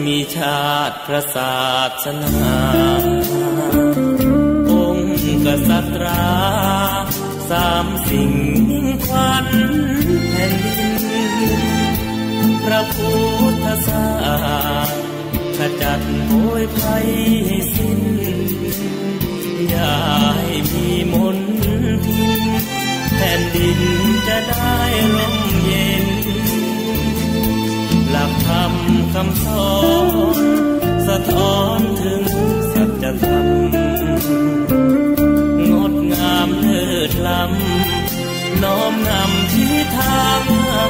มีชาติพระศาสนาองค์กษัตริย์สามสิ่งมิ่งขวัญแผ่นดินพระพุทธศาสนาขจัดโผยภัยให้สิ้นอย่าให้มีมนทินแผ่นดินจะได้ร่มเย็นหลักธรรมคำสอนสะท้อนถึงสัจธรรมงดงามเลิศล้ำน้อมนำที่ทางให้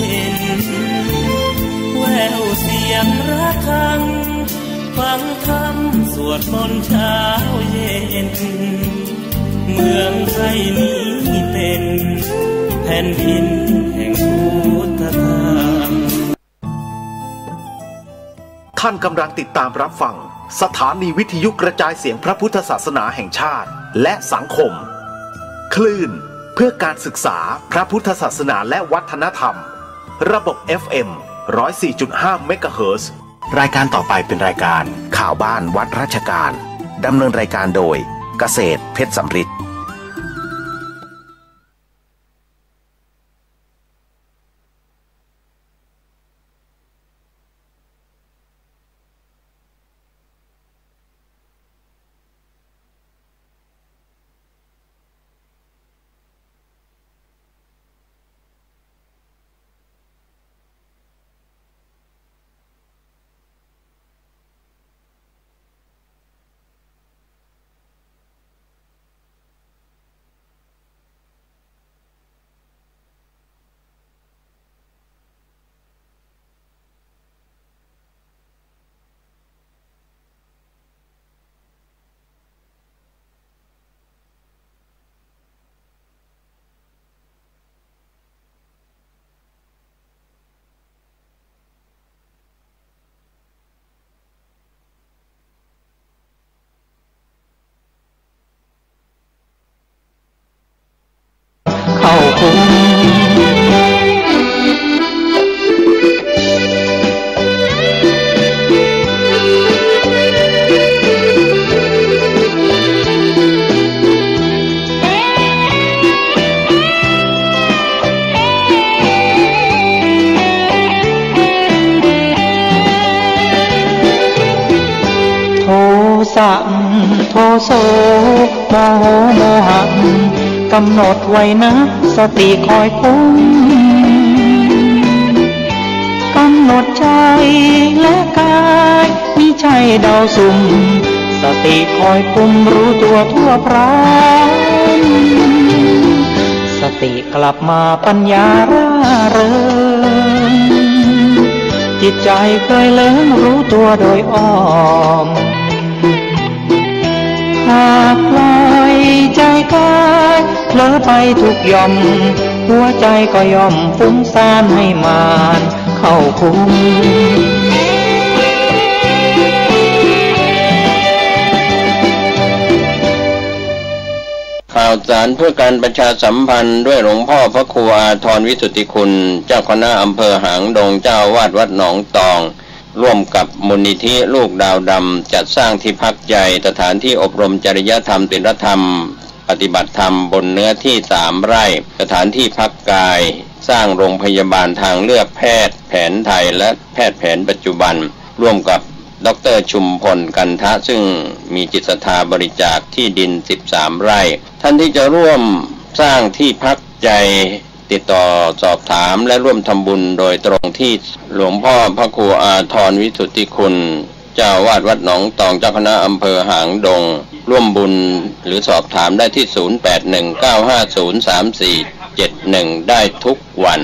เห็นแววเสียงระฆังฟังธรรมสวดมนต์เช้าเย็นเมืองไทยนี้เป็นแผ่นดินแห่งพุทธธรรมท่านกำลังติดตามรับฟังสถานีวิทยุกระจายเสียงพระพุทธศาสนาแห่งชาติและสังคมคลื่นเพื่อการศึกษาพระพุทธศาสนาและวัฒนธรรมระบบ FM 104.5 เมกะเฮิรตซ์รายการต่อไปเป็นรายการข่าวบ้านวัดราชการดำเนินรายการโดยเกษตรเพชรสำริดเข้าคุ้มโทสะโทโสโมโหโมหะกำหนดไว้นะสติคอยคุ้มกำหนดใจและกายมิใช่เดาสุ่มสติคอยคุมรู้ตัวทั่วพร้อมสติกลับมาปัญญาร่าเริงจิตใจเคยเลิงรู้ตัวโดยอ้อมหากปล่อยใจกายเผลอไปทุกย่อมหัวใจก็ย่อมฟุ้งซ่านให้มานเข้าคุมข่าวสารเพื่อการประชาสัมพันธ์ด้วยหลวงพ่อพระครูอาทรวิสุทธิคุณเจ้าคณะอำเภอหางดงเจ้าวาดวัดหนองตองร่วมกับมูลนิธิลูกดาวดำจัดสร้างที่พักใจสถานที่อบรมจริยธรรมศีลธรรมปฏิบัติธรรมบนเนื้อที่3 ไร่สถานที่พักกายสร้างโรงพยาบาลทางเลือกแพทย์แผนไทยและแพทย์แผนปัจจุบันร่วมกับดร.ชุมพลกันทะซึ่งมีจิตศรัทธาบริจาคที่ดิน13 ไร่ท่านที่จะร่วมสร้างที่พักใจติดต่อสอบถามและร่วมทำบุญโดยตรงที่หลวงพ่อพระครูอาทรวิสุทธิคุณเจ้าวาดวัดหนองตองเจ้าคณะอำเภอหางดงร่วมบุญหรือสอบถามได้ที่0819503471ได้ทุกวัน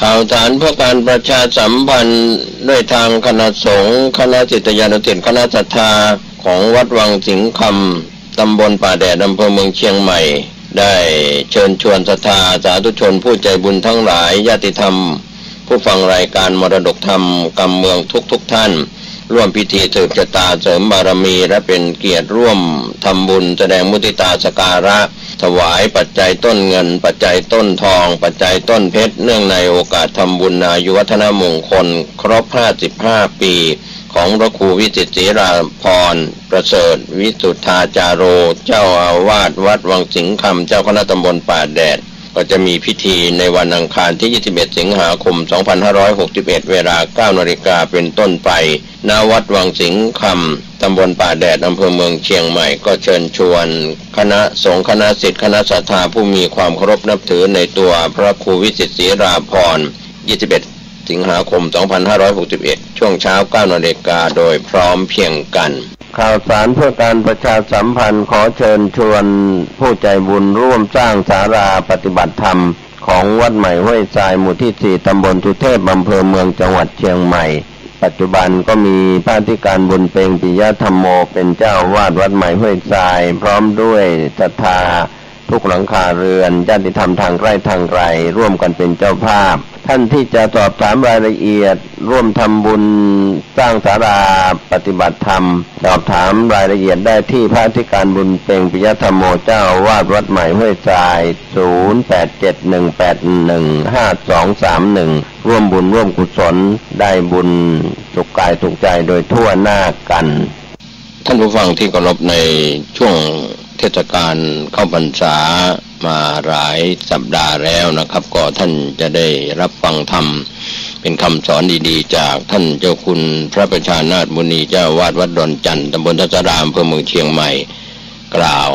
ข่าวสารเพื่อการประชาสัมพันธ์ด้วยทางคณะสงฆ์คณะศิษยานุศิษย์คณะศรัทธาของวัดวังสิงห์คำตำบลป่าแดดอำเภอเมืองเชียงใหม่ได้เชิญชวนศรัทธาสาธุชนผู้ใจบุญทั้งหลายญาติธรรมผู้ฟังรายการมรดกธรรมกำเมืองทุกท่านร่วมพิธีสืบชะตาเสริมบารมีและเป็นเกียรติร่วมทำบุญแสดงมุทิตาสักการะถวายปัจจัยต้นเงินปัจจัยต้นทองปัจจัยต้นเพชรเนื่องในโอกาสทำบุญอายุวัฒนมงคลครบ55 ปี ของพระครูวิจิตรศิราพรประเสริฐวิสุทธาจาโรเจ้าอาวาสวัดวังสิงห์คำเจ้าคณะตำบลป่าแดดก็จะมีพิธีในวันอังคารที่21สิงหาคม2561เวลา 9 นาฬิกาเป็นต้นไปณวัดวังสิงห์คำตำบลป่าแดดอำเภอเมืองเชียงใหม่ก็เชิญชวนคณะสงฆ์คณะศิษย์คณะศรัทธาผู้มีความเคารพนับถือในตัวพระครูวิจิตรศิราพร21สิงหาคม2561ช่วงเช้า 9 นาฬิกาโดยพร้อมเพียงกันข่าวสารเพื่อการประชาสัมพันธ์ขอเชิญชวนผู้ใจบุญร่วมสร้างศาลาปฏิบัติธรรมของวัดใหม่ห้วยทรายหมู่ที่4ตำบลสุเทพอำเภอเมืองจังหวัดเชียงใหม่ปัจจุบันก็มีพระอธิการบุญเพ็งปิยธรรมโมเป็นเจ้าวาดวัดใหม่ห้วยทรายพร้อมด้วยศรัทธาทุกหลังคาเรือนญาติธรรมทางใกล้ทางไกลร่วมกันเป็นเจ้าภาพท่านที่จะสอบถามรายละเอียดร่วมทำบุญสร้างศาลาปฏิบัติธรรมสอบถามรายละเอียดได้ที่พระอธิการบุญเพ็งปิยธรรมโมเจ้าวาดวัดใหม่ห้วยทราย0871815231ร่วมบุญร่วมกุศลได้บุญสุขกายสุขใจโดยทั่วหน้ากันท่านผู้ฟังที่เคารพในช่วงเทศกาลเข้าพรรษามาหลายสัปดาห์แล้วนะครับก็ท่านจะได้รับฟังธรรมเป็นคำสอนดีๆจากท่านเจ้าคุณพระประชานาถมุนีเจ้าวาดวัดดอนจันทร์ตำบลทัศรามอำเภอเมืองเชียงใหม่กล่าว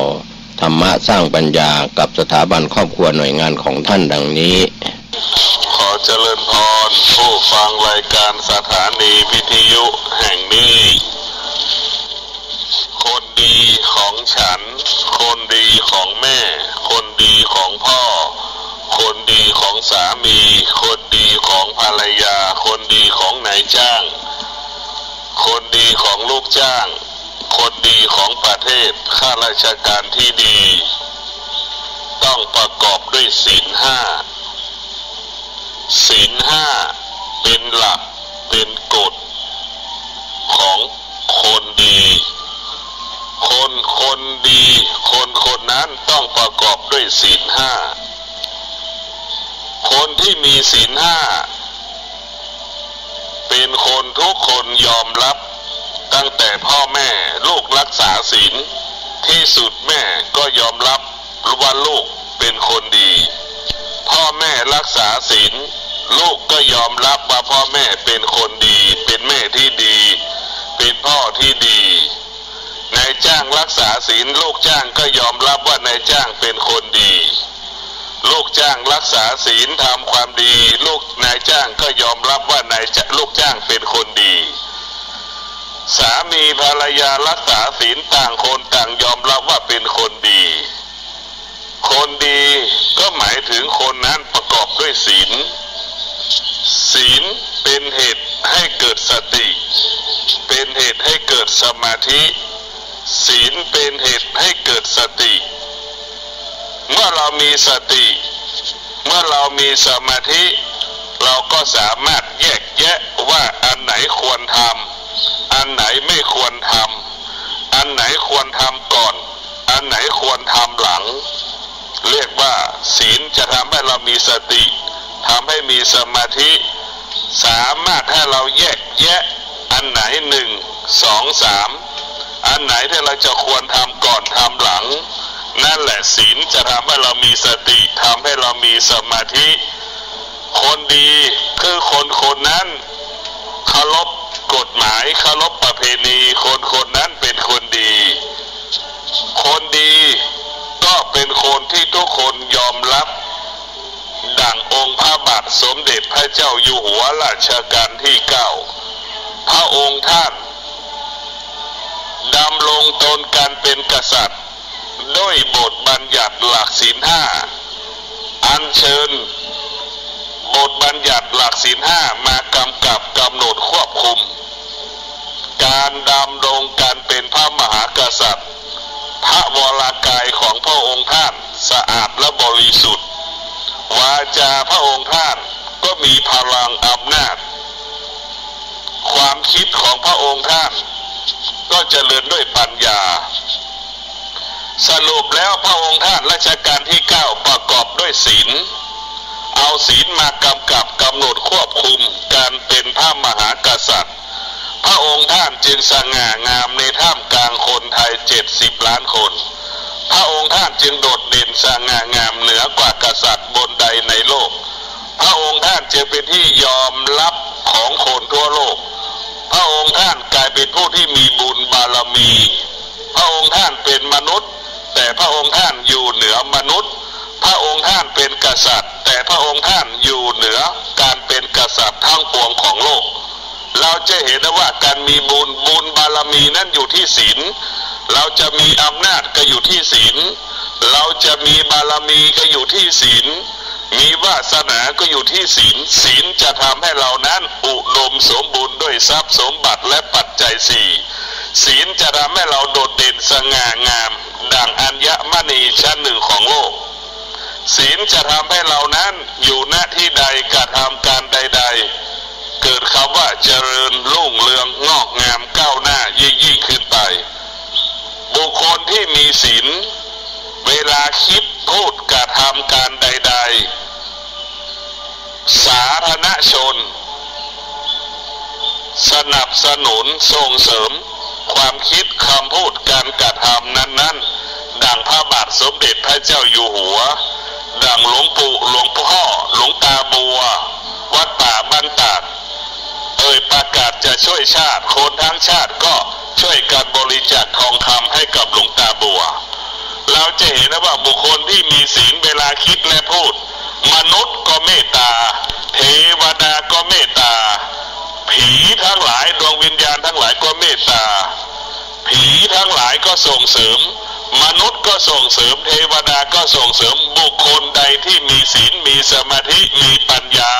ธรรมะสร้างปัญญากับสถาบันครอบครัวหน่วยงานของท่านดังนี้ขอเจริญพรผู้ฟังรายการสถานีวิทยุแห่งนี้คนดีของฉันคนดีของแม่คนดีของพ่อคนดีของสามีคนดีของภรรยาคนดีของนายจ้างคนดีของลูกจ้างคนดีของประเทศข้าราชการที่ดีต้องประกอบด้วยศีลห้าศีลห้าเป็นหลักเป็นกฎของคนดีคนดีคนนั้นต้องประกอบด้วยศีลห้าคนที่มีศีลห้าเป็นคนทุกคนยอมรับตั้งแต่พ่อแม่ลูกรักษาศีลที่สุดแม่ก็ยอมรับว่าลูกเป็นคนดีพ่อแม่รักษาศีลลูกก็ยอมรับว่าพ่อแม่เป็นคนดีเป็นแม่ที่ดีเป็นพ่อที่ดีนายจ้างรักษาศีลลูกจ้างก็ยอมรับว่านายจ้างเป็นคนดีลูกจ้างรักษาศีลทำความดีลูกนายจ้างก็ยอมรับว่านายลูกจ้างเป็นคนดีสามีภรรยารักษาศีลต่างคนต่างยอมรับว่าเป็นคนดีคนดีก็หมายถึงคนนั้นประกอบด้วยศีลศีลเป็นเหตุให้เกิดสติเป็นเหตุให้เกิดสมาธิศีลเป็นเหตุให้เกิดสติเมื่อเรามีสติเมื่อเรามีสมาธิเราก็สามารถแยกแยะว่าอันไหนควรทำอันไหนไม่ควรทำอันไหนควรทำก่อนอันไหนควรทำหลังเรียกว่าศีลจะทำให้เรามีสติทำให้มีสมาธิสามารถให้เราแยกแยะอันไหน1 2 3อันไหนที่เราจะควรทำก่อนทำหลังนั่นแหละศีลจะทำให้เรามีสติทำให้เรามีสมาธิคนดีคือคนนั้นเคารพกฎหมายเคารพประเพณีคนนั้นเป็นคนดีคนดีก็เป็นคนที่ทุกคนยอมรับดั่งองค์พระบาทสมเด็จพระเจ้าอยู่หัวรัชกาลที่9พระองค์ท่านดำรงตนการเป็นกษัตริย์ด้วยบทบัญญัติหลักศีลห้าอัญเชิญบทบัญญัติหลักศีลห้ามากำกับกำหนดควบคุมการดำรงการเป็นพระมหากษัตริย์พระวรกายของพระองค์ท่านสะอาดและบริสุทธิ์วาจาพระองค์ท่านก็มีพลังอำนาจความคิดของพระองค์ท่านก็เจริญด้วยปัญญาสรุปแล้วพระองค์ท่านรัชกาลที่9ประกอบด้วยศีลเอาศีลมากำกับกำหนดควบคุมการเป็นพระมหากษัตริย์ พระองค์ท่านจึงสง่างามในท่ามกลางคนไทย70 ล้านคนพระองค์ท่านจึงโดดเด่นสง่างามเหนือกว่ากษัตริย์บนใดในโลกพระองค์ท่านจึงเป็นที่ยอมรับของคนทั่วโลกพระองค์ท่านกลายเป็นผู้ที่มีบุญบารมีพระองค์ท่านเป็นมนุษย์แต่พระองค์ท่านอยู่เหนือมนุษย์พระองค์ท่านเป็นกษัตริย์แต่พระองค์ท่านอยู่เหนือการเป็นกษัตริย์ทั้งปวงของโลกเราจะเห็นได้ว่าการมีบุญบารมีนั้นอยู่ที่ศีลเราจะมีอำนาจก็อยู่ที่ศีลเราจะมีบารมีก็อยู่ที่ศีลมีวาสนาก็อยู่ที่ศีลศีลจะทำให้เรานั้นอุดมสมบูรณ์ด้วยทรัพย์สมบัติและปัจจัย4ศีลจะทำให้เราโดดเด่นสง่างามดังอัญมณีชั้นหนึ่งของโลกศีลจะทำให้เรานั้นอยู่ณที่ใดกระทำการใดๆเกิดคำว่าเจริญรุ่งเรืองงอกงามก้าวหน้ายิ่งขึ้นไปบุคคลที่มีศีลเวลาคิดพูดกระทำการใดๆสาธารณชนสนับสนุนส่งเสริมความคิดคำพูดการกระทำนั้นๆดังพระบาทสมเด็จพระเจ้าอยู่หัวดังหลวงปู่หลวงพ่อหลวงตาบัววัดป่าบ้านตาดประกาศจะช่วยชาติคนทั้งชาติก็ช่วยกันบริจาคทองคำให้กับหลวงตาบัวเราจะเห็นว่าบุคคลที่มีศีลเวลาคิดและพูดมนุษย์ก็เมตตาเทวดาก็เมตตาผีทั้งหลายดวงวิญญาณทั้งหลายก็เมตตาผีทั้งหลายก็ส่งเสริมมนุษย์ก็ส่งเสริมเทวดาก็ส่งเสริมบุคคลใดที่มีศีลมีสมาธิมีปัญญา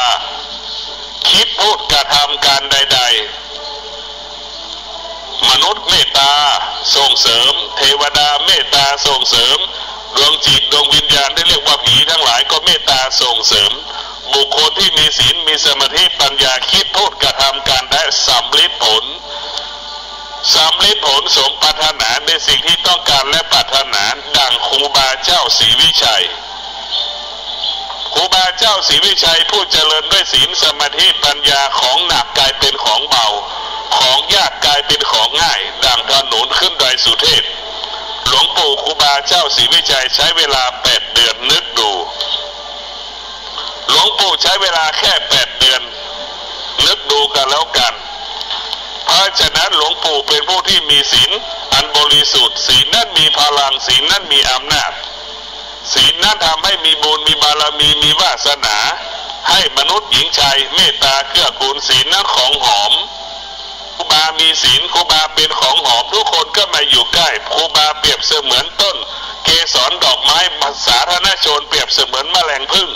คิดพูดกระทำการใดๆมนุษย์เมตตาส่งเสริมเทวดาเมตตาส่งเสริมดวงจิตดวงวิญญาณที่เรียกว่าผีทั้งหลายก็เมตตาส่งเสริมบุคคลที่มีศีลมีสมาธิปัญญาคิดพูดกระทำการได้สำลิดผลสมปรารถนาในสิ่งที่ต้องการและปรารถนาดังครูบาเจ้าศรีวิชัยครูบาเจ้าศรีวิชัยผู้เจริญด้วยศีลสมาธิปัญญาของหนักกลายเป็นของเบาของยากกลายเป็นของง่ายดังถนนขึ้นดอยสุเทพหลวงปู่ครูบาเจ้าศรีวิชัยใช้เวลา8 เดือนนึกดูหลวงปู่ใช้เวลาแค่8 เดือนนึกดูกันแล้วกันเพราะฉะนั้นหลวงปู่เป็นผู้ที่มีศีลอันบริสุทธิ์ศีลนั้นมีพลังศีลนั้นมีอำนาจศีลนั้นทำให้มีบุญมีบารมีมีวาสนาให้มนุษย์หญิงชายเมตตาเกื้อกูลศีลนั้นของหอมครูบามีศีลครูบาเป็นของหอมทุกคนก็มาอยู่ใกล้ครูบาเปรียบเสมือนต้นเกสรดอกไม้สาธารณชนเปรียบเสมือนแมลงผึ้ง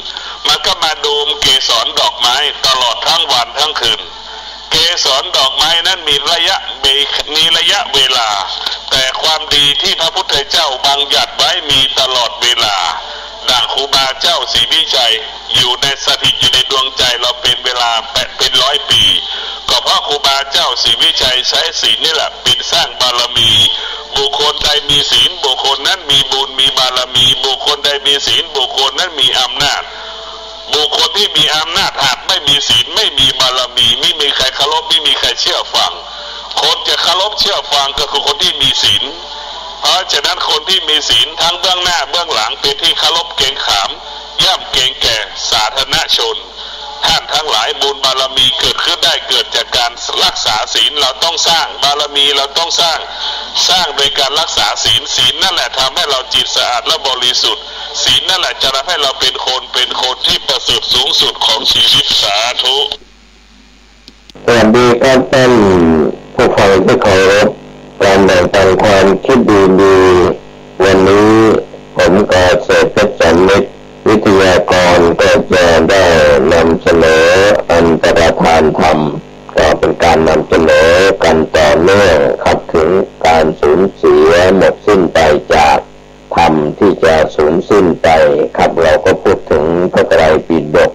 มันก็มาดูมเกสรดอกไม้ตลอดทั้งวันทั้งคืนเกสรดอกไม้นั้นมีระยะเวลาแต่ความดีที่พระพุทธเจ้าบัญญัติไว้มีตลอดเวลาดังครูบาเจ้าศรีวิชัยอยู่ในสถิตอยู่ในดวงใจเราเป็นเวลาเป็น100 ปีก็เพราะครูบาเจ้าศรีวิชัยใช้ศีลนี่แหละเป็นสร้างบารมีบุคคลใดมีศีลบุคคลนั้นมีบุญมีบารมีบุคคลใดมีศีลบุคคลนั้นมีอำนาจบุคคลที่มีอำนาจหากไม่มีศีลไม่มีบารมีไม่มีใครเคารพไม่มีใครเชื่อฟังคนจะเคารพเชื่อฟังก็คือคนที่มีศีลเพราะฉะนั้นคนที่มีศีลทั้งเบื้องหน้าเบื้องหลังเป็นที่เคารพเกรงขามย่ำเกรงแก่สาธารณชนท่านทั้งหลายบุญบารมีเกิดขึ้นได้เกิดจากการรักษาศีลเราต้องสร้างบารมีเราต้องสร้างโดยการรักษาศีลนั่นแหละทำให้เราจิตสะอาดและบริสุทธิ์ศีลนั่นแหละจะทำให้เราเป็นคนที่ประเสริฐสูงสุดของชีวิตสาธุสวัสดีครับท่านผู้ฟังที่เคารพการแบ่งปันความคิดดีๆวันนี้ผมกาเศรษฐจันทร์มิตรวิทยากรก็จะได้นำเสนออันตรธานธรรมก็เป็นการนำเสนอกันต่อเนื่องครับถึงการสูญเสียหมดสิ้นไปจากธรรมที่จะสูญสิ้นไปครับเราก็พูดถึงพระไตรปิฎก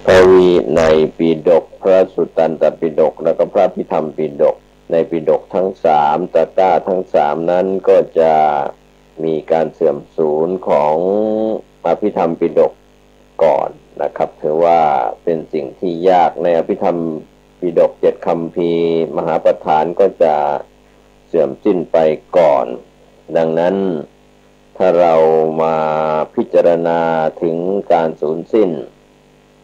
พระวินัยปิฎกพระสุตตันตปิฎกแล้วก็พระพิธรรมปิฎกในปิฎกทั้ง3ตะกร้าทั้ง3นั้นก็จะมีการเสื่อมสูญของอภิธรรมปิฎกก่อนนะครับถือว่าเป็นสิ่งที่ยากในอภิธรรม ปิฎก7คัมภีร์มหาประธานก็จะเสื่อมสิ้นไปก่อนดังนั้นถ้าเรามาพิจารณาถึงการสูญสิ้น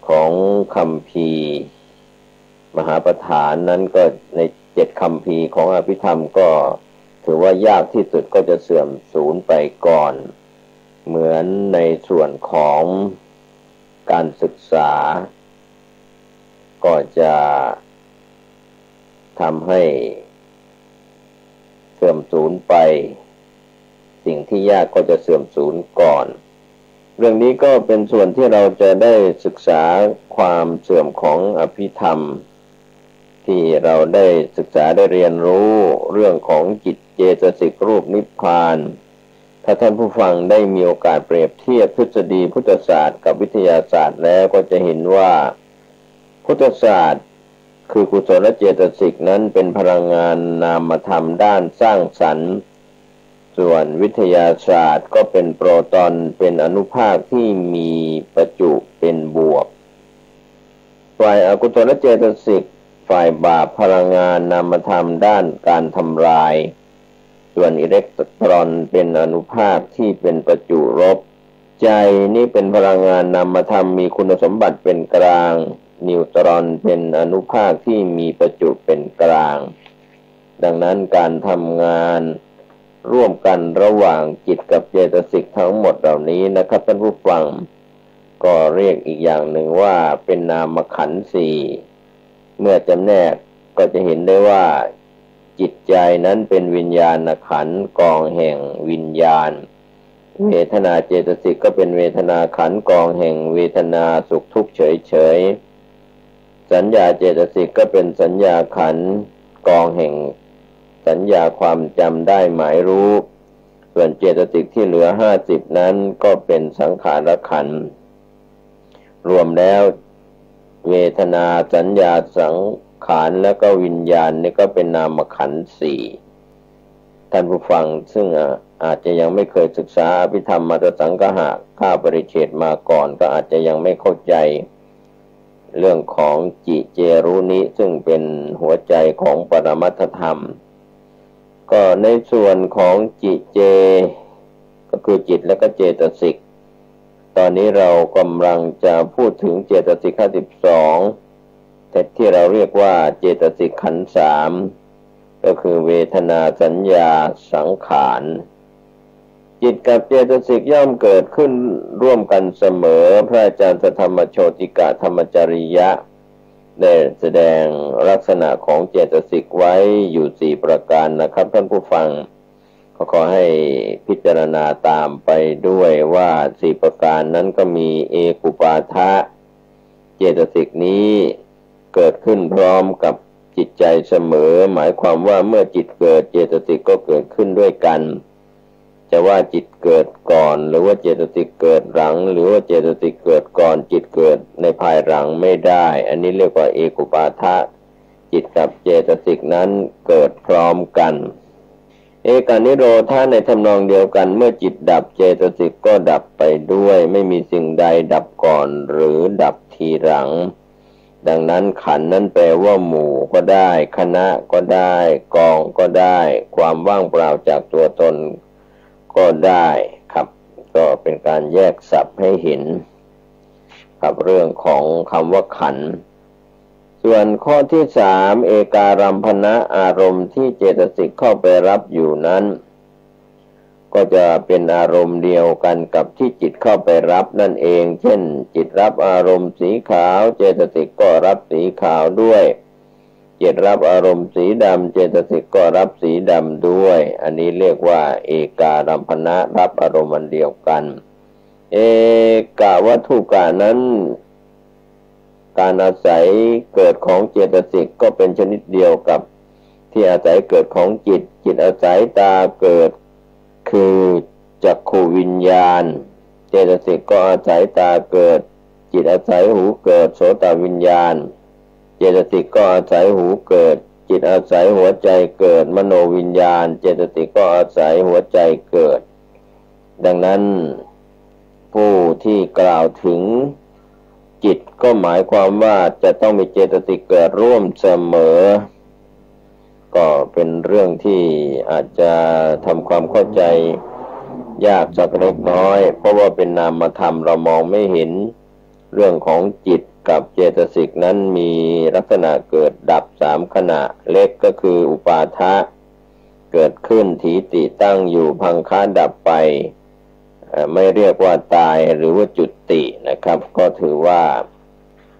ของคัมภีร์มหาประธานนั้นก็ใน7คัมภีร์ของอภิธรรมก็ถือว่ายากที่สุดก็จะเสื่อมสูญไปก่อนเหมือนในส่วนของการศึกษาก็จะทำให้เสื่อมสูญไปสิ่งที่ยากก็จะเสื่อมสูญก่อนเรื่องนี้ก็เป็นส่วนที่เราจะได้ศึกษาความเสื่อมของอภิธรรมที่เราได้ศึกษาได้เรียนรู้เรื่องของจิตเจตสิกรูปนิพพานถ้าท่านผู้ฟังได้มีโอกาสเปรียบเทียบทฤษฎีพุทธศาสตร์กับวิทยาศาสตร์แล้วก็จะเห็นว่าพุทธศาสตร์คือกุศลเจตสิกนั้นเป็นพลังงานนามธรรมด้านสร้างสรรค์ส่วนวิทยาศาสตร์ก็เป็นโปรตอนเป็นอนุภาคที่มีประจุเป็นบวกฝ่ายอกุศลเจตสิกฝ่ายบาปพลังงานนามธรรมด้านการทำลายส่วนอิเล็กตรอนเป็นอนุภาคที่เป็นประจุลบใจนี่เป็นพลังงานนามธรรมมีคุณสมบัติเป็นกลางนิวตรอนเป็นอนุภาคที่มีประจุเป็นกลางดังนั้นการทำงานร่วมกันระหว่างจิตกับเจตสิกทั้งหมดเหล่านี้นะครับท่านผู้ฟังก็เรียกอีกอย่างหนึ่งว่าเป็นนามขันธ์สี่เมื่อจำแนกก็จะเห็นได้ว่าจิตใจนั้นเป็นวิญญาณขันธ์กองแห่งวิญญาณเวทนาเจตสิกก็เป็นเวทนาขันธ์กองแห่งเวทนาสุขทุกข์เฉยๆสัญญาเจตสิกก็เป็นสัญญาขันธ์กองแห่งสัญญาความจำได้หมายรู้ส่วนเจตสิกที่เหลือ50นั้นก็เป็นสังขารขันธ์รวมแล้วเวทนาสัญญาสังขารแล้วก็วิญญาณนี่ก็เป็นนามขันธ์สี่ท่านผู้ฟังซึ่งอาจจะยังไม่เคยศึกษาอภิธรรมมัตตสังคหะข้าปริเฉดมาก่อนก็อาจจะยังไม่เข้าใจเรื่องของจิเจรุนิซึ่งเป็นหัวใจของปรมัตถธรรมก็ในส่วนของจิเจก็คือจิตและก็เจตสิกตอนนี้เรากำลังจะพูดถึงเจตสิก52แต่ที่เราเรียกว่าเจตสิกขันธ์3ก็คือเวทนาสัญญาสังขารจิตกับเจตสิกย่อมเกิดขึ้นร่วมกันเสมอพระอาจารย์ธรรมโชติกะธรรมจริยะได้แสดงลักษณะของเจตสิกไว้อยู่4ประการนะครับท่านผู้ฟังขอให้พิจารณาตามไปด้วยว่า4ประการนั้นก็มีเอกุปาทะเจตสิกนี้เกิดขึ้นพร้อมกับจิตใจเสมอหมายความว่าเมื่อจิตเกิดเจตสิกก็เกิดขึ้นด้วยกันจะว่าจิตเกิดก่อนหรือว่าเจตสิกเกิดหลังหรือว่าเจตสิกเกิดก่อนจิตเกิดในภายหลังไม่ได้อันนี้เรียกว่าเอกุปาทะจิตกับเจตสิกนั้นเกิดพร้อมกันเอกานิโรธาในทำนองเดียวกันเมื่อจิตดับเจตสิกก็ดับไปด้วยไม่มีสิ่งใดดับก่อนหรือดับทีหลังดังนั้นขันธ์นั้นแปลว่าหมู่ก็ได้คณะก็ได้กองก็ได้ความว่างเปล่าจากตัวตนก็ได้ครับก็เป็นการแยกศัพท์ให้เห็นกับเรื่องของคำว่าขันธ์ส่วนข้อที่3เอการัมภณะอารมณ์ที่เจตสิกเข้าไปรับอยู่นั้นก็จะเป็นอารมณ์เดียวกันกับที่จิตเข้าไปรับนั่นเองเช่นจิตรับอารมณ์สีขาวเจตสิกก็รับสีขาวด้วยจิตรับอารมณ์สีดำเจตสิกก็รับสีดำด้วยอันนี้เรียกว่าเอการัมภณะรับอารมณ์อันเดียวกันเอกวัตถุกะนั้นการอาศัยเกิดของเจตสิกก็เป็นชนิดเดียวกับที่อาศัยเกิดของจิตจิตอาศัยตาเกิดคือจักขุวิญญาณเจตสิกก็อาศัยตาเกิดจิตอาศัยหูเกิดโสตวิญญาณเจตสิกก็อาศัยหูเกิดจิตอาศัยหัวใจเกิดมโนวิญญาณเจตสิกก็อาศัยหัวใจเกิดดังนั้นผู้ที่กล่าวถึง จิตก็หมายความว่าจะต้องมีเจตสิกเกิดร่วมเสมอก็เป็นเรื่องที่อาจจะทำความเข้าใจยากสักเล็กน้อยเพราะว่าเป็นนามธรรมเรามองไม่เห็นเรื่องของจิตกับเจตสิกนั้นมีลักษณะเกิดดับ3ขณะเล็กก็คืออุปาทะเกิดขึ้นถีติตั้งอยู่พังคะดับไปไม่เรียกว่าตายหรือว่าจุตินะครับก็ถือว่า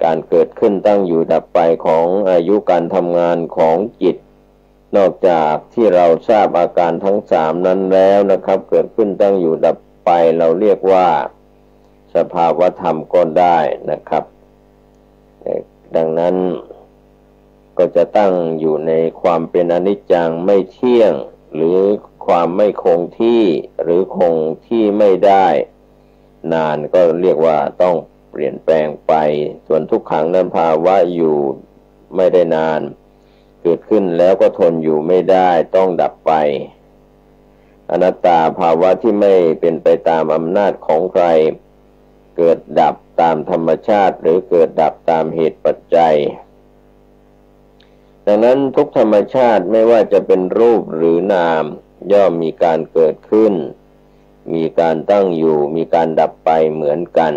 การเกิดขึ้นตั้งอยู่ดับไปของอายุการทำงานของจิตนอกจากที่เราทราบอาการทั้ง3นั้นแล้วนะครับเกิดขึ้นตั้งอยู่ดับไปเราเรียกว่าสภาวธรรมก็ได้นะครับดังนั้นก็จะตั้งอยู่ในความเป็นอนิจจังไม่เที่ยงหรือความไม่คงที่หรือคงที่ไม่ได้นานก็เรียกว่าต้องเปลี่ยนแปลงไปส่วนทุกขังนั้นภาวะอยู่ไม่ได้นานเกิดขึ้นแล้วก็ทนอยู่ไม่ได้ต้องดับไปอนัตตาภาวะที่ไม่เป็นไปตามอำนาจของใครเกิดดับตามธรรมชาติหรือเกิดดับตามเหตุปัจจัยดังนั้นทุกธรรมชาติไม่ว่าจะเป็นรูปหรือนามย่อมมีการเกิดขึ้นมีการตั้งอยู่มีการดับไปเหมือนกัน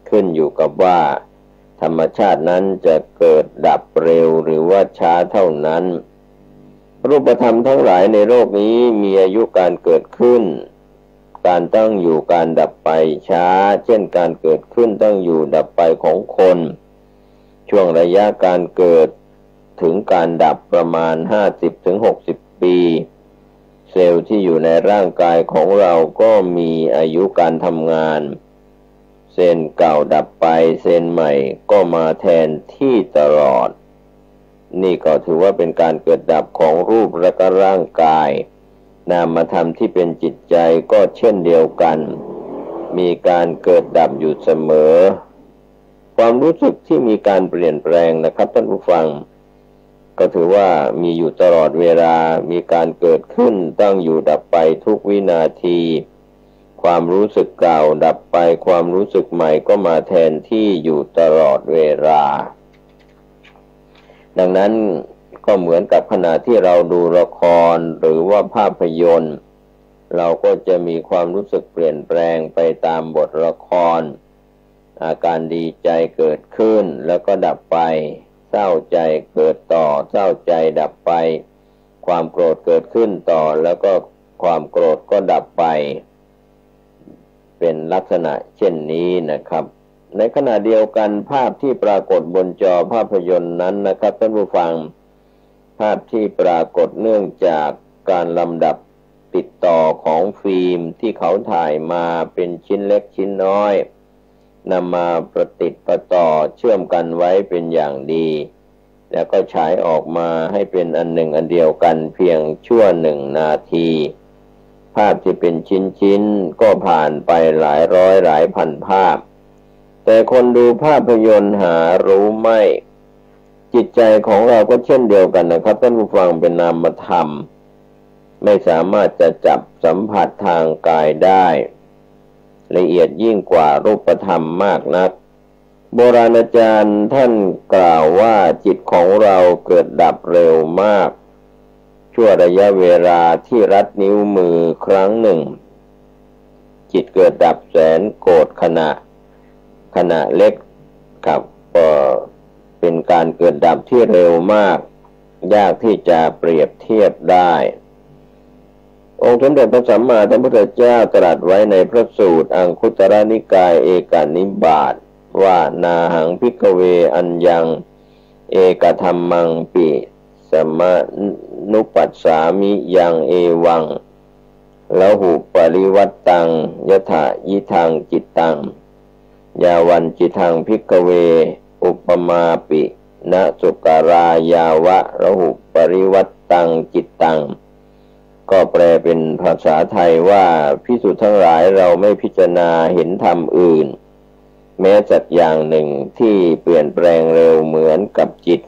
ขึ้นอยู่กับว่าธรรมชาตินั้นจะเกิดดับเร็วหรือว่าช้าเท่านั้นรูปธรรมทั้งหลายในโลกนี้มีอายุการเกิดขึ้นการตั้งอยู่การดับไปช้าเช่นการเกิดขึ้นตั้งอยู่ดับไปของคนช่วงระยะการเกิดถึงการดับประมาณ 50-60 ปีเซลล์ที่อยู่ในร่างกายของเราก็มีอายุการทำงานเซลล์เก่าดับไปเซลล์ใหม่ก็มาแทนที่ตลอดนี่ก็ถือว่าเป็นการเกิดดับของรูปและก็ร่างกายนามธรรมที่เป็นจิตใจก็เช่นเดียวกันมีการเกิดดับอยู่เสมอความรู้สึกที่มีการเปลี่ยนแปลงนะครับท่านผู้ฟังก็ถือว่ามีอยู่ตลอดเวลามีการเกิดขึ้นตั้งอยู่ดับไปทุกวินาทีความรู้สึกเก่าดับไปความรู้สึกใหม่ก็มาแทนที่อยู่ตลอดเวลาดังนั้นก็เหมือนกับขณะที่เราดูละครหรือว่าภาพยนตร์เราก็จะมีความรู้สึกเปลี่ยนแปลงไปตามบทละครอาการดีใจเกิดขึ้นแล้วก็ดับไปเศร้าใจเกิดต่อเศร้าใจดับไปความโกรธเกิดขึ้นต่อแล้วก็ความโกรธก็ดับไปเป็นลักษณะเช่นนี้นะครับในขณะเดียวกันภาพที่ปรากฏบนจอภาพยนตร์นั้นนะครับท่านผู้ฟังภาพที่ปรากฏเนื่องจากการลำดับติดต่อของฟิล์มที่เขาถ่ายมาเป็นชิ้นเล็กชิ้นน้อยนำมาประติดประต่อเชื่อมกันไว้เป็นอย่างดีแล้วก็ฉายออกมาให้เป็นอันหนึ่งอันเดียวกันเพียงชั่ว1 นาทีภาพที่เป็นชิ้นๆก็ผ่านไปหลายร้อยหลายพันภาพแต่คนดูภาพยนตร์หารู้ไม่จิตใจของเราก็เช่นเดียวกันนะครับท่านผู้ฟังเป็นนามธรรมไม่สามารถจะจับสัมผัสทางกายได้ละเอียดยิ่งกว่ารูปธรรมมากนักโบราณอาจารย์ท่านกล่าวว่าจิตของเราเกิดดับเร็วมากชั่วระยะเวลาที่รัดนิ้วมือครั้งหนึ่งจิตเกิดดับแสนโกรธขณะเล็กครับก็เป็นการเกิดดับที่เร็วมากยากที่จะเปรียบเทียบได้องค์สมเด็จพระสัมมาสัมพุทธเจ้าตรัสไว้ในพระสูตรอังคุตรนิกายเอกนิบาตว่านาหังภิกขเวอัญญังเอกธัมมังปิสมานุปัสสามิยังเอวังละหุปริวัตตังยถายิทังจิตตังยาวันจิทังภิกขเวอุปมาปินะสุการายาวะละหุปริวัตตังจิตตังก็แปลเป็นภาษาไทยว่าภิกษุทั้งหลายเราไม่พิจารณาเห็นธรรมอื่นแม้สักอย่างหนึ่งที่เปลี่ยนแปลงเร็วเหมือนกับจิต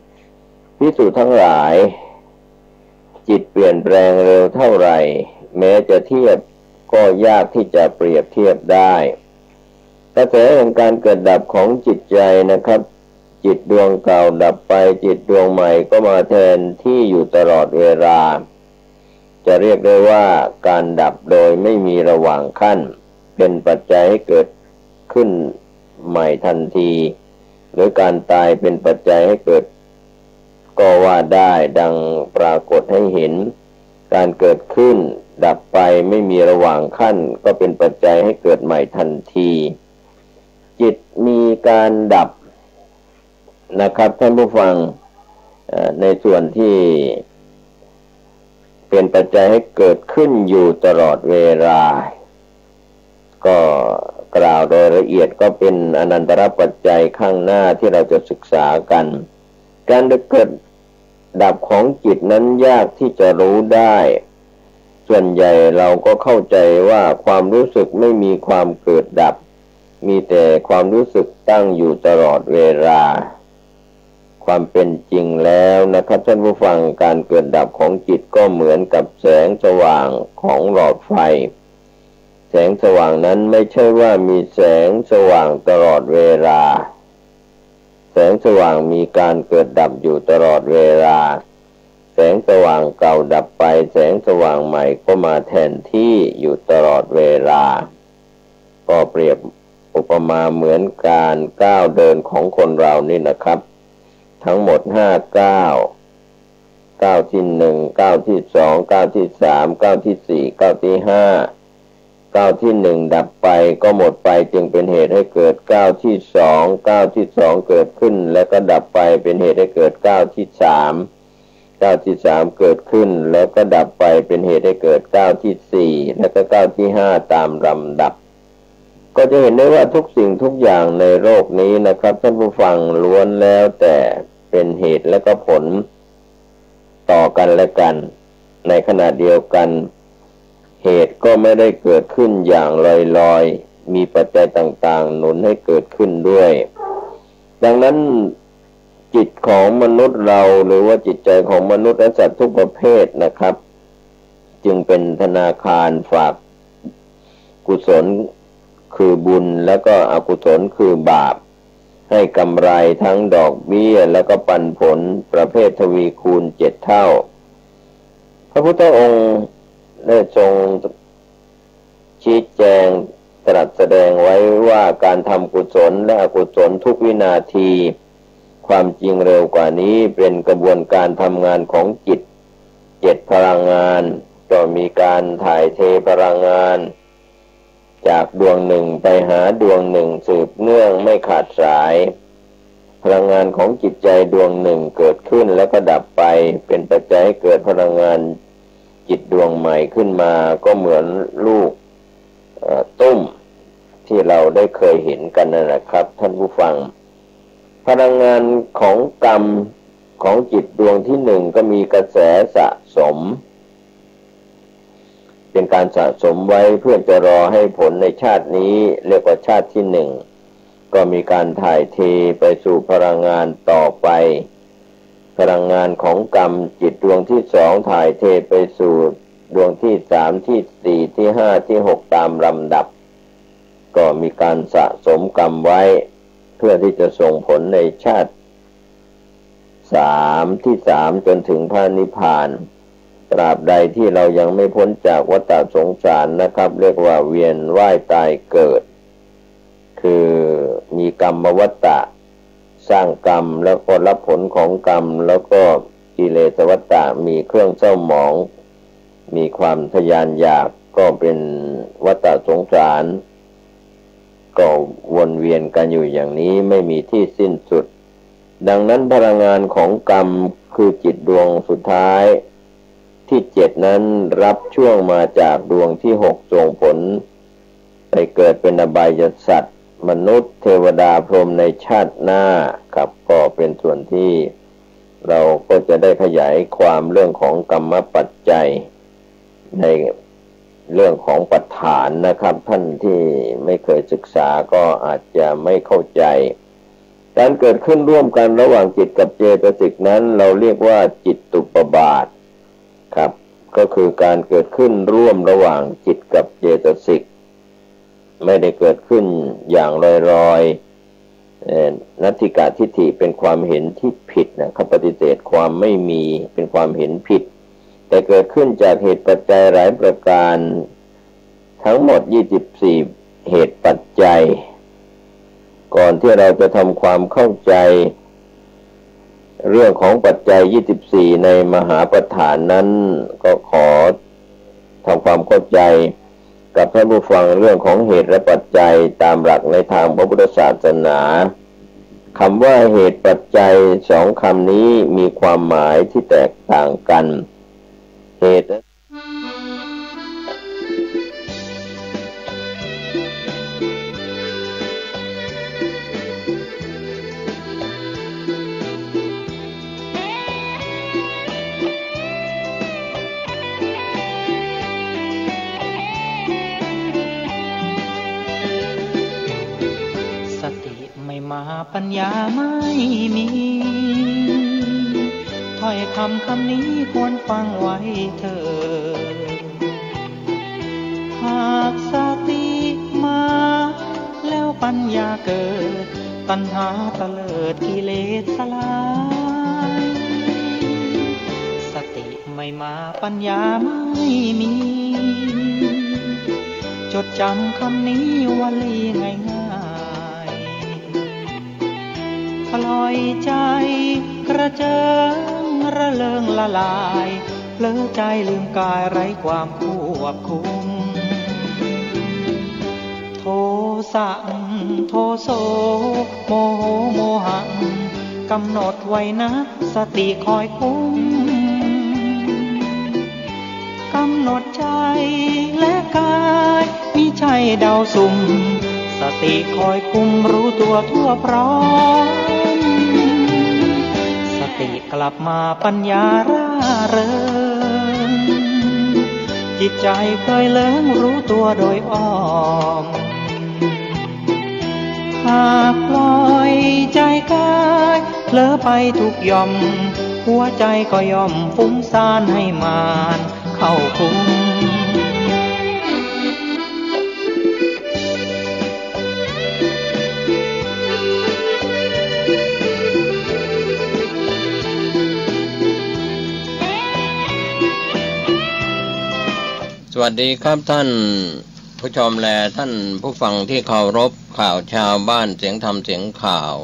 ภิกษุทั้งหลายจิตเปลี่ยนแปลงเร็วเท่าไหร่แม้จะเทียบก็ยากที่จะเปรียบเทียบได้ กระแสแห่งการเกิดดับของจิตใจนะครับจิตดวงเก่าดับไปจิตดวงใหม่ก็มาแทนที่อยู่ตลอดเวลาจะเรียกได้ว่าการดับโดยไม่มีระหว่างขั้นเป็นปัจจัยให้เกิดขึ้นใหม่ทันทีหรือการตายเป็นปัจจัยให้เกิดก็ว่าได้ดังปรากฏให้เห็นการเกิดขึ้นดับไปไม่มีระหว่างขั้นก็เป็นปัจจัยให้เกิดใหม่ทันทีจิตมีการดับนะครับท่านผู้ฟังในส่วนที่เป็นปัจจัยให้เกิดขึ้นอยู่ตลอดเวลาก็กล่าวโดยละเอียดก็เป็นอนันตรปัจจัยข้างหน้าที่เราจะศึกษากันการเกิดดับของจิตนั้นยากที่จะรู้ได้ส่วนใหญ่เราก็เข้าใจว่าความรู้สึกไม่มีความเกิดดับมีแต่ความรู้สึกตั้งอยู่ตลอดเวลาความเป็นจริงแล้วนะครับท่านผู้ฟังการเกิดดับของจิตก็เหมือนกับแสงสว่างของหลอดไฟแสงสว่างนั้นไม่ใช่ว่ามีแสงสว่างตลอดเวลาแสงสว่างมีการเกิดดับอยู่ตลอดเวลาแสงสว่างเก่าดับไปแสงสว่างใหม่ก็มาแทนที่อยู่ตลอดเวลาก็เปรียบอุปมาเหมือนการก้าวเดินของคนเรานี่นะครับทั้งหมด5ก้าวก้าวที่1ก้าวที่2ก้าวที่3ก้าวที่4ก้าวที่5ก้าวที่1ดับไปก็หมดไปจึงเป็นเหตุให้เกิดก้าวที่2ก้าวที่2เกิดขึ้นแล้วก็ดับไปเป็นเหตุให้เกิดก้าวที่3ก้าวที่3เกิดขึ้นแล้วก็ดับไปเป็นเหตุให้เกิดก้าวที่4แล้วก็ก้าวที่5ตามลำดับก็จะเห็นได้ว่าทุกสิ่งทุกอย่างในโลกนี้นะครับท่านผู้ฟังล้วนแล้วแต่เป็นเหตุและก็ผลต่อกันและกันในขณะเดียวกันเหตุก็ไม่ได้เกิดขึ้นอย่างลอยๆมีปัจจัยต่างๆหนุนให้เกิดขึ้นด้วยดังนั้นจิตของมนุษย์เราหรือว่าจิตใจของมนุษย์และสัตว์ทุกประเภทนะครับจึงเป็นธนาคารฝากกุศลคือบุญแล้วก็อกุศลคือบาปให้กำไรทั้งดอกเบี้ยแล้วก็ปันผลประเภททวีคูณ7เท่าพระพุทธองค์ได้ทรงชี้แจงตรัสแสดงไว้ว่าการทำกุศลและอกุศลทุกวินาทีความจริงเร็วกว่านี้เป็นกระบวนการทำงานของจิต7พลังงานก็มีการถ่ายเทพลังงานจากดวงหนึ่งไปหาดวงหนึ่งสืบเนื่องไม่ขาดสายพลังงานของจิตใจดวงหนึ่งเกิดขึ้นแล้วก็ดับไปเป็นปัจจัยให้เกิดพลังงานจิตดวงใหม่ขึ้นมาก็เหมือนลูกตุ้มที่เราได้เคยเห็นกันนั่นแหละครับท่านผู้ฟังพลังงานของกรรมของจิตดวงที่หนึ่งก็มีกระแสสะสมเป็นการสะสมไว้เพื่อจะรอให้ผลในชาตินี้เรียกว่าชาติที่หนึ่งก็มีการถ่ายเทไปสู่พลังงานต่อไปพลังงานของกรรมจิตดวงที่สองถ่ายเทไปสู่ดวงที่3ที่4ที่5ที่6ตามลำดับก็มีการสะสมกรรมไว้เพื่อที่จะส่งผลในชาติที่3จนถึงพระนิพพานตราบใดที่เรายังไม่พ้นจากวัฏสงสารนะครับเรียกว่าเวียนว่ายตายเกิดคือมีกรรมวัฏฏะสร้างกรรมแล้วก็รับผลของกรรมแล้วก็กิเลสวัฏฏะมีเครื่องเศร้าหมองมีความทยานอยากก็เป็นวัฏสงสารก็วนเวียนกันอยู่อย่างนี้ไม่มีที่สิ้นสุดดังนั้นพลังงานของกรรมคือจิตดวงสุดท้ายที่7นั้นรับช่วงมาจากดวงที่6ส่งผลไปเกิดเป็นอบายสัตว์มนุษย์เทวดาพรหมในชาติหน้าครับก็เป็นส่วนที่เราก็จะได้ขยายความเรื่องของกรรมปัจจัยในเรื่องของปัฏฐานนะครับท่านที่ไม่เคยศึกษาก็อาจจะไม่เข้าใจการเกิดขึ้นร่วมกันระหว่างจิตกับเจตสิกนั้นเราเรียกว่าจิตตุปบาทครับก็คือการเกิดขึ้นร่วมระหว่างจิตกับเจตสิก ไม่ได้เกิดขึ้นอย่างลอยๆนัตถิกะทิฏฐิเป็นความเห็นที่ผิดนะเขาปฏิเสธความไม่มีเป็นความเห็นผิดแต่เกิดขึ้นจากเหตุปัจจัยหลายประการทั้งหมด24เหตุปัจจัยก่อนที่เราจะทำความเข้าใจเรื่องของปัจจัย24ในมหาปฐานนั้นก็ขอทำความเข้าใจกับท่านผู้ฟังเรื่องของเหตุและปัจจัยตามหลักในทางพระพุทธศาสนาคำว่าเหตุปัจจัยสองคำนี้มีความหมายที่แตกต่างกันเหตุมาปัญญาไม่มีถ้อยคำนี้ควรฟังไว้เถิดหากสติมาแล้วปัญญาเกิดตัณหาตะเลิดกิเลสสลายสติไม่มาปัญญาไม่มีจดจำคำนี้วลีง่ายปล่อยใจกระเจิงระเริงละลายเผลอใจลืมกายไร้ความควบคุมโทสะโทโสโมโหโมหังกำหนดไว้นะสติคอยคุ้มกำหนดใจและกายมิใช่เดาสุ่มสติคอยคุมรู้ตัวทั่วพร้อมสติกลับมาปัญญาร่าเริงจิตใจเคยเลิงรู้ตัวโดยอ้อมหากปล่อยใจกายเผลอไปทุกย่อมหัวใจก็ย่อมฟุ้งซ่านให้มานเข้าคุมสวัสดีครับท่านผู้ชมและท่านผู้ฟังที่เคารพข่าวชาวบ้านเสียงธรรมเสียงข่าว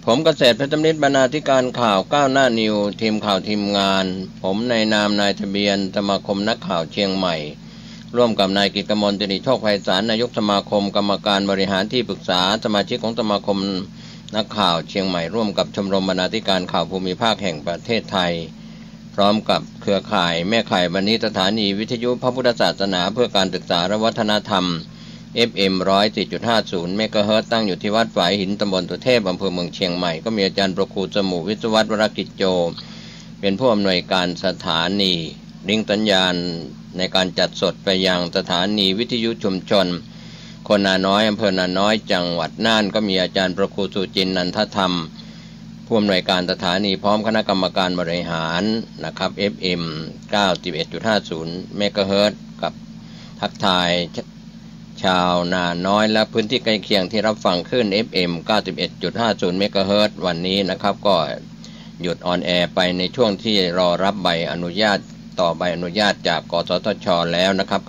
ผมเกษตรเพชรนิตบรรณาธิการข่าวก้าวหน้านิวทีมข่าวทีมงานผมในนามนายทะเบียนสมาคมนักข่าวเชียงใหม่ร่วมกับนายกิตติมนต์ จริโชคไพศาลนายกสมาคมกรรมการบริหารที่ปรึกษาสมาชิกของสมาคมนักข่าวเชียงใหม่ร่วมกับชมรมบรรณาธิการข่าวภูมิภาคแห่งประเทศไทยพร้อมกับเครือข่ายแม่ข่ายบัณฑิตสถานีวิทยุพระพุทธศาสนาเพื่อการศึกษาและวัฒนธรรม FM 104.50 เมกะเฮิรตซ์ตั้งอยู่ที่วัดฝายหินตำบลตุเทพอำเภอเมืองเชียงใหม่ก็มีอาจารย์ประครูสมุวิศวัตรวรกิจโจเป็นผู้อำนวยการสถานีลิงก์สัญญาณในการจัดสดไปยังสถานีวิทยุชุมชนคนนาน้อยอำเภอนาน้อยจังหวัดน่านก็มีอาจารย์ประครูสุจินต์นันทธรรมผู้อำนวยการสถานีพร้อมคณะกรรมการบริหารนะครับ FM 91.50 เมกะเฮิรตซ์กับทักทายชาวนาน้อยและพื้นที่ใกล้เคียงที่รับฟังคลื่น FM 91.50 เมกะเฮิรตซ์วันนี้นะครับก็หยุดออนแอร์ไปในช่วงที่รอรับใบอนุญาตต่อใบอนุญาตจากกสทช.แล้วนะครับ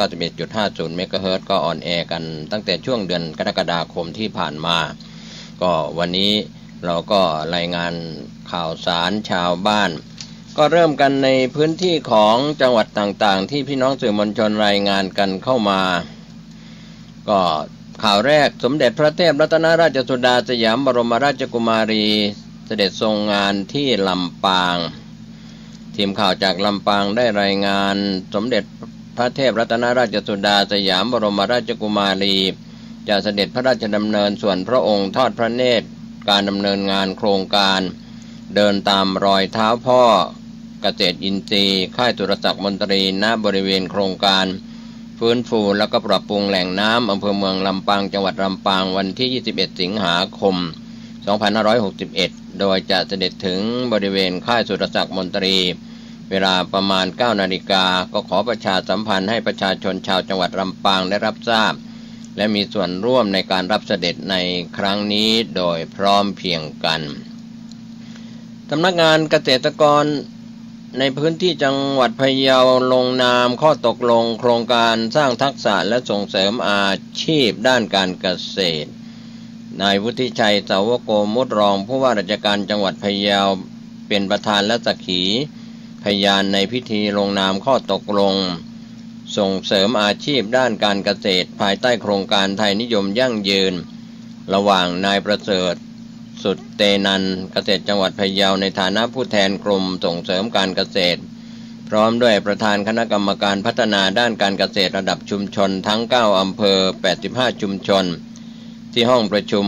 91.50 เมกะเฮิรตซ์ก็ออนแอร์กันตั้งแต่ช่วงเดือนกรกฎาคมที่ผ่านมาก็วันนี้เราก็รายงานข่าวสารชาวบ้านก็เริ่มกันในพื้นที่ของจังหวัดต่างๆที่พี่น้องสื่อมวลชนรายงานกันเข้ามาก็ข่าวแรกสมเด็จพระเทพรัตนราชสุดาสยามบรมราชกุมารีเสด็จทรงงานที่ลำปางทีมข่าวจากลำปางได้รายงานสมเด็จพระเทพรัตนราชสุดาสยามบรมราชกุมารีจะเสด็จพระราชดำเนินส่วนพระองค์ทอดพระเนตรการดำเนินงานโครงการเดินตามรอยเท้าพ่อเกษตรอินทรีย์ค่ายสุรศักดิ์มนตรีณบริเวณโครงการฟื้นฟูและก็ปรับปรุงแหล่งน้ำอำเภอเมืองลำปางจังหวัดลำปางวันที่21สิงหาคม2561โดยจะเสด็จถึงบริเวณค่ายสุรศักดิ์มนตรีเวลาประมาณ 9 นาฬิกาก็ขอประชาสัมพันธ์ให้ประชาชนชาวจังหวัดลำปางได้รับทราบ และมีส่วนร่วมในการรับเสด็จในครั้งนี้โดยพร้อมเพรียงกันสำนักงานเกษตรกรในพื้นที่จังหวัดพะเยาลงนามข้อตกลงโครงการสร้างทักษะและส่งเสริมอาชีพด้านการเกษตรนายวุฒิชัยสาวโกมุตรองผู้ว่าราชการจังหวัดพะเยาเป็นประธานและสักขีพยานในพิธีลงนามข้อตกลงส่งเสริมอาชีพด้านการเกษตรภายใต้โครงการไทยนิยมยั่งยืนระหว่างนายประเสริฐสุดเตนันเกษตรจังหวัดพะเยาในฐานะผู้แทนกรมส่งเสริมการเกษตรพร้อมด้วยประธานคณะกรรมการพัฒนาด้านการเกษตรระดับชุมชนทั้ง9อำเภอ85ชุมชนที่ห้องประชุม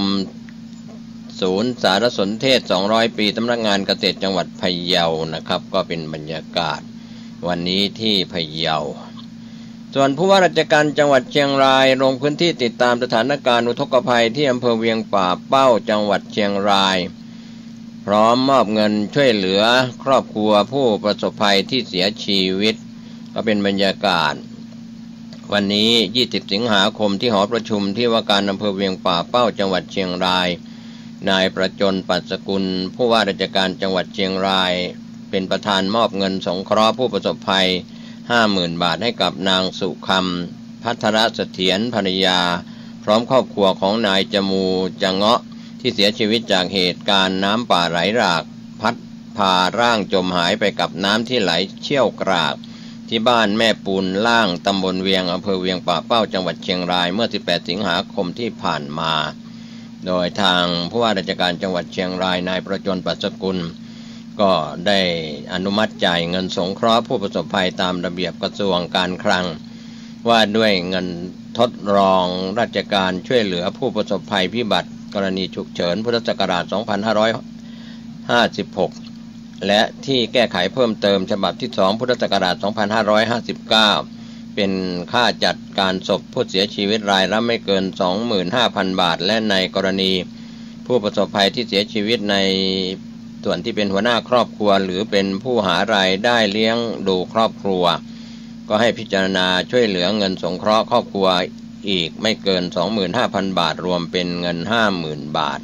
ศูนย์สารสนเทศ200ปีสำนักงานเกษตรจังหวัดพะเยานะครับก็เป็นบรรยากาศวันนี้ที่พะเยาส่วนผู้ว่าราชการจังหวัดเชียงรายลงพื้นที่ติดตามสถานการณ์อุทกภัยที่อำเภอเวียงป่าเป้าจังหวัดเชียงรายพร้อมมอบเงินช่วยเหลือครอบครัวผู้ประสบภัยที่เสียชีวิตก็เป็นบรรยากาศวันนี้20สิงหาคมที่หอประชุมที่ว่าการอำเภอเวียงป่าเป้าจังหวัดเชียงรายนายประจนปัสสกุลผู้ว่าราชการจังหวัดเชียงรายเป็นประธานมอบเงินสงเคราะห์ผู้ประสบภัย50,000 บาทให้กับนางสุคำพัทรเสถียรภรรยาพร้อมครอบครัวของนายจมูจะเงาะที่เสียชีวิตจากเหตุการณ์น้ำป่าไหลหลากพัดพาร่างจมหายไปกับน้ำที่ไหลเชี่ยวกรากที่บ้านแม่ปูนล่างตำบลเวียงอำเภอเวียงป่าเป้าจังหวัดเชียงรายเมื่อ18สิงหาคมที่ผ่านมาโดยทางผู้ว่าราชการจังหวัดเชียงรายนายประจนปัสสกุลก็ได้อนุมัติจ่ายเงินสงเคราะห์ผู้ประสบภัยตามระเบียบกระทรวงการคลังว่าด้วยเงินทดลองราชการช่วยเหลือผู้ประสบภัยพิบัติกรณีฉุกเฉินพุทธศักราช2556และที่แก้ไขเพิ่มเติมฉบับที่2พุทธศักราช2559เป็นค่าจัดการศพผู้เสียชีวิตรายละไม่เกิน 25,000 บาทและในกรณีผู้ประสบภัยที่เสียชีวิตในส่วนที่เป็นหัวหน้าครอบครัวหรือเป็นผู้หารายได้เลี้ยงดูครอบครัวก็ให้พิจารณาช่วยเหลือเงินสงเคราะห์ครอบครัวอีกไม่เกิน 25,000 บาทรวมเป็นเงิน 50,000 บาท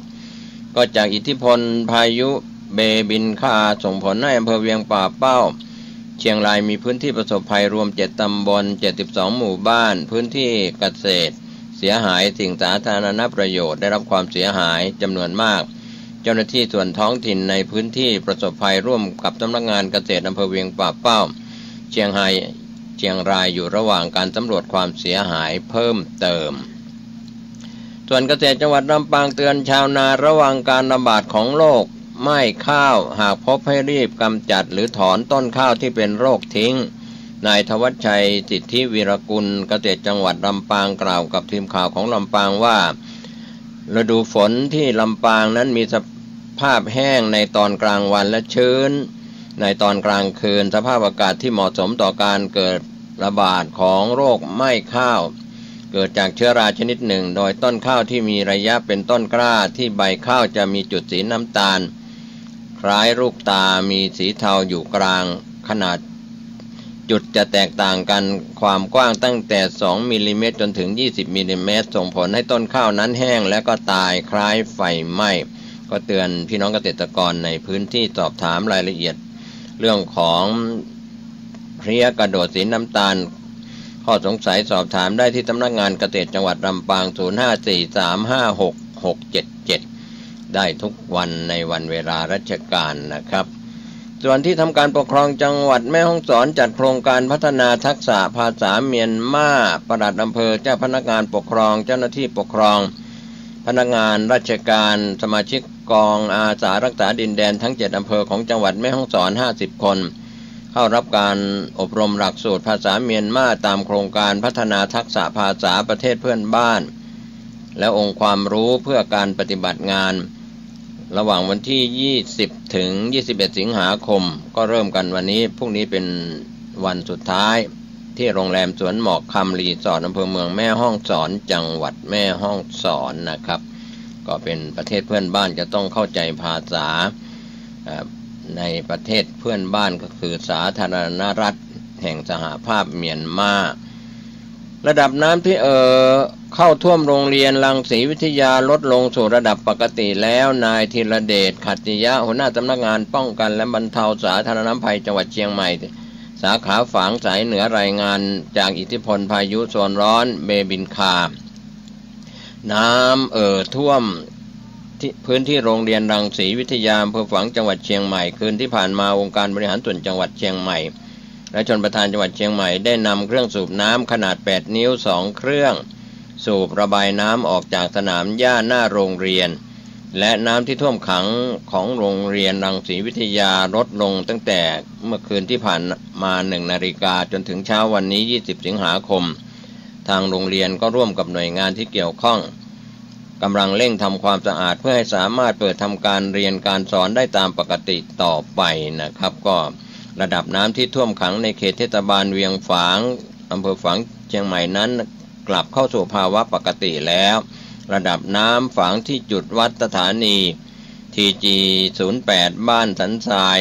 ก็จากอิทธิพลพายุเบบินคาส่งผลให้อำเภอเวียงป่าเป้าเชียงรายมีพื้นที่ประสบภัยรวม7ตำบล72หมู่บ้านพื้นที่เกษตรเสียหายสิ่งสาธารณประโยชน์ได้รับความเสียหายจำนวนมากเจ้าหน้าที่ส่วนท้องถิ่นในพื้นที่ประสบภัยร่วมกับสำนักงานเกษตรอำเภอเวียงป่าเป้าเชียงรายอยู่ระหว่างการสำรวจความเสียหายเพิ่มเติมส่วนเกษตรจังหวัดลำปางเตือนชาวนาระวังการระบาดของโรคไหม้ข้าวหากพบให้รีบกำจัดหรือถอนต้นข้าวที่เป็นโรคทิ้งนายธวัชชัยสิทธิวีรกุลเกษตรจังหวัดลำปางกล่าวกับทีมข่าวของลำปางว่าฤดูฝนที่ลำปางนั้นมีสภาพแห้งในตอนกลางวันและชื้นในตอนกลางคืนสภาพอากาศที่เหมาะสมต่อการเกิดระบาดของโรคไหม้ข้าวเกิดจากเชื้อราชนิดหนึ่งโดยต้นข้าวที่มีระยะเป็นต้นกล้าที่ใบข้าวจะมีจุดสีน้ำตาลคล้ายลูกตามีสีเทาอยู่กลางขนาดจุดจะแตกต่างกันความกว้างตั้งแต่2มิลลิเมตรจนถึง20มิลลิเมตรส่งผลให้ต้นข้าวนั้นแห้งและก็ตายคล้ายไฟไหม้ก็เตือนพี่น้องเกษตรกรในพื้นที่สอบถามรายละเอียดเรื่องของเพลี้ยกระโดดสีน้ำตาลข้อสงสัยสอบถามได้ที่สำนักงานเกษตรจังหวัดลำปาง0543566677ได้ทุกวันในวันเวลาราชการนะครับส่วนที่ทำการปกครองจังหวัดแม่ฮ่องสอนจัดโครงการพัฒนาทักษะภาษาเมียนมาปลัดอำเภอเจ้าพนักงานปกครองเจ้าหน้าที่ปกครองพนักงานราชการสมาชิกกองอาสารักษาดินแดนทั้ง7อำเภอของจังหวัดแม่ฮ่องสอน50คนเข้ารับการอบรมหลักสูตรภาษาเมียนมาตามโครงการพัฒนาทักษะภาษาประเทศเพื่อนบ้านและองค์ความรู้เพื่อการปฏิบัติงานระหว่างวันที่20ถึง21สิงหาคมก็เริ่มกันวันนี้พรุ่งนี้เป็นวันสุดท้ายที่โรงแรมสวนหมอกคำรีสอร์ทอำเภอเมืองแม่ฮ่องสอนจังหวัดแม่ฮ่องสอนนะครับก็เป็นประเทศเพื่อนบ้านจะต้องเข้าใจภาษาในประเทศเพื่อนบ้านก็คือสาธารณรัฐแห่งสหภาพเมียนมา ระดับน้ำที่เข้าท่วมโรงเรียนรังสีวิทยาลดลงสู่ระดับปกติแล้วนายธีรเดชขัตติยะหัวหน้าสำนักงานป้องกันและบรรเทาสาธารณภัยจังหวัดเชียงใหม่สาขาฝางสายเหนือรายงานจากอิทธิพลพายุโซนร้อนเบบินคาน้ำท่วมพื้นที่โรงเรียนรังสีวิทยาอำเภอฝางจังหวัดเชียงใหม่คืนที่ผ่านมาองค์การบริหารส่วนจังหวัดเชียงใหม่และชลประทานจังหวัดเชียงใหม่ได้นำเครื่องสูบน้ำขนาด8นิ้ว2เครื่องสูบระบายน้ำออกจากสนามหญ้าหน้าโรงเรียนและน้ำที่ท่วมขังของโรงเรียนรังสีวิทยาลดลงตั้งแต่เมื่อคืนที่ผ่านมา1 นาฬิกาจนถึงเช้าวันนี้20 สิงหาคมทางโรงเรียนก็ร่วมกับหน่วยงานที่เกี่ยวข้องกำลังเร่งทำความสะอาดเพื่อให้สามารถเปิดทำการเรียนการสอนได้ตามปกติต่อไปนะครับก็ระดับน้ำที่ท่วมขังในเขตเทศบาลเวียงฝางอำเภอฝางเชียงใหม่นั้นกลับเข้าสู่ภาวะปกติแล้วระดับน้ำฝางที่จุดวัดสถานี TG08 บ้านสันทราย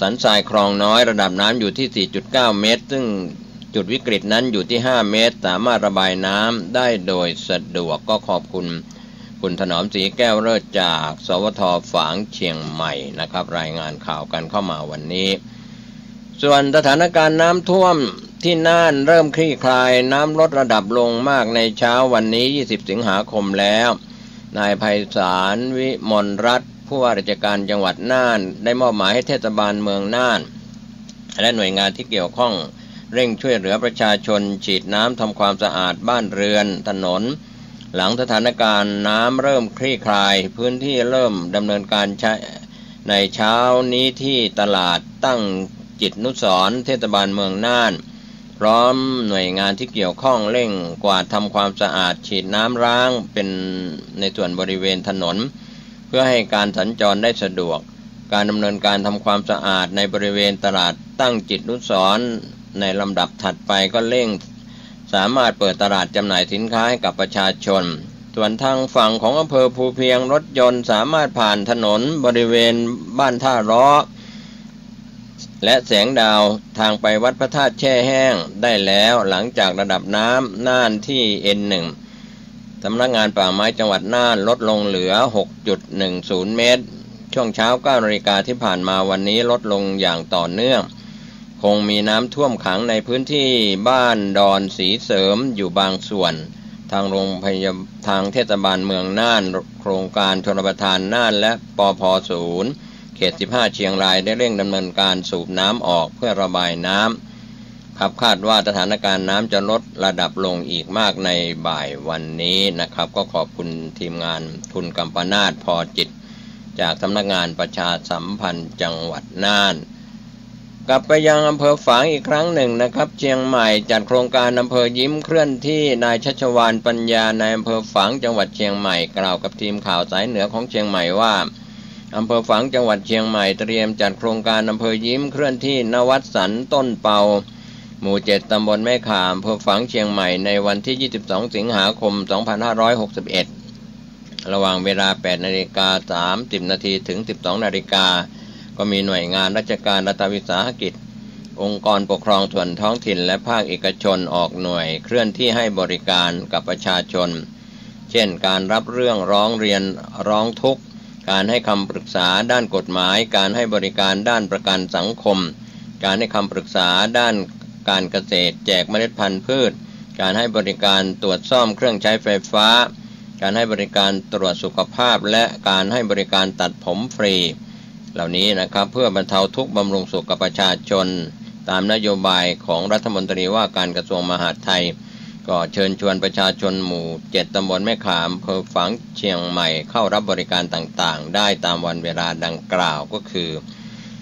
สันทรายคลองน้อยระดับน้ำอยู่ที่ 4.9 เมตรซึ่งจุดวิกฤตนั้นอยู่ที่5 เมตรสามารถระบายน้ำได้โดยสะดวกก็ขอบคุณถนอมศรีแก้วเลิศจากสวท.ฝางเชียงใหม่นะครับรายงานข่าวกันเข้ามาวันนี้ส่วนสถานการณ์น้ำท่วมที่น่านเริ่มคลี่คลายน้ำลดระดับลงมากในเช้าวันนี้20 สิงหาคมแล้วนายไพศาลวิมลรัตน์ผู้ว่าราชการจังหวัดน่านได้มอบหมายให้เทศบาลเมืองน่านและหน่วยงานที่เกี่ยวข้องเร่งช่วยเหลือประชาชนฉีดน้ำทำความสะอาดบ้านเรือนถนนหลังสถานการณ์น้ำเริ่มคลี่คลายพื้นที่เริ่มดำเนินการใช้ในเช้านี้ที่ตลาดตั้งจิตนุสรณ์เทศบาลเมืองน่านพร้อมหน่วยงานที่เกี่ยวข้องเร่งกวาดทำความสะอาดฉีดน้ำล้างเป็นในส่วนบริเวณถนนเพื่อให้การสัญจรได้สะดวกการดำเนินการทำความสะอาดในบริเวณตลาดตั้งจิตนุสรณ์ในลำดับถัดไปก็เร่งสามารถเปิดตลาดจำหน่ายสินค้าให้กับประชาชนส่วนทางฝั่งของอำเภอภูเพียงรถยนต์สามารถผ่านถนนบริเวณบ้านท่าล้อและแสงดาวทางไปวัดพระธาตุแช่แห้งได้แล้วหลังจากระดับน้ำน่านที่ N1 สำนักงานป่าไม้จังหวัดน่านลดลงเหลือ 6.10 เมตรช่วงเช้า 9 นาฬิกาที่ผ่านมาวันนี้ลดลงอย่างต่อเนื่องคงมีน้ำท่วมขังในพื้นที่บ้านดอนสีเสริมอยู่บางส่วนทางโรงพยาบาลทางเทศบาลเมืองน่านโครงการชลประทานน่านและปพ.0 เขต 15 เชียงรายได้เร่งดำเนินการสูบน้ำออกเพื่อระบายน้ำครับคาดว่าสถานการณ์น้ำจะลดระดับลงอีกมากในบ่ายวันนี้นะครับก็ขอบคุณทีมงานคุณกัมปนาทพอจิตจากสำนักงานประชาสัมพันธ์จังหวัดน่านกลับไปยังอำเภอฝางอีกครั้งหนึ่งนะครับเชียงใหม่จัดโครงการอำเภอยิ้มเคลื่อนที่นายชัชวาลปัญญาในอำเภอฝางจังหวัดเชียงใหม่กล่าวกับทีมข่าวสายเหนือของเชียงใหม่ว่าอำเภอฝางจังหวัดเชียงใหม่เตรียมจัดโครงการอำเภอยิ้มเคลื่อนที่ณวัดสันต้นเปาหมู่ 7 ตำบลแม่ข่าอำเภอฝางเชียงใหม่ในวันที่22 สิงหาคม 2561ระหว่างเวลา 8:30 น.ถึง 12:00 น.ก็มีหน่วยงานราชการรัฐวิสาหกิจองค์กรปกครองส่วนท้องถิ่นและภาคเอกชนออกหน่วยเคลื่อนที่ให้บริการกับประชาชนเช่นการรับเรื่องร้องเรียนร้องทุกข์การให้คำปรึกษาด้านกฎหมายการให้บริการด้านประกันสังคมการให้คำปรึกษาด้านการเกษตรแจกเมล็ดพันธุ์พืชการให้บริการตรวจซ่อมเครื่องใช้ไฟฟ้าการให้บริการตรวจสุขภาพและการให้บริการตัดผมฟรีเหล่านี้นะครับเพื่อบรรเทาทุกข์บำรุงสุขกับประชาชนตามนโยบายของรัฐมนตรีว่าการกระทรวงมหาดไทยก็เชิญชวนประชาชนหมู่ 7 ตำบลแม่ข่าอำเภอฝางเชียงใหม่เข้ารับบริการต่างๆได้ตามวันเวลาดังกล่าวก็คือ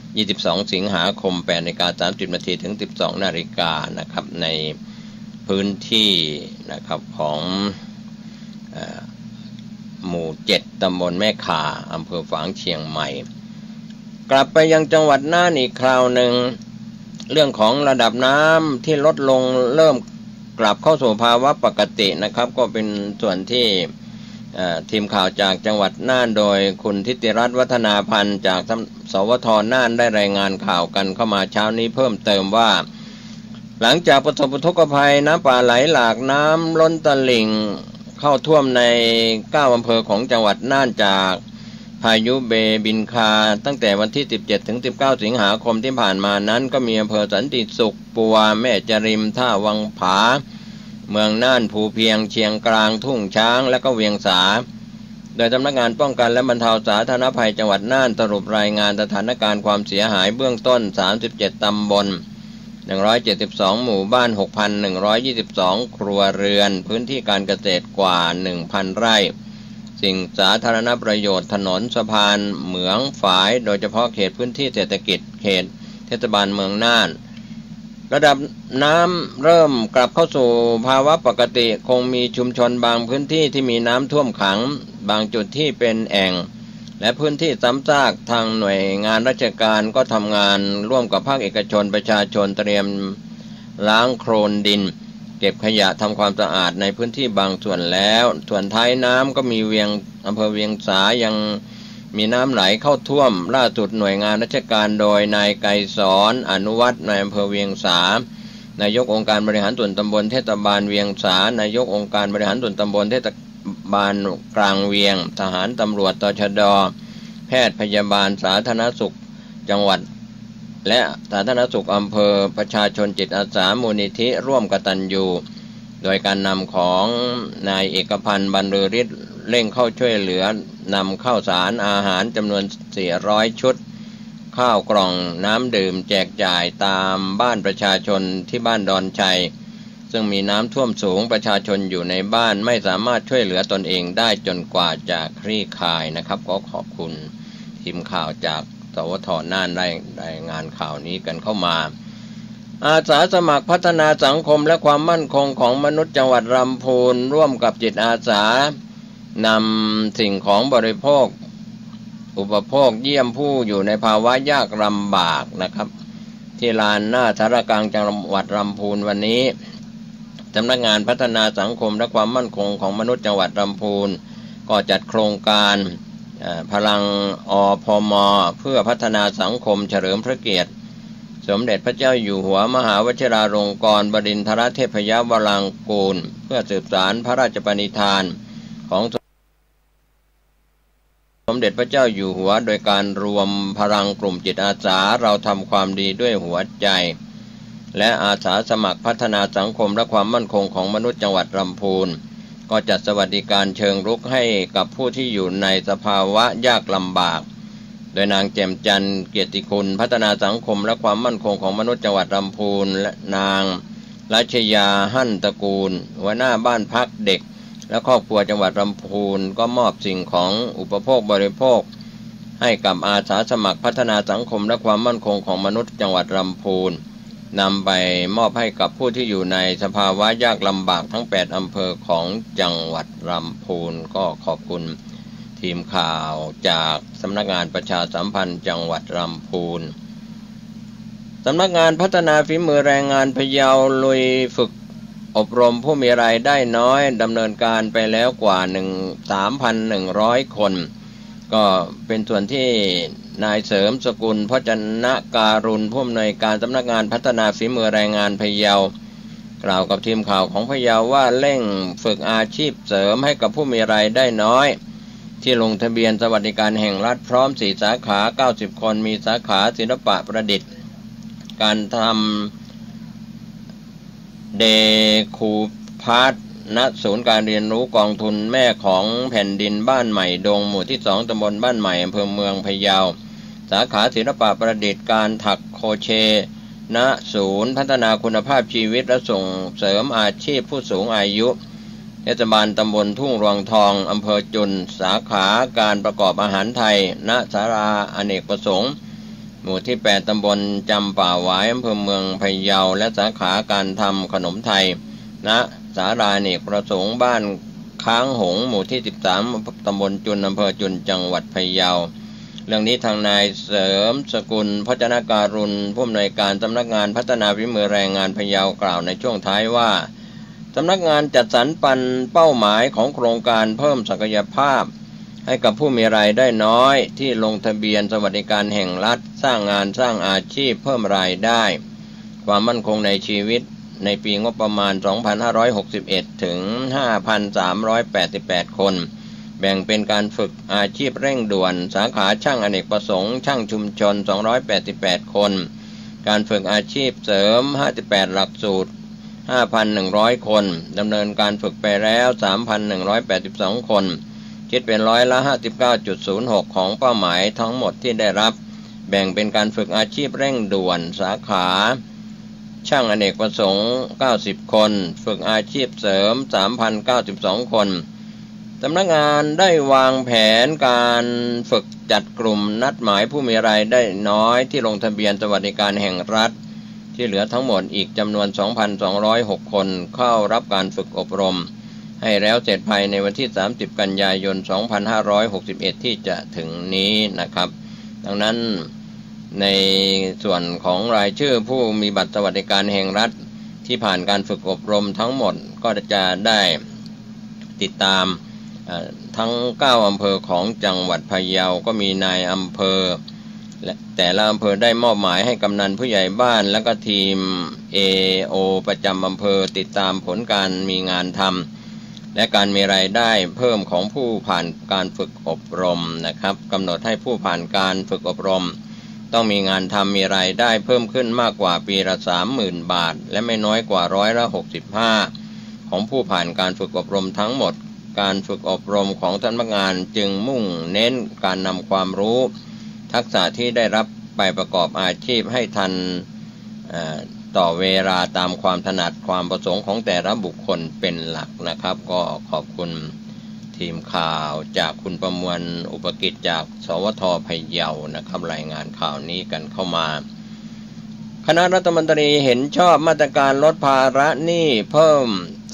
22 สิงหาคม 8:30 น.ถึง 12:00 น.นะครับในพื้นที่นะครับของหมู่ 7 ตำบลแม่ข่าอำเภอฝางเชียงใหม่กลับไปยังจังหวัดน่านอีกคราวหนึ่งเรื่องของระดับน้ำที่ลดลงเริ่มกลับเข้าสู่ภาวะปกตินะครับก็เป็นส่วนที่ทีมข่าวจากจังหวัดน่านโดยคุณทิติรัตน์วัฒนาพันธ์จากสวทน่านได้รายงานข่าวกันเข้ามาเช้านี้เพิ่มเติมว่า หลังจากประสบอุทกภัยน้ำป่าไหลหลากน้ำล้นตลิ่งเข้าท่วมใน9อำเภอของจังหวัดน่านจากพายุเบบินคาตั้งแต่วันที่17ถึง19สิงหาคมที่ผ่านมานั้นก็มีอำเภอสันติสุขปัวแม่จริมท่าวังผาเมืองน่านภูเพียงเชียงกลางทุ่งช้างและก็เวียงสาโดยสำนักงานป้องกันและบรรเทาสาธารณภัยจังหวัดน่านสรุปรายงานสถานการณ์ความเสียหายเบื้องต้น37ตำบล172หมู่บ้าน 6,122 ครัวเรือนพื้นที่การเกษตรกว่า 1,000 ไร่สิ่งสาธารณประโยชน์ถนนสะพานเหมืองฝายโดยเฉพาะเขตพื้นที่เศรษฐกิจเขตเทศบาลเมืองน่านระดับน้ำเริ่มกลับเข้าสู่ภาวะปกติคงมีชุมชนบางพื้นที่ที่มีน้ำท่วมขังบางจุดที่เป็นแอ่งและพื้นที่ซ้ำซากทางหน่วยงานราชการก็ทำงานร่วมกับภาคเอกชนประชาชนเตรียมล้างโคลนดินเก็บขยะทำความสะอาดในพื้นที่บางส่วนแล้วส่วนท้ายน้ำก็มีอำเภอเวียงสายังมีน้ำไหลเข้าท่วมล่าสุดหน่วยงานราชการโดยนายไกรสอนอนุวัฒน์นายอำเภอเวียงสานายกองค์การบริหารส่วนตำบลเทศบาลเวียงสานายกองค์การบริหารส่วนตำบลเทศบาลกลางเวียงทหารตำรวจตชด.แพทย์พยาบาลสาธารณสุขจังหวัดและสาธารณสุขอำเภอประชาชนจิตอาสามูลนิธิร่วมกตัญญูโดยการนำของนายเอกพันธ์บรรลือฤทธิ์เร่งเข้าช่วยเหลือนำข้าวสารอาหารจำนวน400ชุดข้าวกล่องน้ำดื่มแจกจ่ายตามบ้านประชาชนที่บ้านดอนชัยซึ่งมีน้ำท่วมสูงประชาชนอยู่ในบ้านไม่สามารถช่วยเหลือตนเองได้จนกว่าจะคลี่คลายนะครับก็ขอบคุณทีมข่าวจากสวท.น่านได้รายงานข่าวนี้กันเข้ามาอาสาสมัครพัฒนาสังคมและความมั่นคงของมนุษย์จังหวัดลำพูนร่วมกับจิตอาสานำสิ่งของบริโภคอุปโภคเยี่ยมผู้อยู่ในภาวะยากลำบากนะครับที่ลานหน้าสารกลางจังหวัดลำพูนวันนี้สำนักงานพัฒนาสังคมและความมั่นคงของมนุษย์จังหวัดลำพูนก็จัดโครงการพลังอพม.เพื่อพัฒนาสังคมเฉลิมพระเกียรติสมเด็จพระเจ้าอยู่หัวมหาวชิราลงกรณ์บดินทรเทพยวรางกูลเพื่อสืบสานพระราชปณิธานของสมเด็จพระเจ้าอยู่หัวโดยการรวมพลังกลุ่มจิตอาสาเราทำความดีด้วยหัวใจและอาสาสมัครพัฒนาสังคมและความมั่นคงของมนุษย์จังหวัดลำพูนก็จัดสวัสดิการเชิงรุกให้กับผู้ที่อยู่ในสภาวะยากลำบากโดยนางแจ่มจันทร์เกียรติคุณพัฒนาสังคมและความมั่นคงของมนุษย์จังหวัดลำพูนและนางรัชยาหั่นตระกูลหัวหน้าบ้านพักเด็กและครอบครัวจังหวัดลำพูนก็มอบสิ่งของอุปโภคบริโภคให้กับอาสาสมัครพัฒนาสังคมและความมั่นคงของมนุษย์จังหวัดลำพูนนำไปมอบให้กับผู้ที่อยู่ในสภาวะยากลำบากทั้ง8อำเภอของจังหวัดลำพูนก็ขอบคุณทีมข่าวจากสำนักงานประชาสัมพันธ์จังหวัดลำพูนสำนักงานพัฒนาฝีมือแรงงานพะเยาลุยฝึกอบรมผู้มีรายได้น้อยดำเนินการไปแล้วกว่า 3,100 คนก็เป็นส่วนที่นายเสริมสกุลพจนการุณผู้อำนวยการสำนักงานพัฒนาฝีมือแรงงานพะเยากล่าวกับทีมข่าวของพะเยาว่าเร่งฝึกอาชีพเสริมให้กับผู้มีรายได้น้อยที่ลงทะเบียนสวัสดิการแห่งรัฐพร้อม4สาขา90คนมีสาขาศิลปะประดิษฐ์การทำเดคูพาร์ทณศูนย์การเรียนรู้กองทุนแม่ของแผ่นดินบ้านใหม่ดงหมู่ที่2ตำบลบ้านใหม่อำเภอเมืองพะเยาสาขาศิลปะประดิษฐ์การถักโครเชต์ณศูนย์พัฒนาคุณภาพชีวิตและส่งเสริมอาชีพผู้สูงอายุเทศบาลตำบลทุ่งรวงทองอำเภอจุนสาขาการประกอบอาหารไทยณศาลาอเนกประสงค์หมู่ที่8ตำบลจำป่าหวายอำเภอเมืองพะเยาและสาขาการทำขนมไทยณศาลาอเนกประสงค์บ้านค้างหงหมู่ที่13ตำบลจุนอำเภอจุนจังหวัดพะเยาเรื่องนี้ทางนายเสริมสกุลพจนการุณผู้อำนวยการสำนักงานพัฒนาฝีมือแรงงานพะเยากล่าวในช่วงท้ายว่าสำนักงานจัดสรรปันเป้าหมายของโครงการเพิ่มศักยภาพให้กับผู้มีรายได้น้อยที่ลงทะเบียนสวัสดิการแห่งรัฐสร้างงานสร้างอาชีพเพิ่มรายได้โค ความมั่นคงในชีวิตในปีงบประมาณ 2561 ถึง 5,388 คน แบ่งเป็นการฝึกอาชีพเร่งด่วนสาขาช่างอเนกประสงค์ช่างชุมชน 288 คนการฝึกอาชีพเสริม 58 หลักสูตร 5,100 คนดำเนินการฝึกไปแล้ว 3,182 คนคิดเป็นร้อยละ 59.06 ของเป้าหมายทั้งหมดที่ได้รับแบ่งเป็นการฝึกอาชีพเร่งด่วนสาขาช่างอเนกประสงค์ 90 คนฝึกอาชีพเสริม 3,092 คนสำนักงานได้วางแผนการฝึกจัดกลุ่มนัดหมายผู้มีรายได้น้อยที่ลงทะเบียนสวัสดิการแห่งรัฐที่เหลือทั้งหมดอีกจำนวน 2,206 คนเข้ารับการฝึกอบรมให้แล้วเสร็จภายในวันที่ 30 กันยายน 2561 ที่จะถึงนี้นะครับดังนั้นในส่วนของรายชื่อผู้มีบัตรสวัสดิการแห่งรัฐที่ผ่านการฝึกอบรมทั้งหมดก็จะได้ติดตามทั้ง9อำเภอของจังหวัดพะเยาก็มีนายอำเภอและแต่ละอำเภอได้มอบหมายให้กำนันผู้ใหญ่บ้านและก็ทีม AO ประจำอำเภอติดตามผลการมีงานทำและการมีรายได้เพิ่มของผู้ผ่านการฝึกอบรมนะครับกำหนดให้ผู้ผ่านการฝึกอบรมต้องมีงานทำมีรายได้เพิ่มขึ้นมากกว่าปีละ 30,000 บาทและไม่น้อยกว่า65%ของผู้ผ่านการฝึกอบรมทั้งหมดการฝึกอบรมของสำนักงานจึงมุ่งเน้นการนำความรู้ทักษะที่ได้รับไปประกอบอาชีพให้ทันต่อเวลาตามความถนัดความประสงค์ของแต่ละบุคคลเป็นหลักนะครับก็ขอบคุณทีมข่าวจากคุณประมวลอุปกิจจากสวท.พะเยานะครับรายงานข่าวนี้กันเข้ามาคณะรัฐมนตรีเห็นชอบมาตรการลดภาระหนี้เพิ่ม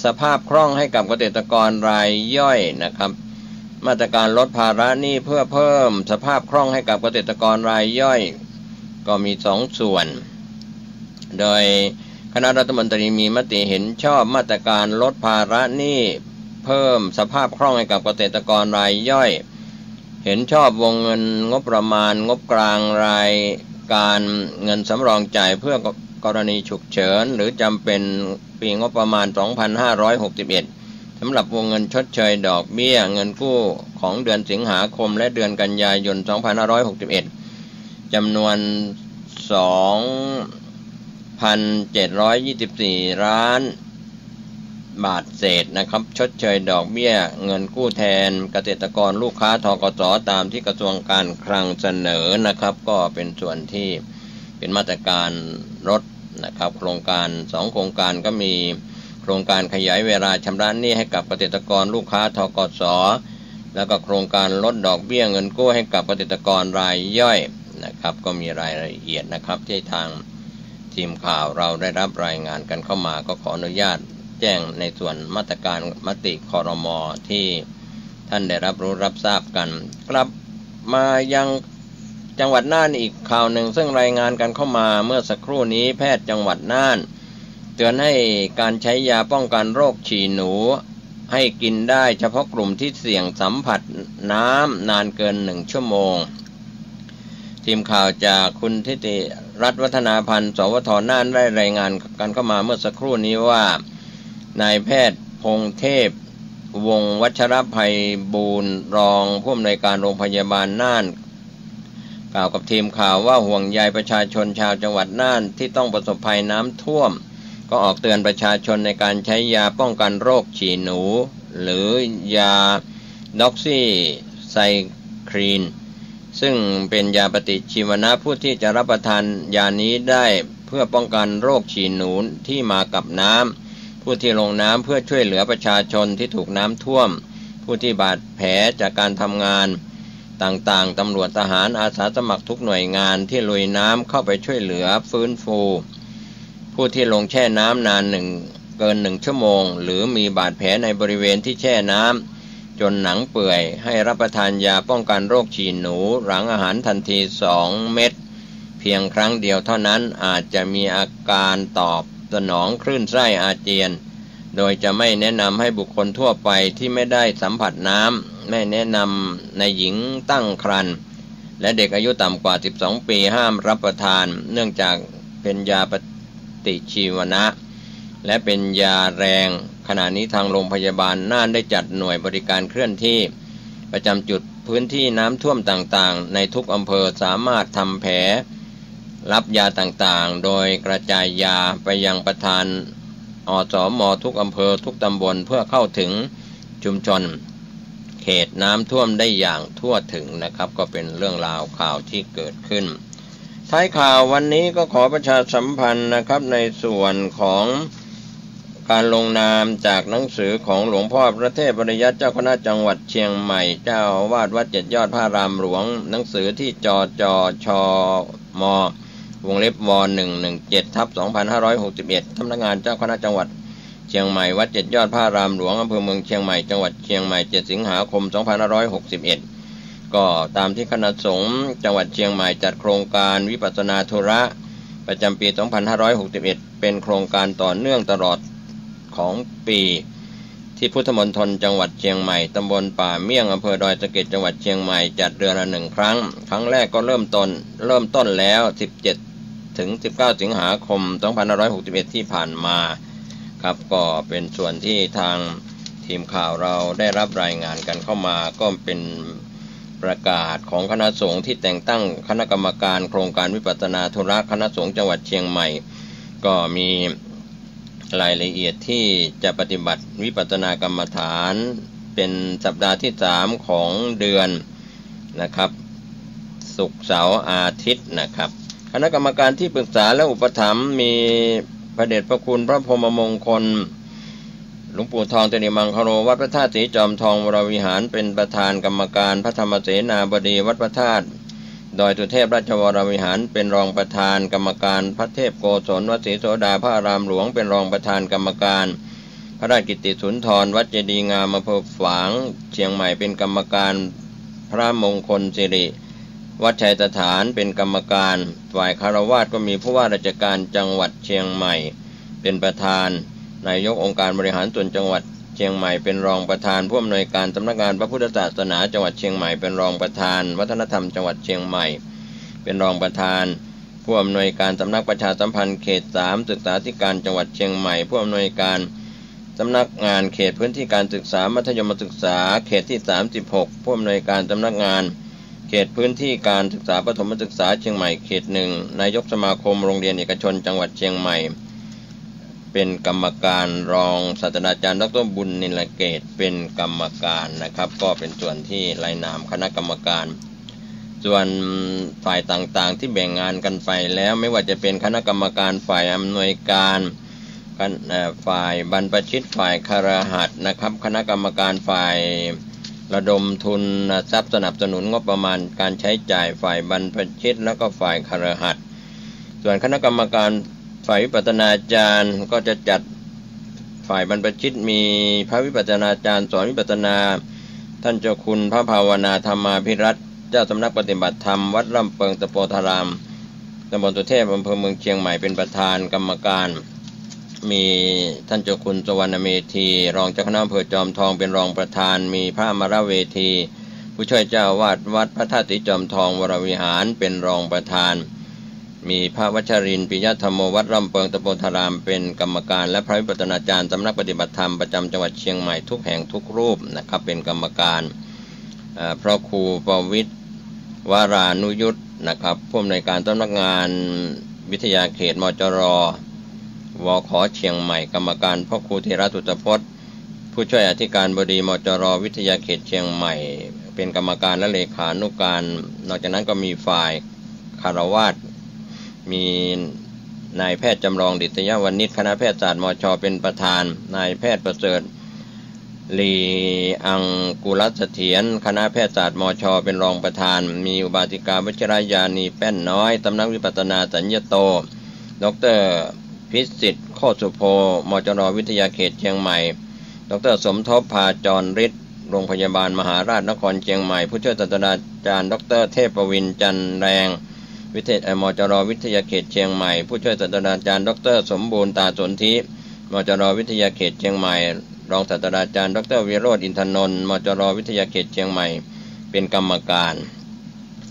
สภาพคล่องให้กับเกษตรกรรายย่อยนะครับมาตรการลดภาระหนี้เพื่อเพิ่มสภาพคล่องให้กับเกษตรกรรายย่อยก็มี2ส่วนโดยคณะรัฐมนตรีมีมติเห็นชอบมาตรการลดภาระหนี้เพิ่มสภาพคล่องให้กับเกษตรกรรายย่อยเห็นชอบวงเงินงบประมาณงบกลางรายการเงินสำรองจ่ายเพื่อกรณีฉุกเฉินหรือจำเป็นปีงบประมาณ 2561 สำหรับวงเงินชดเชยดอกเบี้ยเงินกู้ของเดือนสิงหาคมและเดือนกันยายน 2561 จำนวน 2,724 ล้านบาทเศษนะครับชดเชยดอกเบี้ยเงินกู้แทนเกษตรกรลูกค้าธกส.ตามที่กระทรวงการคลังเสนอนะครับก็เป็นส่วนที่เป็นมาตรการลดนะครับโครงการ2โครงการก็มีโครงการขยายเวลาชำระหนี้ให้กับเกษตรกรลูกค้าธกส.แล้วก็โครงการลดดอกเบี้ยเงินกู้ให้กับเกษตรกรรายย่อยนะครับก็มีรายละเอียดนะครับที่ทางทีมข่าวเราได้รับรายงานกันเข้ามาก็ขออนุญาตแจ้งในส่วนมาตรการมติครม.ที่ท่านได้รับรู้รับทราบกันกลับมายังจังหวัดน่านอีกข่าวหนึ่งซึ่งรายงานกันเข้ามาเมื่อสักครู่นี้แพทย์จังหวัดน่านเตือนให้การใช้ยาป้องกันโรคฉี่หนูให้กินได้เฉพาะกลุ่มที่เสี่ยงสัมผัสน้ำนานเกิน1 ชั่วโมงทีมข่าวจากคุณทิติรัตน์วัฒนาพันธ์สวท.น่านได้รายงานกันเข้ามาเมื่อสักครู่นี้ว่านายแพทย์พงเทพวงศ์วัชรภัยบูรณ์รองผู้อำนวยการโรงพยาบาลน่านกล่าวกับทีมข่าวว่าห่วงใยประชาชนชาวจังหวัดน่านที่ต้องประสบภัยน้ำท่วมก็ออกเตือนประชาชนในการใช้ยาป้องกันโรคฉี่หนูหรือยาด็อกซี่ไซคลีนซึ่งเป็นยาปฏิชีวนะผู้ที่จะรับประทานยานี้ได้เพื่อป้องกันโรคฉี่หนูที่มากับน้ำผู้ที่ลงน้ำเพื่อช่วยเหลือประชาชนที่ถูกน้ำท่วมผู้ที่บาดแผลจากการทำงานต่างๆตำรวจทหารอาสาสมัครทุกหน่วยงานที่ลุยน้ำเข้าไปช่วยเหลือฟื้นฟูผู้ที่ลงแช่น้ำนานเกิน1 ชั่วโมงหรือมีบาดแผลในบริเวณที่แช่น้ำจนหนังเปื่อยให้รับประทานยาป้องกันโรคฉี่หนูหลังอาหารทันที2 เม็ดเพียงครั้งเดียวเท่านั้นอาจจะมีอาการตอบสนองคลื่นไส้อาเจียนโดยจะไม่แนะนำให้บุคคลทั่วไปที่ไม่ได้สัมผัสน้ำไม่แนะนำในหญิงตั้งครรภ์และเด็กอายุต่ำกว่า12 ปีห้ามรับประทานเนื่องจากเป็นยาป ฏิชีวนะและเป็นยาแรงขณะนี้ทางโรงพยาบาลน่านได้จัดหน่วยบริการเคลื่อนที่ประจำจุดพื้นที่น้ำท่วมต่างๆในทุกอำเภอสามารถทำแผลรับยาต่างๆโดยกระจายยาไปยังประธานอสม.ทุกอำเภอทุกตำบลเพื่อเข้าถึงชุมชนเขตน้ำท่วมได้อย่างทั่วถึงนะครับก็เป็นเรื่องราวข่าวที่เกิดขึ้นท้ายข่าววันนี้ก็ขอประชาสัมพันธ์นะครับในส่วนของการลงนามจากหนังสือของหลวงพ่อพระเทพปริยัติเจ้าคณะจังหวัดเชียงใหม่เจ้าอาวาสวัดเจ็ดยอดพระรามหลวงหนังสือที่จจชมวงเล็บว117/2561สำนักงานเจ้าคณะจังหวัดเชียงใหม่วัดเจ็ดยอดพระรามหลวงอำเภอเมืองเชียงใหม่จังหวัดเชียงใหม่7 สิงหาคม 2561ก็ตามที่คณะสงฆ์จังหวัดเชียงใหม่จัดโครงการวิปัสสนาธุระประจำปี 2561เป็นโครงการต่อเนื่องตลอดของปีที่พุทธมณฑลจังหวัดเชียงใหม่ตำบลป่าเมี่ยงอำเภอดอยสะเก็ดจังหวัดเชียงใหม่จัดเดือนละ1 ครั้งครั้งแรกก็เริ่มต้นแล้ว17 ถึง 19 สิงหาคม 2561ที่ผ่านมาครับก็เป็นส่วนที่ทางทีมข่าวเราได้รับรายงานกันเข้ามาก็เป็นประกาศของคณะสงฆ์ที่แต่งตั้งคณะกรรมการโครงการวิปัสสนาธุระคณะสงฆ์จังหวัดเชียงใหม่ก็มีรายละเอียดที่จะปฏิบัติวิปัสสนากรรมฐานเป็นสัปดาห์ที่3ของเดือนนะครับศุกร์เสาร์อาทิตย์นะครับคณะกรรมการที่ปรึกษาและอุปถัมภ์มีพระเดชพระคุณพระพรหมมงคลหลวงปู่ทองเตนิมังคโรวัดพระธาตุสีจอมทองวรวิหารเป็นประธานกรรมการพระธรรมเสนาบดีวัดพระธาตุดอยสุเทพราชวรวิหารเป็นรองประธานกรรมการพระเทพโกศลวัดศรีโสดาพระอารามหลวงเป็นรองประธานกรรมการพระราชกิตติสุนทรวัดเจดีย์งามอำเภอฝางเชียงใหม่เป็นกรรมการพระมงคลสิริวัดชัยสถานเป็นกรรมการฝ่ายคฤหัสถ์ก็มีผู้ว่าราชการจังหวัดเชียงใหม่เป็นประธานนายกองค์การบริหารส่วนจังหวัดเชียงใหม่เป็นรองประธานผู้อำนวยการสำนักงานพระพุทธศาสนาจังหวัดเชียงใหม่เป็นรองประธานวัฒนธรรมจังหวัดเชียงใหม่เป็นรองประธานผู้อำนวยการสำนักประชาสัมพันธ์เขต3ศึกษาธิการจังหวัดเชียงใหม่ผู้อำนวยการสำนักงานเขตพื้นที่การศึกษามัธยมศึกษาเขตที่36ผู้อำนวยการสำนักงานเขตพื้นที่การศึกษาประถมศึกษาเชียงใหม่เขต1นายกสมาคมโรงเรียนเอกชนจังหวัดเชียงใหม่เป็นกรรมการรองศาสตราจารย์ดร.บุญนิลเกตเป็นกรรมการนะครับก็เป็นส่วนที่รายนามคณะกรรมการส่วนฝ่ายต่างๆที่แบ่งงานกันไปแล้วไม่ว่าจะเป็นคณะกรรมการฝ่ายอำนวยการฝ่ายบรรพชิตฝ่ายคฤหัสถ์นะครับคณะกรรมการฝ่ายระดมทุนทรัพย์สนับสนุนงบประมาณการใช้จ่ายฝ่ายบรรพชิตแล้วก็ฝ่ายคฤหัสถ์ส่วนคณะกรรมการฝ่ายวิปัสสนาจารย์ก็จะจัดฝ่ายบรรพชิตมีพระวิปัสสนาจารย์สอนวิปัสสนาท่านเจ้าคุณพระภาวนาธรรมาภิรัตน์เจ้าสำนักปฏิบัติธรรมวัดร่ำเปิงตะโพธารามตำบลสุเทพอำเภอเมืองเชียงใหม่เป็นประธานกรรมการมีท่านเจ้าคุณสวรรณเมธีรองเจ้าคณะอำเภอจอมทองเป็นรองประธานมีพระอมรเวทีผู้ช่วยเจ้าวาดวัดพระธาตุสีจอมทองวรวิหารเป็นรองประธานมีพระวัชรินทร์ปิยธรรมโมวัดร่ำเปิงตะโพธารามเป็นกรรมการและพระวิปัสสนาจารย์สำนักปฏิบัติธรรมประจำจังหวัดเชียงใหม่ทุกแห่งทุกรูปนะครับเป็นกรรมการพระครูประวิตรวรานุยุทธนะครับผู้อำนวยการสำนักงานวิทยาเขตมจร.วข.เชียงใหม่กรรมการพระครูเทระตุตพจน์ผู้ช่วยอธิการบดีมจร.วิทยาเขตเชียงใหม่เป็นกรรมการและเลขานุการนอกจากนั้นก็มีฝ่ายคฤหัสถ์มีนายแพทย์จำลองดิษยาวณิชคณะแพทยศาสตร์มช.เป็นประธานนายแพทย์ประเสริฐลีอังกุลเสถียรคณะแพทยศาสตร์มช.เป็นรองประธานมีอุบาสิกาวชิรยานีแป้นน้อยสำนักวิปัสสนาสัญญโตดร.พิสิทธิ์โคสุโพมจร.วิทยาเขตเชียงใหม่ดร.สมทบพาจรฤทธิ์โรงพยาบาลมหาราชนครเชียงใหม่ผู้ช่วยศาสตราจารย์ดร.เทพวินจันแรงมจร.วิทยาเขตเชียงใหม่ผู้ช่วยศาสตราจารย์ดร.สมบูรณ์ตาสนธิมจร.วิทยาเขตเชียงใหม่รองศาสตราจารย์ดร.วิโรจน์อินทนนท์มจร.วิทยาเขตเชียงใหม่เป็นกรรมการ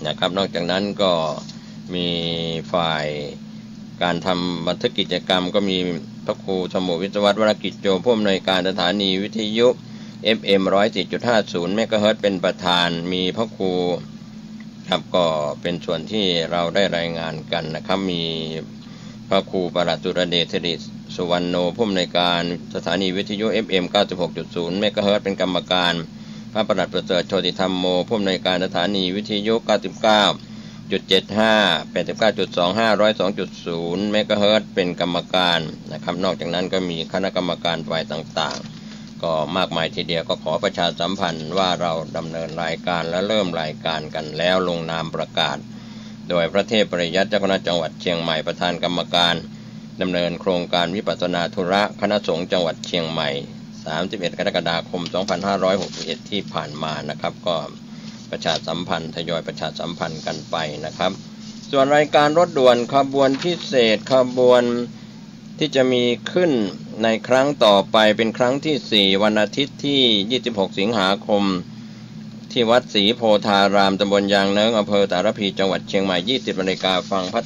นะครับนอกจากนั้นก็มีฝ่าย การทำบันทึกกิจกรรมก็มีพระครูสมุวิศวัตรวรกิจโยผู้อำนวยการสถานีวิทยุ FM 104.50 เมกะเฮิรตซ์เป็นประธานมีพระครูครับก็เป็นส่วนที่เราได้รายงานกันนะครับมีพระครูปรัตตุรเดชสิริสุวรรณโนผู้อำนวยการสถานีวิทยุ FM 96.0 เมกะเฮิรตซ์เป็นกรรมการพระปลัดประเสริฐโชติธรรมโมผู้อำนวยการสถานีวิทยุ 99.75 89.25 102.0 เมกะเฮิรตซ์เป็นกรรมการนะครับนอกจากนั้นก็มีคณะกรรมการฝ่ายต่างๆก็มากมายทีเดียวก็ขอประชาสัมพันธ์ว่าเราดำเนินรายการและเริ่มรายการกันแล้วลงนามประกาศโดยพระเทพปริยัติเจ้าคณะจังหวัดเชียงใหม่ประธานกรรมการดำเนินโครงการวิปัสสนาธุระคณะสงฆ์จังหวัดเชียงใหม่31 กรกฎาคม 2561 ที่ผ่านมานะครับก็ประชาสัมพันธ์ทยอยประชาสัมพันธ์กันไปนะครับส่วนรายการรถด่วนขบวนพิเศษขบวนที่จะมีขึ้นในครั้งต่อไปเป็นครั้งที่ 4 วันอาทิตย์ที่ 26 สิงหาคมที่วัดศรีโพธารามตำบลยางเนิ้งอำเภอสารพีจังหวัดเชียงใหม่ 20 นาฬิกาฟังพัฒ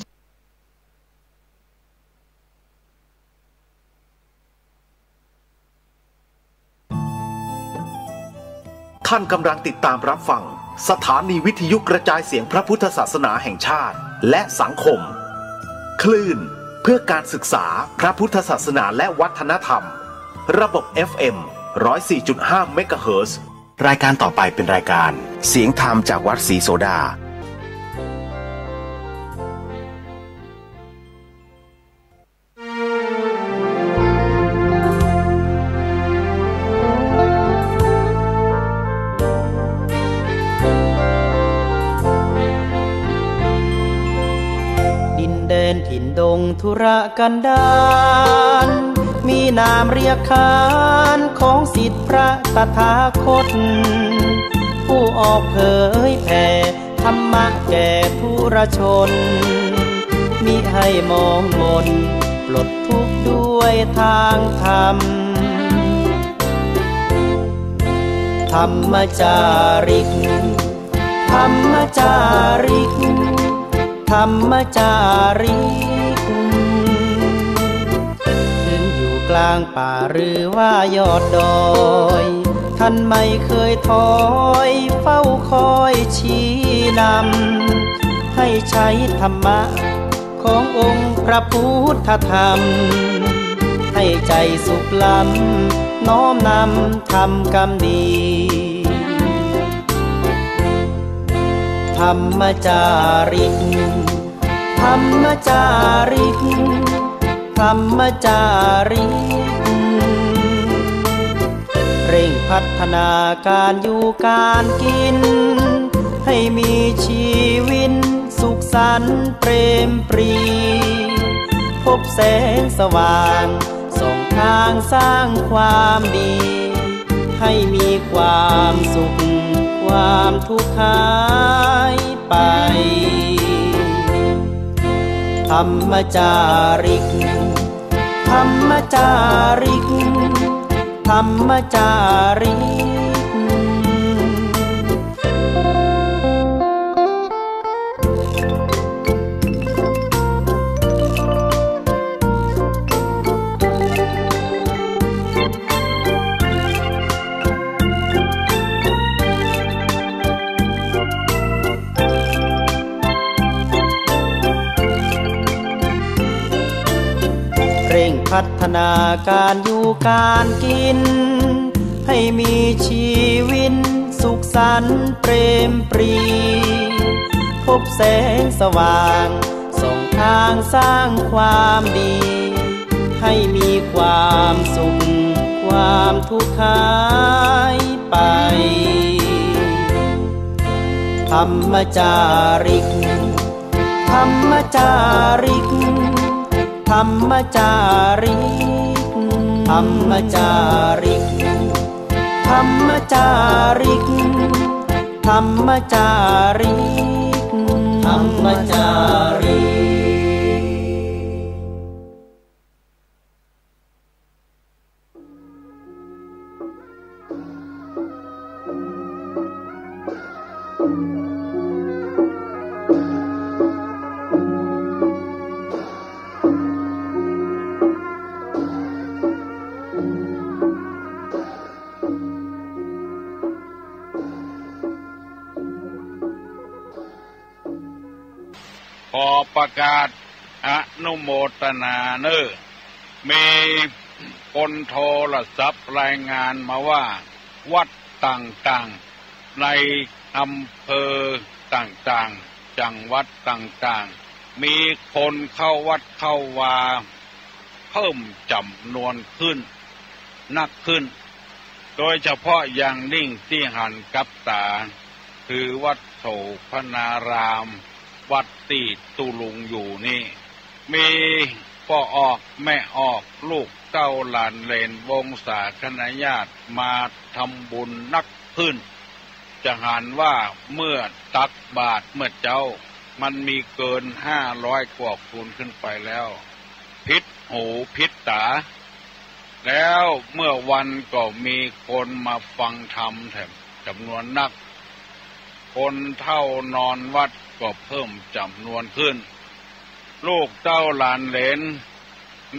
ท่านกำลังติดตามรับฟังสถานีวิทยุกระจายเสียงพระพุทธศาสนาแห่งชาติและสังคมคลื่นเพื่อการศึกษาพระพุทธศาสนาและวัฒนธรรมระบบ FM 104.5 เมกะเฮิรตซ์รายการต่อไปเป็นรายการเสียงธรรมจากวัดศรีโสดาถิ่นดงธุรกันดารมีนามเรียกขานของศิษย์พระตถาคตผู้ออกเผยแผ่ธรรมะแก่ผู้รชนมิให้มองมนปลดทุกข์ด้วยทางธรรมธรรมจาริกธรรมจาริกธรรมจาริกถึงอยู่กลางป่าหรือว่ายอดดอยท่านไม่เคยถอยเฝ้าคอยชี้นำให้ใช้ธรรมะขององค์พระพุทธธรรมให้ใจสุขล้ำน้อมนำทำกรรมดีธรรมจาริกธรรมจาริกธรรมจาริกเร่งพัฒนาการอยู่การกินให้มีชีวิตสุขสันต์เปรมปรีพบแสงสว่างส่องทางสร้างความดีให้มีความสุขความทุกข์หายไปธรรมจาริกธรรมจาริกธรรมจาริกพัฒนาการอยู่การกินให้มีชีวิตสุขสันต์เปรมปรีพบแสงสว่างส่องทางสร้างความดีให้มีความสุขความทุกข์หายไปธรรมจาริกธรรมจาริกธรรมจาริกธรรมจาริกธรรมจาริกธรรมจาริกธรรมจาริก เ ขอประกาศอนุโมทนามีคนโทรศัพท์รายงานมาว่าวัดต่างๆในอำเภอต่างๆจังหวัดต่างๆมีคนเข้าวัดเข้าวาเพิ่มจำนวนขึ้นนักขึ้นโดยเฉพาะอย่างยิ่งที่หันกับตาคือวัดโสพนารามวัดที่ตุลุงอยู่นี่มีพ่อออกแม่ออกลูกเต้าหลานเหลนวงศาคณาญาติมาทำบุญนักขึ้นจะหันว่าเมื่อตักบาตรเมื่อเจ้ามันมีเกิน500 กว่าคูณขึ้นไปแล้วพิษหูพิษตาแล้วเมื่อวันก็มีคนมาฟังธรรมแถมจำนวนนักคนเท่านอนวัดก็เพิ่มจำนวนขึ้นลูกเต้าหลานเหลน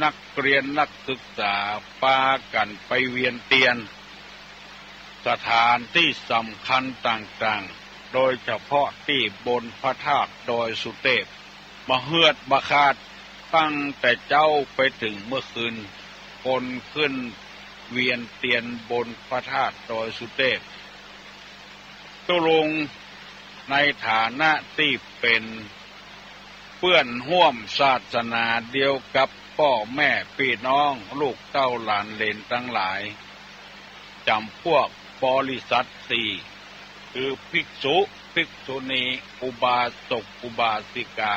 นักเรียนนักศึกษาพากันไปเวียนเทียนสถานที่สำคัญต่างๆโดยเฉพาะที่บนพระธาตุดอยสุเทพมาเฮือดมาคาดตั้งแต่เจ้าไปถึงเมื่อคืนคนขึ้นเวียนเทียนบนพระธาตุดอยสุเทพตุลุงในฐานะที่เป็นเพื่อนร่วมศาสนาเดียวกับพ่อแม่พี่น้องลูกเต้าหลานเหลนทั้งหลายจำพวกบริษัท4คือภิกษุภิกษุณีอุบาสกอุบาสิกา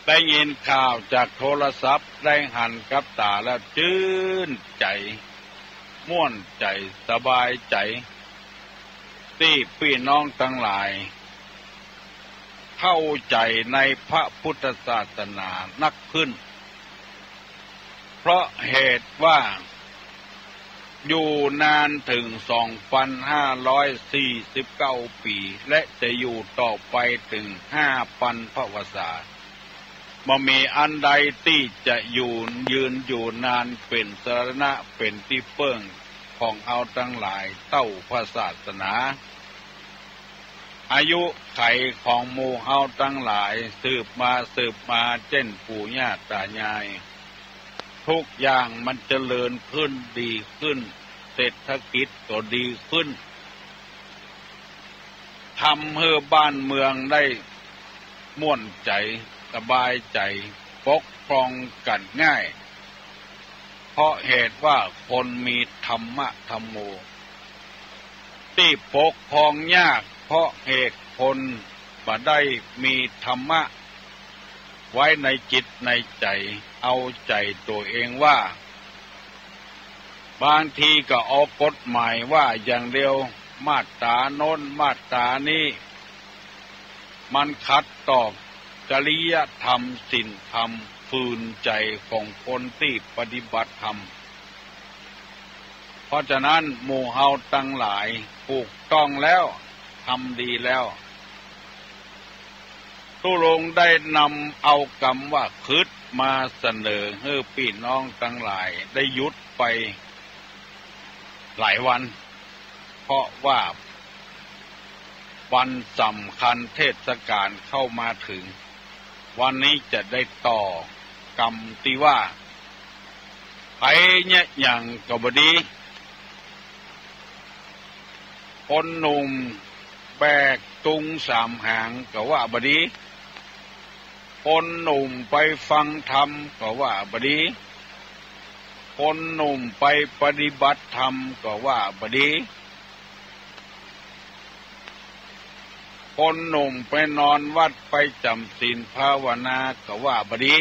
ได้ยินข่าวจากโทรศัพท์ได้หันกับตาแล้วชื่นใจม่วนใจสบายใจที่พี่น้องทั้งหลายเข้าใจในพระพุทธศาสนานักขึ้นเพราะเหตุว่าอยู่นานถึง 2,549 ปีและจะอยู่ต่อไปถึง 5,000 พระวสาบ่มีอันใดที่จะยืนอยู่นานเป็นสรณะเป็นที่เปิ้งของเอาทั้งหลายเต้าพระศาสนาอายุไขของหมู่เฮาทั้งหลายสืบมาเช่นปู่ย่าตายายทุกอย่างมันเจริญขึ้นดีขึ้นเศรษฐกิจก็ดีขึ้นทำให้บ้านเมืองได้ม่วนใจสบายใจปกครองกันง่ายเพราะเหตุว่าคนมีธรรมะธรรมโมที่ปกครองยากเพราะเหตุคนบ่ได้มีธรรมะไว้ในจิตในใจเอาใจตัวเองว่าบางทีก็เอากฎหมายว่าอย่างเดียวมาตราโน้นมาตรานี้มันขัดต่อจริยธรรมศีลธรรมฝืนใจของคนที่ปฏิบัติธรรมเพราะฉะนั้นหมู่เฮาทั้งหลายถูกต้องแล้วทำดีแล้วตุลงได้นำเอาคำว่าคิดมาเสนอให้พี่น้องทั้งหลายได้หยุดไปหลายวันเพราะว่าวันสำคัญเทศกาลเข้ามาถึงวันนี้จะได้ต่อกรรมที่ว่าไผเนี่ยอย่างก็บ่ดีคนหนุ่มแบกตุง3 หางก็ว่าบ่ดีคนหนุ่มไปฟังธรรมก็ว่าบ่ดีคนหนุ่มไปปฏิบัติธรรมก็ว่าบ่ดีคนหนุ่มไปนอนวัดไปจำศีลภาวนาก็ว่าบ่ดี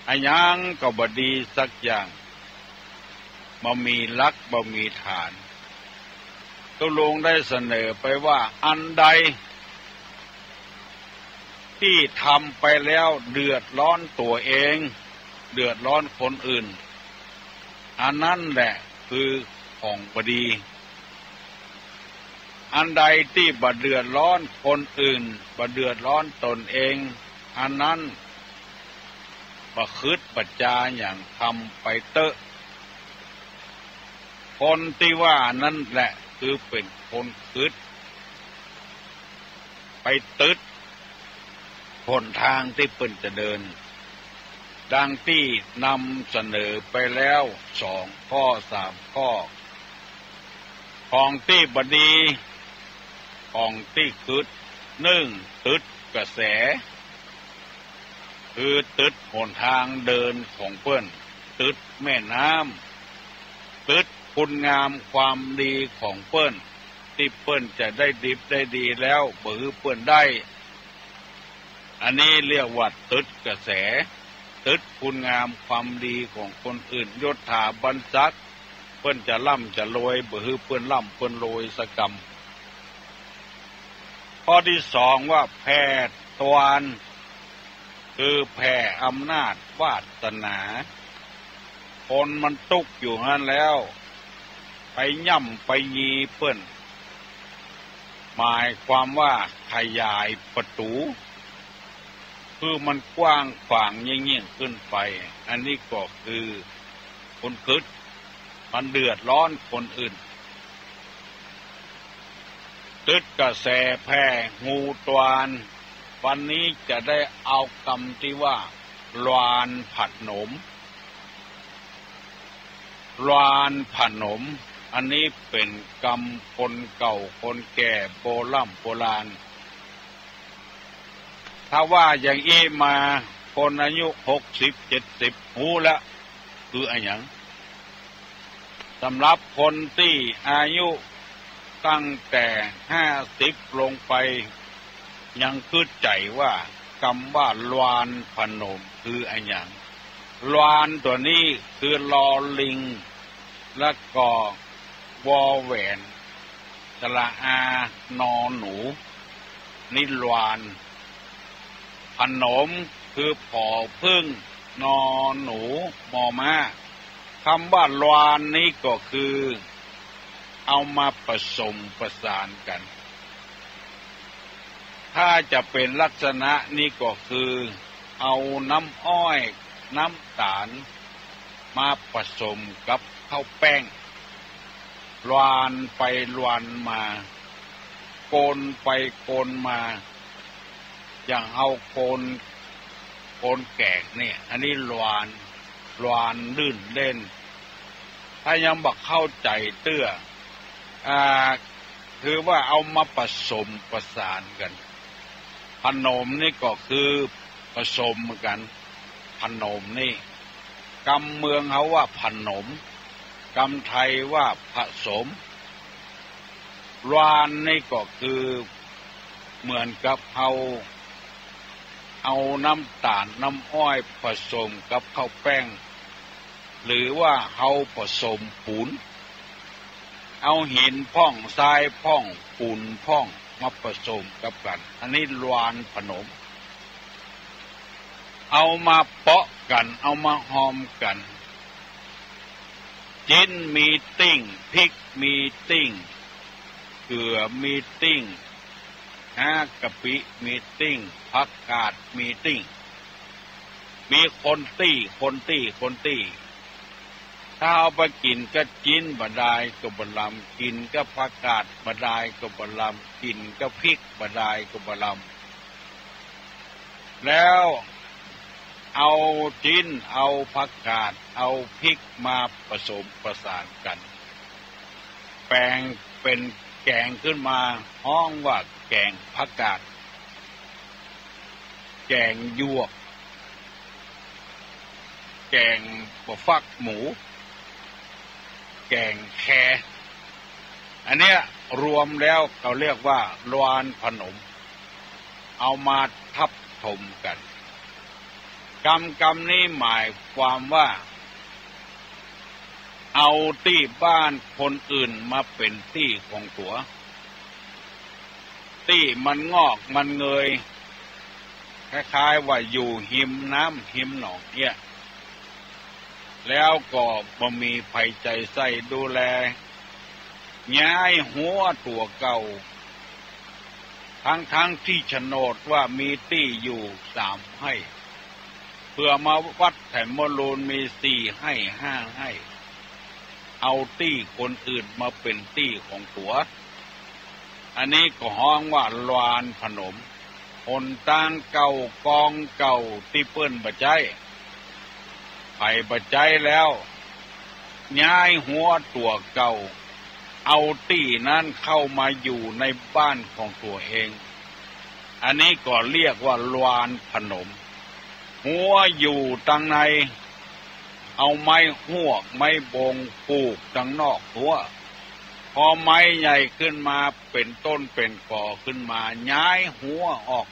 อันยังก็บ่ดีสักอย่างบ่มีหลักบ่มีฐานตุลงได้เสนอไปว่าอันใดที่ทำไปแล้วเดือดร้อนตัวเองเดือดร้อนคนอื่นอันนั้นแหละคือของบ่ดีอันใดที่บ่เดือดร้อนคนอื่นบ่เดือดร้อนตนเองอันนั้นบ่คิดบ่จาอย่างทำไปเตอะคนที่ว่านั่นแหละคือเป็นคนคิดไปตึด หนทางที่เปิ้นจะเดินดังที่นำเสนอไปแล้ว2 ข้อ 3 ข้อของที่บดีของที่กึด1ตึดกระแสคือตึดหนทางเดินของเปิ้นตึดแม่น้ำตึดคุณงามความดีของเปิ้นที่เปิ้นจะได้ดิบได้ดีแล้วบ่ฮือเปิ้นได้อันนี้เรียกว่าตึดกระแสตึดคุณงามความดีของคนอื่นยศถาบรรษักเปิ้นจะร่ำจะรวยบ่ฮือเปิ้นร่ำเปิ้นรวยสกรรมข้อที่2ว่าแผ่ตวานคือแผ่อำนาจวาสนาคนมันตุกอยู่นั่นแล้วไปย่ำไปยีเปิ้นหมายความว่าขยายประตูคือมันกว้างขวางยิ่งขึ้นไปอันนี้ก็คือคนคิดมันเดือดร้อนคนอื่นตึดกระแสแผ่งูตวานวันนี้จะได้เอาคำที่ว่าลวานผัดหนมลวานผัดหนมอันนี้เป็นกรรมคนเก่าคนแก่โบราณถ้าว่าอย่างอี้มาคนอายุ60-70หูละคืออะไรอย่างสำหรับคนที่อายุตั้งแต่50ลงไปยังคิดใจว่าคำว่าลวานพนมคืออะไรอย่างลวานตัวนี้คือลอลิงและก็วอแหวนสระอานอหนูนิลวานพนมคือผอพึ่งนอหนูมอม้าคำว่าลวานนี้ก็คือเอามาผสมประสานกันถ้าจะเป็นลักษณะนี้ก็คือเอาน้ำอ้อยน้ำตาลมาผสมกับข้าวแป้งลวนไปลวนมาโกนไปโกนมาอย่างเอาโกนแกงเนี่ยอันนี้ลวนลื่นเล่นถ้ายังบอกเข้าใจเตื้อคือว่าเอามาผสมประสานกันพนมนี่ก็คือผสมกันพนมนี่กำเมืองเขาว่าพนมกำไทยว่าผสมลวนนี่ก็คือเหมือนกับเอาน้ำตาลน้ำอ้อยผสมกับข้าวแป้งหรือว่าเอาผสมปูนเอาหินพ่องทรายพ่องปูนพ่องมาผสมกับกันอันนี้ลวนพนมเอามาเปาะกันเอามาหอมกันจิ้นมีติ้งพริกมีติ้งเกลือมีติ้งกะปิมีติ้งผักกาดมีติ้งมีคนตี้ถ้าเอาไปกินก็จิ้นบดายก็บลำกินก็ผักกาดบดายก็บลำกินก็พริกบดายก็บลำแล้วเอาจิ้นเอาผักกาดเอาพริกมาผสมประสานกันแปลงเป็นแกงขึ้นมาห้องว่าแกงผักกาดแกงหยวกแกงฟักหมูแกงแคอันเนี้ยรวมแล้วเขาเรียกว่าลวนพนมเอามาทับถมกันกรรมนี้หมายความว่าเอาที่บ้านคนอื่นมาเป็นที่ของตัวที่มันงอกมันเงยคล้ายๆว่าอยู่หิมน้ำหิมหนองเนี่ยแล้วก็บ่มีไผใจใส่ดูแลย้ายหัวตัวเก่าทั้งที่โฉนดว่ามีที่อยู่3 ไร่เพื่อมาวัดแถมมรูนมี4 ไร่5 ไร่เอาที่คนอื่นมาเป็นที่ของตัวอันนี้ก็ฮ้องว่าลวนพนม อนต่างเก่ากองเก่าที่เปิ้นบ่ใจไผบ่ใจแล้วย้ายหัวตัวเก่าเอาตี้นั้นเข้ามาอยู่ในบ้านของตัวเองอันนี้ก็เรียกว่าลานพนมหัวอยู่ตั้งในเอาไม้หวกไม้บงปลูกตั้งนอกหัวพอไม้ใหญ่ขึ้นมาเป็นต้นเป็นก่อขึ้นมาย้ายหัวออก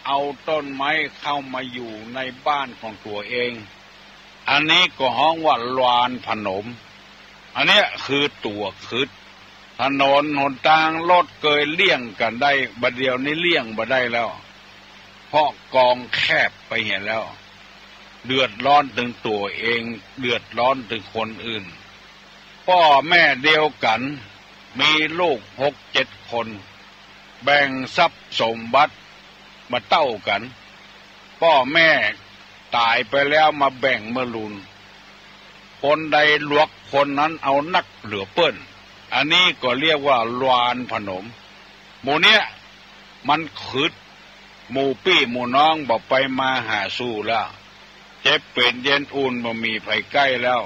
เอาต้นไม้เข้ามาอยู่ในบ้านของตัวเองอันนี้ก็ฮ้องว่าลานพนมอันนี้คือตัวคือถนนหนทางรถเกยเลี่ยงกันได้บัดเดียวนี้เลี่ยงบ่ได้แล้วเพราะกองแคบไปเห็นแล้วเดือดร้อนถึงตัวเองเดือดร้อนถึงคนอื่นพ่อแม่เดียวกันมีลูก6-7 คนแบ่งทรัพย์สมบัติมาเต้ากันพ่อแม่ตายไปแล้วมาแบ่งเมื่อลุนคนใดลวกคนนั้นเอานักเหลือเปิ้นอันนี้ก็เรียกว่าลานพนมหมู่เนี้ยมันขืดหมู่ปี้หมู่น้องบอกไปมาหาสู้แล้วเจ็บเป็นเย็นอุ่นบ่มีไผใกล้แล้ว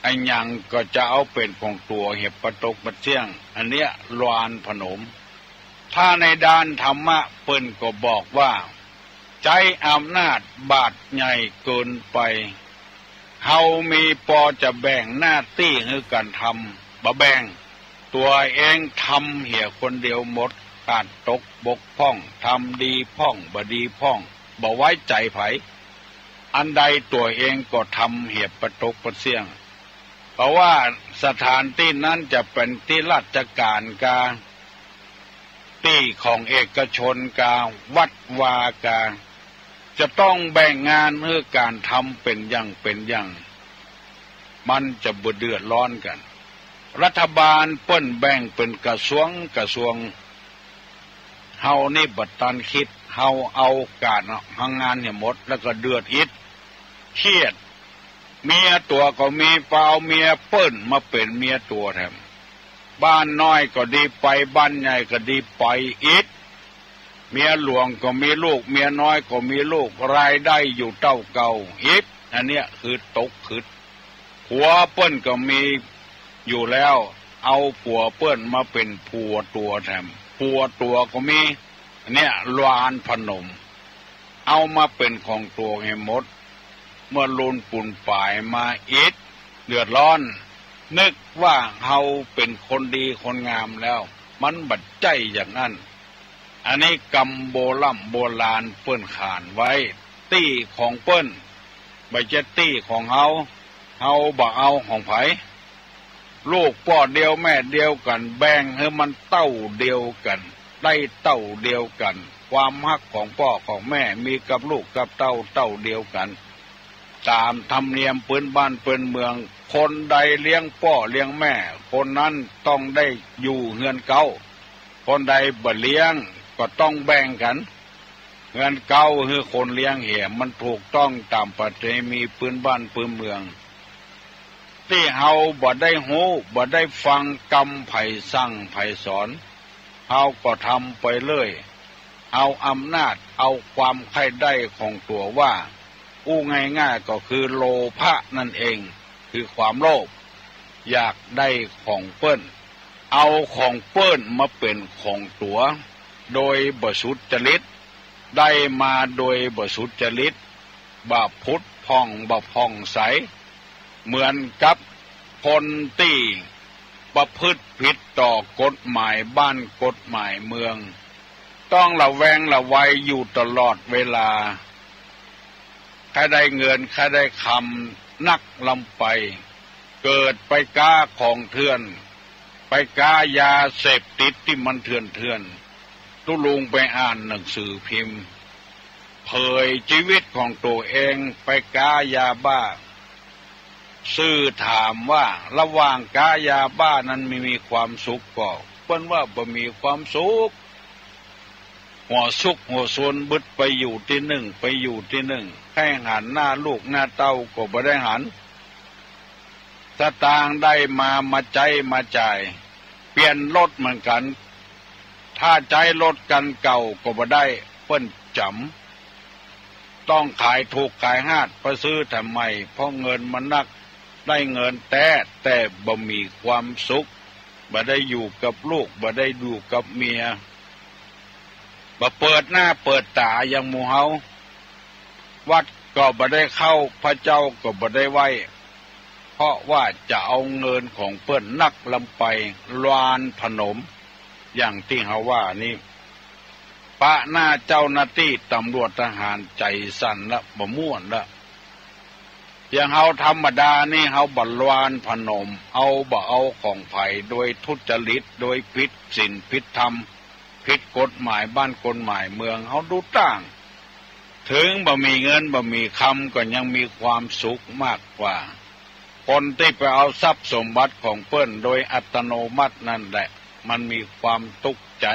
ไอ้หยังก็จะเอาเป็นของตัวเห็บประตกประเจียงอันเนี้ยลานพนมถ้าในด้านธรรมะเปิ้นก็บอกว่าใจอำนาจบาดใหญ่เกินไปเฮามีพอจะแบ่งหน้าที่ให้กันทำบ่แบ่งตัวเองทำเหี่ยคนเดียวหมดขาดตกบกพร่องทำดีพ่องบ่ดีพ่องบ่ไว้ใจไผอันใดตัวเองก็ทำเหี่ยประตกประเสียงเพราะว่าสถานที่นั้นจะเป็นที่ราชการกาที่ของเอกชนกาวัดวากาจะต้องแบ่งงานเพื่อการทำเป็นอย่างมันจะบ่เดือดร้อนกันรัฐบาลเปิ้นแบ่งเป็นกระทรวงเฮานี่บัดตันคิดเฮาเอาการทำงานเนี่ยหมดแล้วก็เดือดอิดเครียดเมียตัวก็มีเปล่าเมียเปิ้นมาเป็นเมียตัวแถมบ้านน้อยก็ดีไปบ้านใหญ่ก็ดีไปอิดเมียหลวงก็มีลูกเมียน้อยก็มีลูกรายได้อยู่เท่าเก่าอิดอันเนี้ยคือตกคือผัวเปิ้นก็มีอยู่แล้วเอาผัวเปิ้นมาเป็นผัวตัวแถมผัวตัวก็มีเนี่ยลานพนมเอามาเป็นของตัวให้หมดเมื่อลุนปุ่นป่ายมาอิดเดือดร้อนนึกว่าเฮาเป็นคนดีคนงามแล้วมันบัดใจอย่างนั้นอันนี้กรรมโบราณเปิ้นขานไว้ตี้ของเปิ้นไม่ใช่ตี้ของเฮาบ่เอาของไผลูกพ่อเดียวแม่เดียวกันแบ่งให้มันเต้าเดียวกันได้เต้าเดียวกันความฮักของพ่อของแม่มีกับลูกกับเต้าเดียวกันตามธรรมเนียมพื้นบ้านพื้นเมืองคนใดเลี้ยงพ่อเลี้ยงแม่คนนั้นต้องได้อยู่เฮือนเก่าคนใดบ่เลี้ยงก็ต้องแบ่งกันเฮือนเก่าคือคนเลี้ยงเหี่ยมันถูกต้องตามประเพณีพื้นบ้านพื้นเมืองที่เฮาบ่ได้หูบ่ได้ฟังกรรมไผสั่งไผสอนเฮาก็ทำไปเลยเอาอำนาจเอาความใคร่ได้ของตัวว่าอู้ง่ายๆก็คือโลภะนั่นเองคือความโลภอยากได้ของเปิ้นเอาของเปิ้นมาเป็นของตัวโดยบ่สุจริตได้มาโดยบ่สุจริตบ่พุทธพ่องบ่พ่องใสเหมือนกับคนที่ประพฤติผิดต่อกฎหมายบ้านกฎหมายเมืองต้องระแวงระวัยอยู่ตลอดเวลาใครได้เงินใครได้คำนักลำไปเกิดไปก้าของเถื่อนไปก้ายาเสพติดที่มันเถื่อนทุลุงไปอ่านหนังสือพิมพ์เผยชีวิตของตัวเองไปก้ายาบ้าซื่อถามว่าระหว่างก้ายาบ้านั้นมีความสุขก็เปิ้นว่าบ่มีความสุขหัวสุกหัวซนบึดไปอยู่ที่หนึ่งให้หันหน้าลูกหน้าเต้าก็บ่ได้หันสตางค์ได้มาใจมาจ่ายเปลี่ยนรถเหมือนกันถ้าใจรถกันเก่าก็บ่ได้ เปิ้นจำต้องขายถูกขายหาดไปซื้อทำไมเพราะเงินมันนักได้เงินแต่บ่มีความสุขบ่ได้อยู่กับลูกบ่ได้อยู่กับเมียบ่เปิดหน้าเปิดตาอย่างหมู่เฮาวัดก็บ่ได้เข้าพระเจ้าก็บ่ได้ไหว้เพราะว่าจะเอาเงินของเปิ้นนักลำไปลานพนมอย่างที่เฮาว่านี่ปะหน้าเจ้าหน้าที่ตำรวจทหารใจสั่นละบ่ม่วนละอย่างเฮาธรรมดานี่เฮาบ่ลานพนมบ่เอาของไผโดยทุจริตโดยผิดศีลผิดธรรมผิดกฎหมายบ้านกฎหมายเมืองเฮาดูต่างถึงบ่มีเงินบ่มีคำก็ยังมีความสุขมากกว่าคนที่ไปเอาทรัพย์สมบัติของเปิ้นโดยอัตโนมัตินั่นแหละมันมีความทุกข์ใจ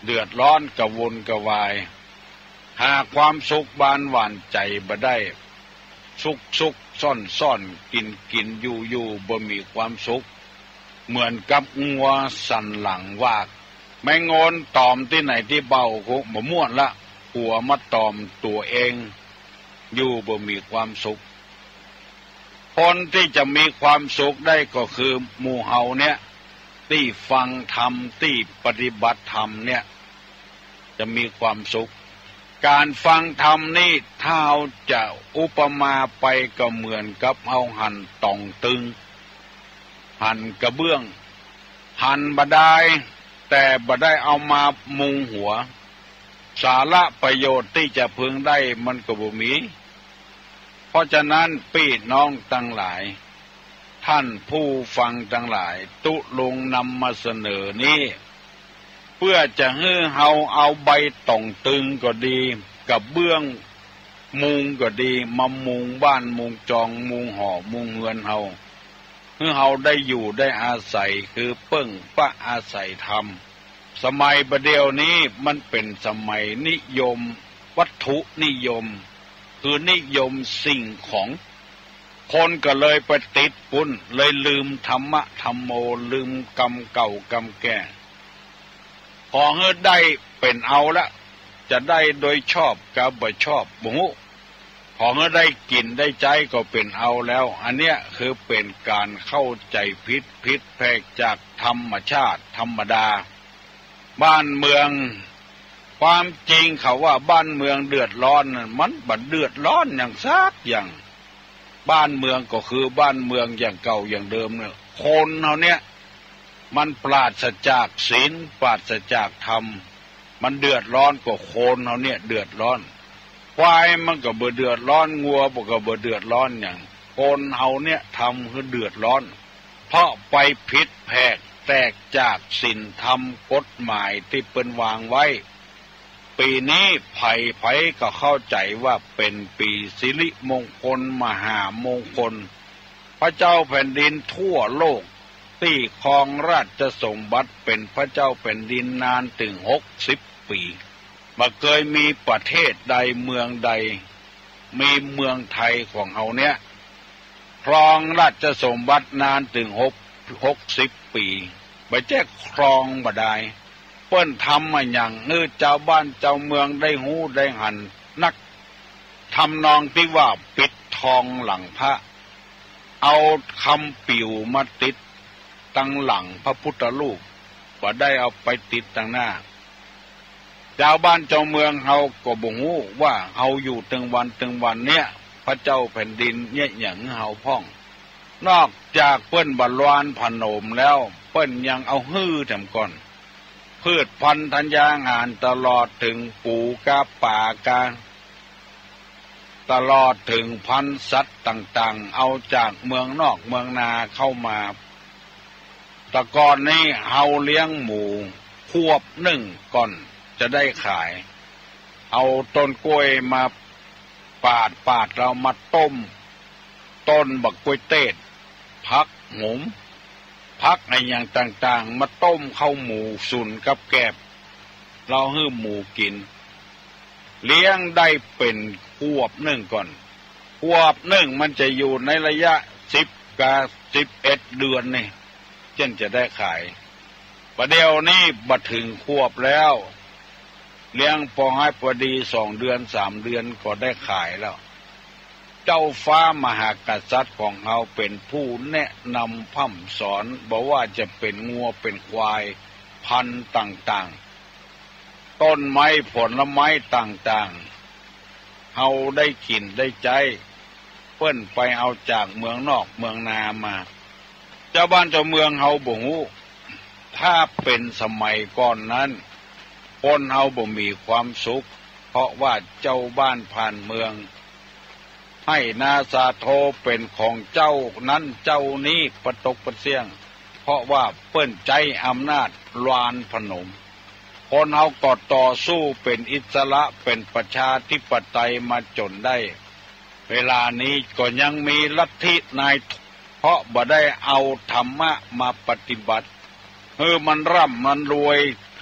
เดือดร้อนกระวนกระวายหาความสุขบานหวานใจบ่ได้สุขซ่อนกินอยู่บ่มีความสุขเหมือนกับงัวสันหลังวากแม่งอนตอมที่ไหนที่เบาคงบ่ม่วนละหัวมาตอมตัวเองอยู่บ่มีความสุขคนที่จะมีความสุขได้ก็คือหมู่เฮาเนี่ยที่ฟังธรรมที่ปฏิบัติธรรมเนี่ยจะมีความสุขการฟังธรรมนี่ถ้าเอาจะอุปมาไปก็เหมือนกับเอาหั่นตองตึงหั่นกระเบื้องหั่นบ่ได้แต่บ่ได้เอามามุงหัวสาระประโยชน์ที่จะพึงได้มันก็บ่มีเพราะฉะนั้นพี่น้องทั้งหลายท่านผู้ฟังทั้งหลายตุลงนำมาเสนอนี้เพื่อจะให้เฮาเอาใบต่องตึงก็ดีกับเบื้องมุงก็ดีมามุงบ้านมุงจองมุงหอมุงเฮือนเฮาให้เฮาได้อยู่ได้อาศัยคือเปิ้งปะอาศัยธรรมสมัยประเดี๋ยวนี้มันเป็นสมัยนิยมวัตถุนิยมคือนิยมสิ่งของคนก็เลยไปติดปุ่นเลยลืมธรรมะธรรมโมลืมกรรมเก่ากรรมแก่พอเฮาได้เป็นเอาละจะได้โดยชอบกับบ่ชอบบ่ฮู้พอเฮาได้กินได้ใจก็เป็นเอาแล้วอันเนี้ยคือเป็นการเข้าใจผิดแพกจากธรรมชาติธรรมดาบ้านเมืองความจริงเขาว่าบ้านเมืองเดือดร้อนมันบ่เดือดร้อนอย่างซักอย่างบ้านเมืองก็คือบ้านเมืองอย่างเก่าอย่างเดิมเนี่ยคนเฮาเนี่ยมันปราศจากศีลปราศจากธรรมมันเดือดร้อนกว่าคนเฮาเนี่ยเดือดร้อนควายมันก็บ่เดือดร้อนงัวก็บ่เดือดร้อนอย่างคนเฮาเนี่ยทำให้เดือดร้อนเพราะไปผิดแผกแตกจากศีลธรรมกฎหมายที่เปิ้นวางไว้ปีนี้ไผก็เข้าใจว่าเป็นปีสิริมงคลมหามงคลพระเจ้าแผ่นดินทั่วโลกที่ครองราชสมบัติเป็นพระเจ้าแผ่นดินนานถึง60 ปีบ่เคยมีประเทศใดเมืองใดมีเมืองไทยของเฮาเนี่ยครองราชสมบัตินานถึง60 ปีบ่แจ้ครองบ่ได้เปิ้นทำมาอย่างเจ้าบ้านเจ้าเมืองได้หู้ได้หันนักทำนองที่ว่าปิดทองหลังพระเอาคำปิ่วมาติดตั้งหลังพระพุทธรูปบ่ได้เอาไปติดตั้งหน้าเจ้าบ้านเจ้าเมืองเฮาก็บ่ฮู้ว่าเฮาอยู่ถึงวันเนี้ยพระเจ้าแผ่นดินเนี่ยหยังเฮาพ้องนอกจากเปิ้นบ่ลานพนมแล้วเปิ้นยังเอาฮื้อแถมก่อนพืชพันธุ์ธัญญางานตลอดถึงปูกาป่ากาตลอดถึงพันธุ์สัตว์ต่างๆเอาจากเมืองนอกเมืองนาเข้ามาแต่ก่อนนี้เฮาเลี้ยงหมูควบ1ก่อนจะได้ขายเอาต้นกล้วยมาปาดเรามาต้มต้นบักกล้วยเทศผักหงผักในอย่างต่างๆมาต้มเข้าหมูสุนกับแกบเราให้หมูกินเลี้ยงได้เป็นควบ1ก่อนควบ1มันจะอยู่ในระยะ10 กับ 11 เดือนนี่จึงจะได้ขายประเดี๋ยวนี้บัดถึงควบแล้ว เลี้ยงพอให้พอดี2 เดือน3 เดือนก็ได้ขายแล้วเจ้าฟ้ามหากษัตริย์ของเราเป็นผู้แนะนำพร่ำสอนบอกว่าจะเป็นงัวเป็นควายพันธุ์ต่างๆต้นไม้ผลไม้ต่างๆเฮาได้กินได้ใจเปิ้นไปเอาจากเมืองนอกเมืองนามาเจ้าบ้านเจ้าเมืองเฮาบ่ฮู้ถ้าเป็นสมัยก่อนนั้นคนเฮาบ่มีความสุขเพราะว่าเจ้าบ้านผ่านเมืองให้นาสาโทเป็นของเจ้านั้นเจ้านี้ประตกประเสียงเพราะว่าเปิ้นใจอำนาจลานพนมคนเฮาก็ต่อสู้เป็นอิสระเป็นประชาธิปไตยมาจนได้เวลานี้ก็ยังมีลัทธินายเพราะบ่ได้เอาธรรมะมาปฏิบัติมันร่ำมันรวย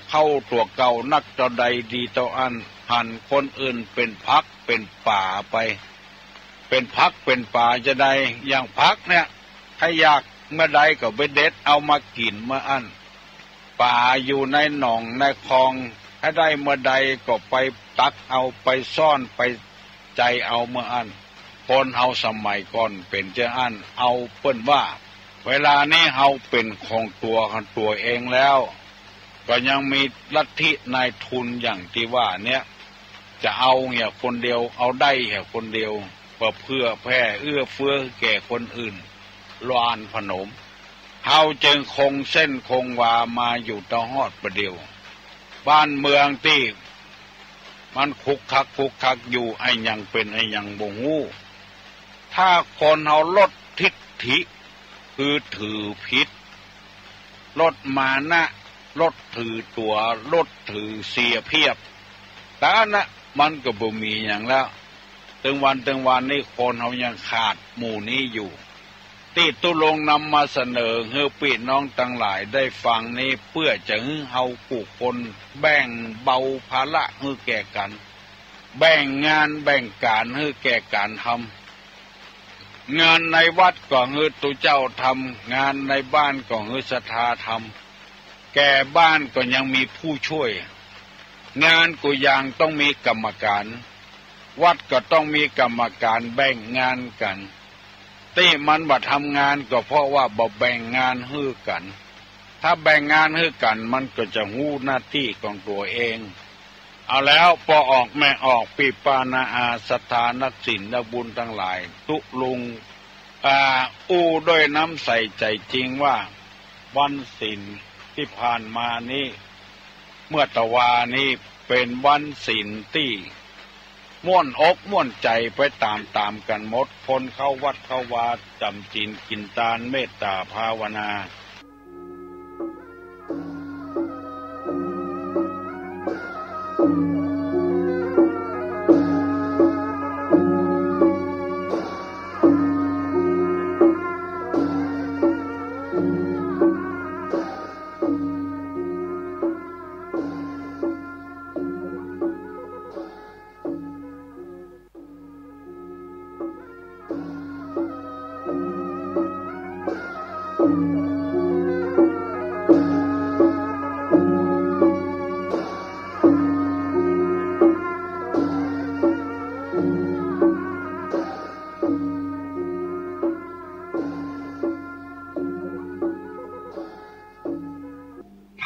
เข้าตัวเก่านักเจ้าใดดีเจ้าอันหันคนอื่นเป็นพักเป็นป่าไปเป็นพักเป็นป่าจะได้อย่างพักเนี่ยถ้าอยากเมื่อใดก็ไปเด็ดเอามากินมาอันป่าอยู่ในหนองในคลองถ้าได้เมื่อใดก็ไปตักเอาไปซ่อนไปใจเอาเมื่ออันคนเฮาสมัยก่อนเป็นเจ้าอันเอาเปิ้นว่าเวลานี้เฮาเป็นของตัวเองแล้วก็ยังมีลัทธินายทุนอย่างที่ว่าเนี่ยจะเอาเนี่ยคนเดียวเอาได้แค่คนเดียวเพื่อแผ่เอื้อเฟื้อแก่คนอื่นลานพนมเฮาจึงคงเส้นคงวามาอยู่ตะฮอดประเดียวบ้านเมืองที่มันคุกคักอยู่ไอ้ยังเป็นไอ้ยังบ่ฮู้ถ้าคนเฮาลดทิฏฐิคือถือผิดลดมานะลดถือตัวลดถือเสียเพียบแต่นะมันก็บ่มีอย่างแล้วตึงวันนี้คนเฮายังขาดหมู่นี้อยู่ที่ตุลงนำมาเสนอให้พี่น้องทั้งหลายได้ฟังนี้เพื่อจะให้เฮาผู้คนแบ่งเบาภาระให้แก่กันแบ่งงานแบ่งการให้แก่การทำงานในวัดก็ให้ตุเจ้าทำงานในบ้านก็ให้ศรัทธาทำแก่บ้านก็ยังมีผู้ช่วยงานก็ยังต้องมีกรรมการวัดก็ต้องมีกรรมการแบ่งงานกันที่มันบ่ทำงานก็เพราะว่าบ่แบ่งงานให้กันถ้าแบ่งงานให้กันมันก็จะหู้หน้าที่ของตัวเองเอาแล้วพอออกแม่ออกปีปานาอาศรัทธานักศีลนักบุญทั้งหลายตุลุงอู้ด้วยน้ำใสใจจริงว่าวันศีลที่ผ่านมานี้เมื่อตะวานี้เป็นวันศีลที่ม่วนอกม่วนใจไปตามกันหมดคนเข้าวัดเข้าวาจำศีลกินทานเมตตาภาวนา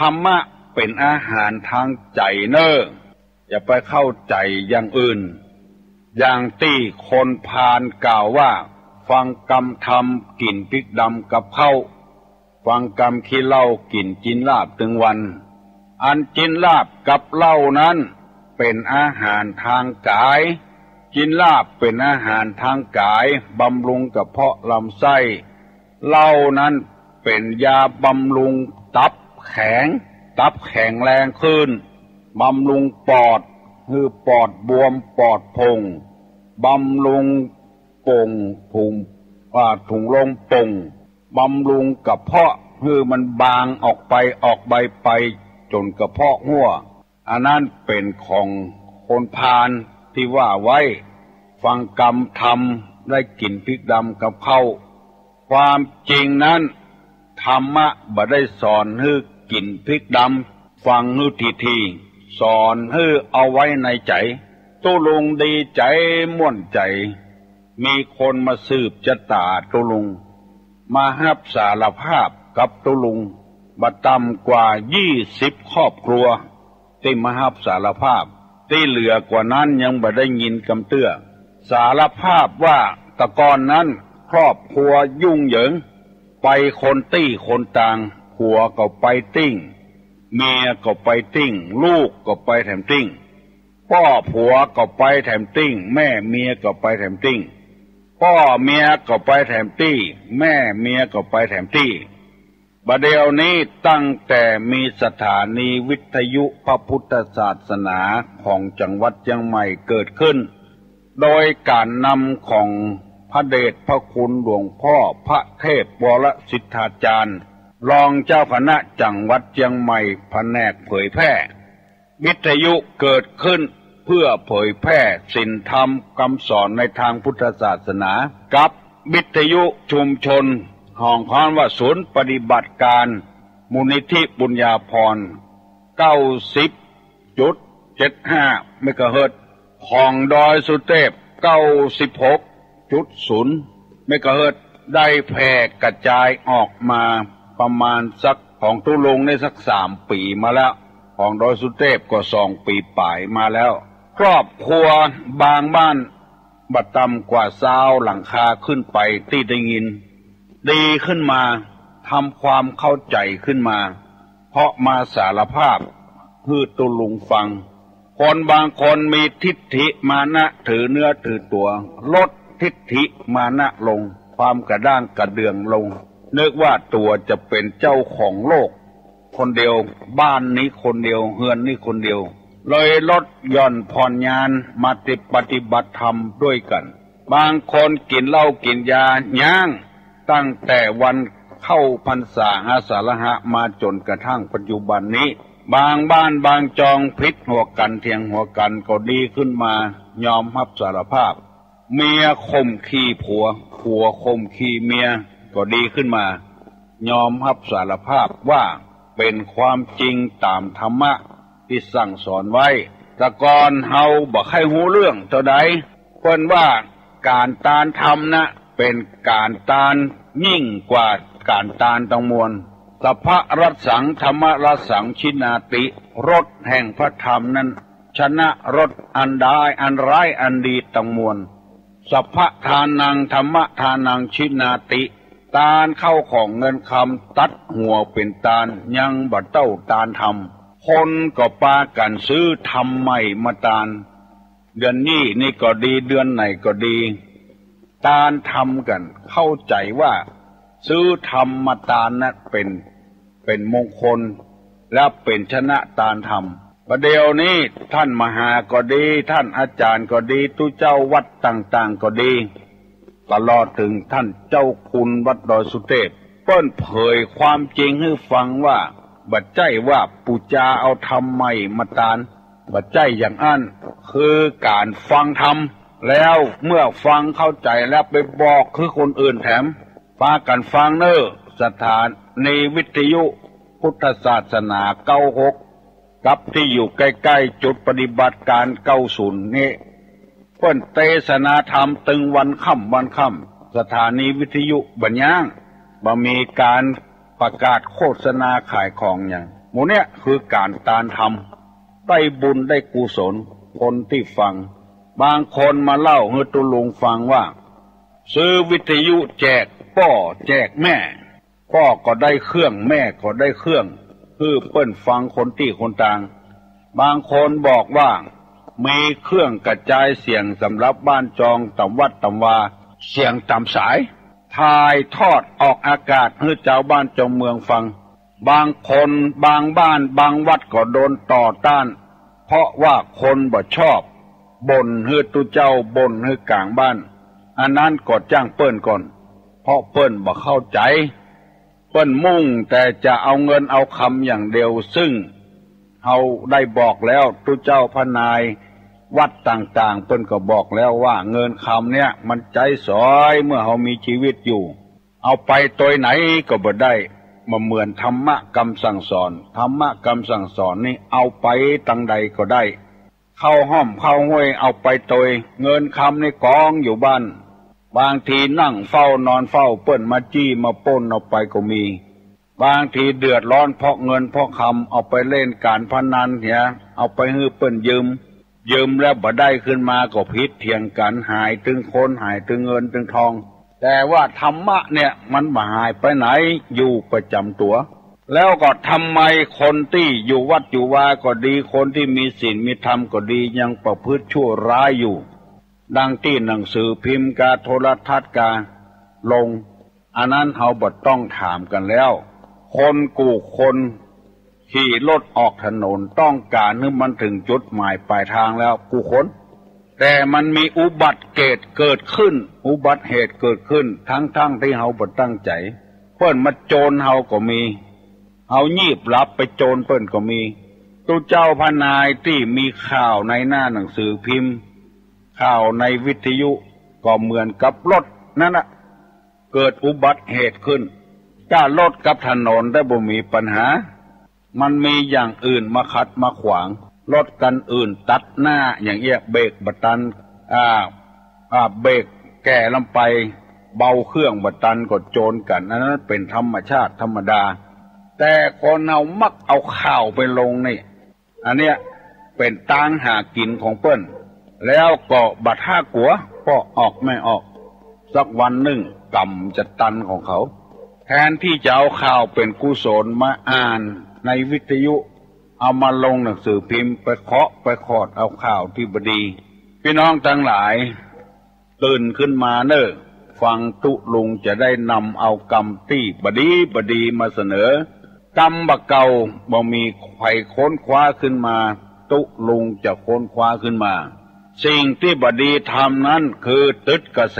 ธรรมะเป็นอาหารทางใจเนออย่าไปเข้าใจอย่างอื่นอย่างที่คนพาลกล่าวว่าฟังกรรมทำกินพริกดำกับข้าวฟังกรรมขี้เหล้ากินจินลาบถึงวันอันจินลาบกับเหล้านั้นเป็นอาหารทางกายจินลาบเป็นอาหารทางกายบำรุงกระเพาะลำไส้เหล้านั้นเป็นยาบำรุงตับแข็งแรงขึ้นบำรุงปอดคือปอดบวมปอดพองบำรุงป่งถุงลมป่งบำรุงกระเพาะคือมันบางออกใบไปจนกระเพาะหัวอันนั้นเป็นของคนพาลที่ว่าไว้ฟังกรรมทำได้กินพริกดำกับข้าวความจริงนั้นธรรมะบ่ได้สอนให้กินพริกดำฟังให้ที สอนให้เอาไว้ในใจตุลุงดีใจม่วนใจมีคนมาสืบชะตาตุลุงมารับสารภาพกับตุลุงบ่ต่ำกว่า20ครอบครัวที่มารับสารภาพที่เหลือกว่านั้นยังบ่ได้ยินคำเตื้อสารภาพว่าตะกอนนั้นครอบครัวยุ่งเหยิงไปคนตี้คนต่างผัวก็ไปติ้งเมียก็ไปติ้งลูกก็ไปแถมติ้งพ่อผัวก็ไปแถมติ้งแม่เมียก็ไปแถมติ้งพ่อเมียก็ไปแถมตี้แม่เมียก็ไปแถมตี้บัดเดี๋ยวนี้ตั้งแต่มีสถานีวิทยุพระพุทธศาสนาของจังหวัดเชียงใหม่เกิดขึ้นโดยการนำของพระเดชพระคุณหลวงพ่อพระเทพวรสิทธาจารย์รองเจ้าคณะจังหวัดเชียงใหม่แผนกเผยแพร่วิทยุเกิดขึ้นเพื่อเผยแพร่ศีลธรรมคำสอนในทางพุทธศาสนากับวิทยุชุมชนห้องค้อนว่าศูนย์ปฏิบัติการมูลนิธิบุญญาภรณ์ 90.75 เมกะเฮิรตซ์ของดอยสุเทพ 96.0 เมกะเฮิรตซ์ได้แพร่กระจายออกมาประมาณสักของตุลุงได้สัก3 ปีมาแล้วของดอยสุเทพก็2 ปีป่ายมาแล้วครอบครัวบางบ้านบัดต่ำกว่า20หลังคาขึ้นไปที่ได้ยินดีขึ้นมาทำความเข้าใจขึ้นมาเพราะมาสารภาพให้ตุลุงฟังคนบางคนมีทิฏฐิมานะถือเนื้อถือตัวลดทิฏฐิมานะลงความกระด้างกระเดื่องลงนึกว่าตัวจะเป็นเจ้าของโลกคนเดียวบ้านนี้คนเดียวเฮือนนี้คนเดียวเลยลดหย่อนผ่อนยานมาปฏิบัติธรรมด้วยกันบางคนกินเหล้ากินยาย่างตั้งแต่วันเข้าพรรษาอาสาฬหะมาจนกระทั่งปัจจุบันนี้บางบ้านบางจองพิษหัวกันเทียงหัวกันก็ดีขึ้นมายอมรับสารภาพเมียข่มขี้ผัวผัวข่มขี้เมียก็ดีขึ้นมายอมรับสารภาพว่าเป็นความจริงตามธรรมะที่สั่งสอนไว้แต่ก่อนเฮาบ่ใครหูเรื่องเท่าใดเพิ่นว่าการตานธรรมนะเป็นการตานยิ่งกว่าการตานทั้งมวลสัพพะรัสสังธรรมรัสสังชินาติรสแห่งพระธรรมนั้นชนะรสอันใดอันร้ายอันดีทั้งมวลสัพพะทานังธรรมะทานังชินาติตานเข้าของเงินคำตัดหัวเป็นตานยังบ่เต้าตานทำคนก็ปากันซื้อทำใหม่มาตานเดือนนี้นี่ก็ดีเดือนไหนก็ดีตานทำกันเข้าใจว่าซื้อทำมาตานนั้นเป็นมงคลและเป็นชนะตานทำประเดี๋ยวนี้ท่านมหาก็ดีท่านอาจารย์ก็ดีทุเจ้าวัดต่างๆก็ดีตลอดถึงท่านเจ้าคุณวัดดอยสุเทพเปิ้นเผยความจริงให้ฟังว่าบัดใจว่าปูจาเอาธรรมใหม่มาตานบัดใจอย่างอันคือการฟังธรรมแล้วเมื่อฟังเข้าใจแล้วไปบอกคือคนอื่นแถมพากันฟังเนอสถานในวิทยุพุทธศาสนา96กับที่อยู่ใกล้ๆจุดปฏิบัติการ90นี่เพิ่นเทศนาธรรมตึงวันค่ำสถานีวิทยุบัญญังบ่มีการประกาศโฆษณาขายของอย่างหมู่เนี้ยคือการตานธรรมได้บุญได้กุศลคนที่ฟังบางคนมาเล่าให้ตุลุงฟังว่าซื้อวิทยุแจกพ่อแจกแม่พ่อก็ได้เครื่องแม่ก็ได้เครื่องคือเปิ้นฟังคนที่คนต่างบางคนบอกว่ามีเครื่องกระจายเสียงสำหรับบ้านจองตำวัดตำวาเสียงตามสายถ่ายทอดออกอากาศให้เจ้าบ้านเจ้าเมืองฟังบางคนบางบ้านบางวัดก็โดนต่อต้านเพราะว่าคนบ่ชอบบ่นให้ตุเจ้าบ่นให้กลางบ้านอันนั้นก็จ้างเปิ้นก่อนเพราะเปิ้นบ่เข้าใจเปิ้นมุ่งแต่จะเอาเงินเอาคำอย่างเดียวซึ่งเฮาได้บอกแล้วตุเจ้าพนายวัดต่างๆเปิ้นก็บอกแล้วว่าเงินคำเนี่ยมันใจสอยเมื่อเฮามีชีวิตอยู่เอาไปตัวไหนก็บ่ได้ มาเหมือนธรรมะคำสั่งสอนธรรมะคำสั่งสอนนี่เอาไปตั้งใดก็ได้เข้าห้อมเข้าห้วยเอาไปโดยเงินคำในกองอยู่บ้านบางทีนั่งเฝ้านอนเฝ้าเปิ้นมาจี้มาปล้นเอาไปก็มีบางทีเดือดร้อนเพราะเงินเพราะคำเอาไปเล่นการพนันเนี่ยเอาไปให้เปิ้นยืมแล้วบ่ได้ขึ้นมาก็พิษเถียงกันหายถึงคนหายถึงเงินถึงทองแต่ว่าธรรมะเนี่ยมันบ่หายไปไหนอยู่ประจำตัวแล้วก็ทำไมคนที่อยู่วัดอยู่วาก็ดีคนที่มีศีลมีธรรมก็ดียังประพฤติชั่วร้ายอยู่ดังที่หนังสือพิมพ์กาโทรทัศน์กาลงอันนั้นเฮาบ่ต้องถามกันแล้วคนกูคนขี่รถออกถนนต้องการให้มันถึงจุดหมายปลายทางแล้วกูคนแต่มันมีอุบัติเหตุเกิดขึ้นอุบัติเหตุเกิดขึ้นทั้งที่เฮาบ่ตั้งใจเพิ่นมาโจรเฮาก็มีเฮายีบรับไปโจรเพิ่นก็มีตู้เจ้าพนายที่มีข่าวในหน้าหนังสือพิมพ์ข่าวในวิทยุก็เหมือนกับรถนั่นน่ะเกิดอุบัติเหตุขึ้นถ้ารถกับถนนได้บ่มีปัญหามันมีอย่างอื่นมาขัดมาขวางรถกันอื่นตัดหน้าอย่างเงี้ยเบรกบัตันเบรกแก่ลำไปเบาเครื่องบัตันก็โจรกันอันนั้นเป็นธรรมชาติธรรมดาแต่คนเอามักเอาข่าวไปลงนี่อันเนี้ยเป็นตางหากินของเปิ้นแล้วก็บัดห้ากัวก็ออกไม่ออกสักวันหนึ่งกรรมจะตันของเขาแทนที่จะเอาข่าวเป็นกุศลมาอ่านในวิทยุเอามาลงหนังสือพิมพ์ไปเคาะไปขอดเอาข่าวที่บดีพี่น้องทั้งหลายตื่นขึ้นมาเนอะฟังตุลุงจะได้นำเอากรรมที่บดีมาเสนอกรรมบะเก่าบ่มีใครค้นคว้าขึ้นมาตุลุงจะค้นคว้าขึ้นมาสิ่งที่บดีทำนั้นคือตึดกระแส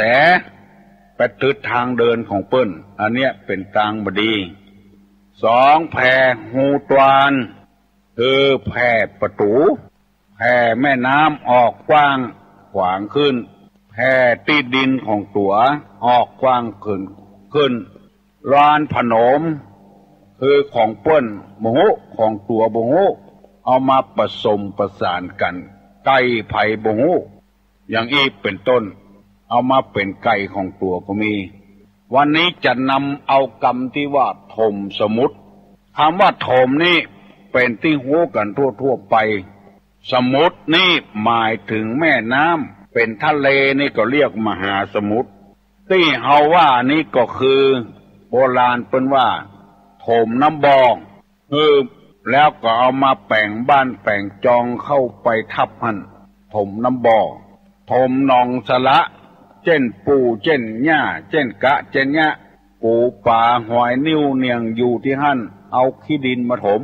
ไปตึดทางเดินของเปิ้นอันเนี้ยเป็นทางบดีสองแผ่หูตวานคือแผ่ประตูแผ่แม่น้ำออกกว้างขวางขึ้นแผ่ตีดินของตัวออกกว้างขึ้นร้านผนมคือของเปิ้นโมโหของตัวโมโหเอามาผสมประสานกันไก่ไผ่โมโหอย่างอีกเป็นต้นเอามาเป็นไก่ของตัวก็มีวันนี้จะนำเอากรรมที่ว่าถมสมุทรคำว่าถมนี่เป็นที่หูกันทั่วไปสมุทรนี่หมายถึงแม่น้ำเป็นทะเลนี่ก็เรียกมหาสมุทรที่เฮาว่านี่ก็คือโบราณเปิ้นว่าถมน้ำบ่อแล้วก็เอามาแปลงบ้านแปลงจองเข้าไปทับหันถมน้ำบ่อถมหนองสละเช่นปูเช่นหญ้าเช่นกะเช่นหญ้าปูป่าหอยนิ้วเนียงอยู่ที่หั่นเอาขี้ดินมาถม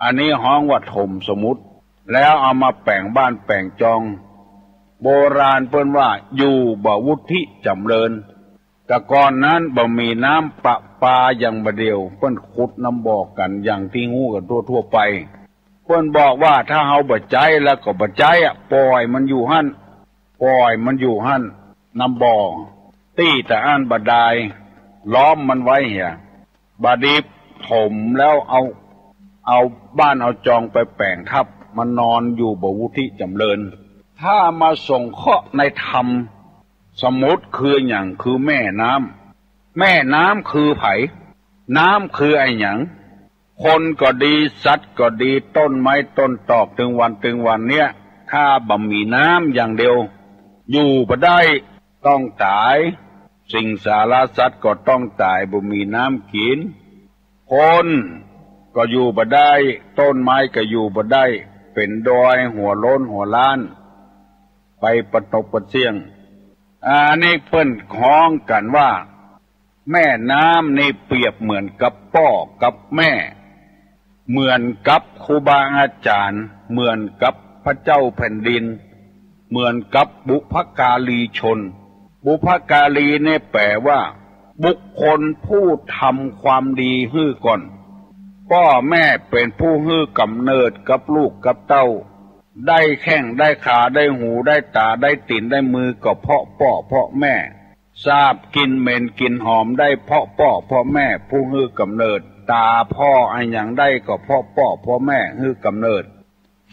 อันนี้ฮ้องว่าถมสมุทรแล้วเอามาแปลงบ้านแปลงจองโบราณเปิ้นว่าอยู่บ่วุฒิจำเริญแต่ก่อนนั้นบ่มีน้ำประปาอย่างบ่เดียวเปิ้นขุดน้ำบ่อกันอย่างที่ฮู้กันทั่วไปเปิ้นบอกว่าถ้าเฮาบ่ใจแล้วก็บ่ใจปล่อยมันอยู่หั่นน้ำบ่อตี้แต่อ่านบดายล้อมมันไว้เหี่ยบาดีถมแล้วเอาบ้านเอาจองไปแปลงทับมันนอนอยู่บ่วุฒิจำเริญถ้ามาส่งเคราะห์ในธรรมสมุทรคืออย่างคือแม่น้ำคือไผน้ำคือไอ้หยังคนก็ดีสัตว์ก็ดีต้นไม้ต้นตอกถึงวันเนี้ยถ้าบ่มีน้ำอย่างเดียวอยู่บ่ได้ต้องตายสิ่งสารสัตว์ก็ต้องตายบ่มีน้ำกินคนก็อยู่บ่ได้ต้นไม้ก็อยู่บ่ได้เป็นดอยหัวโล้นหัวล้านไปประตกประเสียงอันนี้เพิ่นคล้องกันว่าแม่น้ำนี่เปรียบเหมือนกับพ่อกับแม่เหมือนกับครูบาอาจารย์เหมือนกับพระเจ้าแผ่นดินเหมือนกับบุพการีชนบุพการีเนี่ยแปลว่าบุคคลผู้ทำความดีฮื้อก่อนพ่อแม่เป็นผู้ฮื้อกำเนิดกับลูกกับเต้าได้แข้งได้ขาได้หูได้ตาได้ตีนได้มือก็เพราะพ่อเพราะแม่ทราบกินเหม็นกินหอมได้เพราะพ่อเพราะแม่ผู้ฮื้อกำเนิด ตาพ่ออันอย่างได้ก็พ่อพ่อแม่ฮือกำเนิด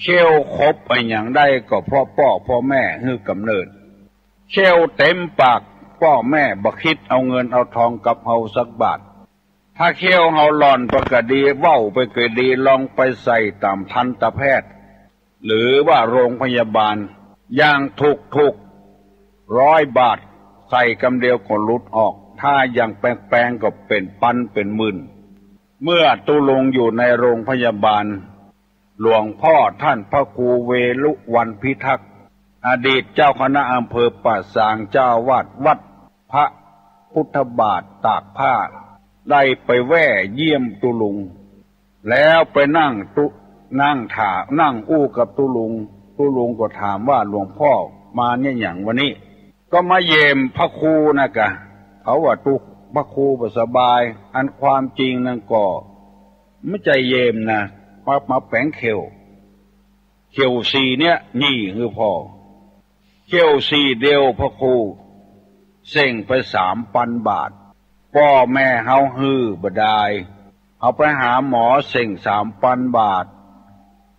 เชี่ยวครบอันอย่างได้ก็พ่อพ่อแม่ฮือกำเนิดเชี่ยวเต็มปากพ่อแม่บ่คิดเอาเงินเอาทองกับเฮาสักบาทถ้าเขี้ยวเฮาหล่อนไปก็ดีเว้าไปก็ดีลองไปใส่ตามทันตแพทย์หรือว่าโรงพยาบาลอย่างถูก100 บาทใส่กำเดียวก็หลุดออกถ้าอย่างแปลงก็เป็นพันเป็นหมื่นเมื่อตุลงอยู่ในโรงพยาบาลหลวงพ่อท่านพระครูเวลุวันพิทักษ์อดีตเจ้าคณะอำเภอป่าซางเจ้าวาดวัดพระพุทธบาทตากผ้าได้ไปแว่เยี่ยมตุลุงแล้วไปนั่งอู้กับตุลุงก็ถามว่าหลวงพ่อมาเนี่ยอย่างวันนี้ก็มาเยี่ยมพระครูนะกะเขาว่าพระครูบ่สบายอันความจริงนั่นก็ไม่ใจเยี่ยมนะมาแปลงเขียวสีเนี่ยนี่คือพ่อเขียวสีเดียวพระครูเส่งไป3,000 บาทพ่อแม่เฮาฮื้อบดายเอาไปหาหมอเส่ง3,000 บาท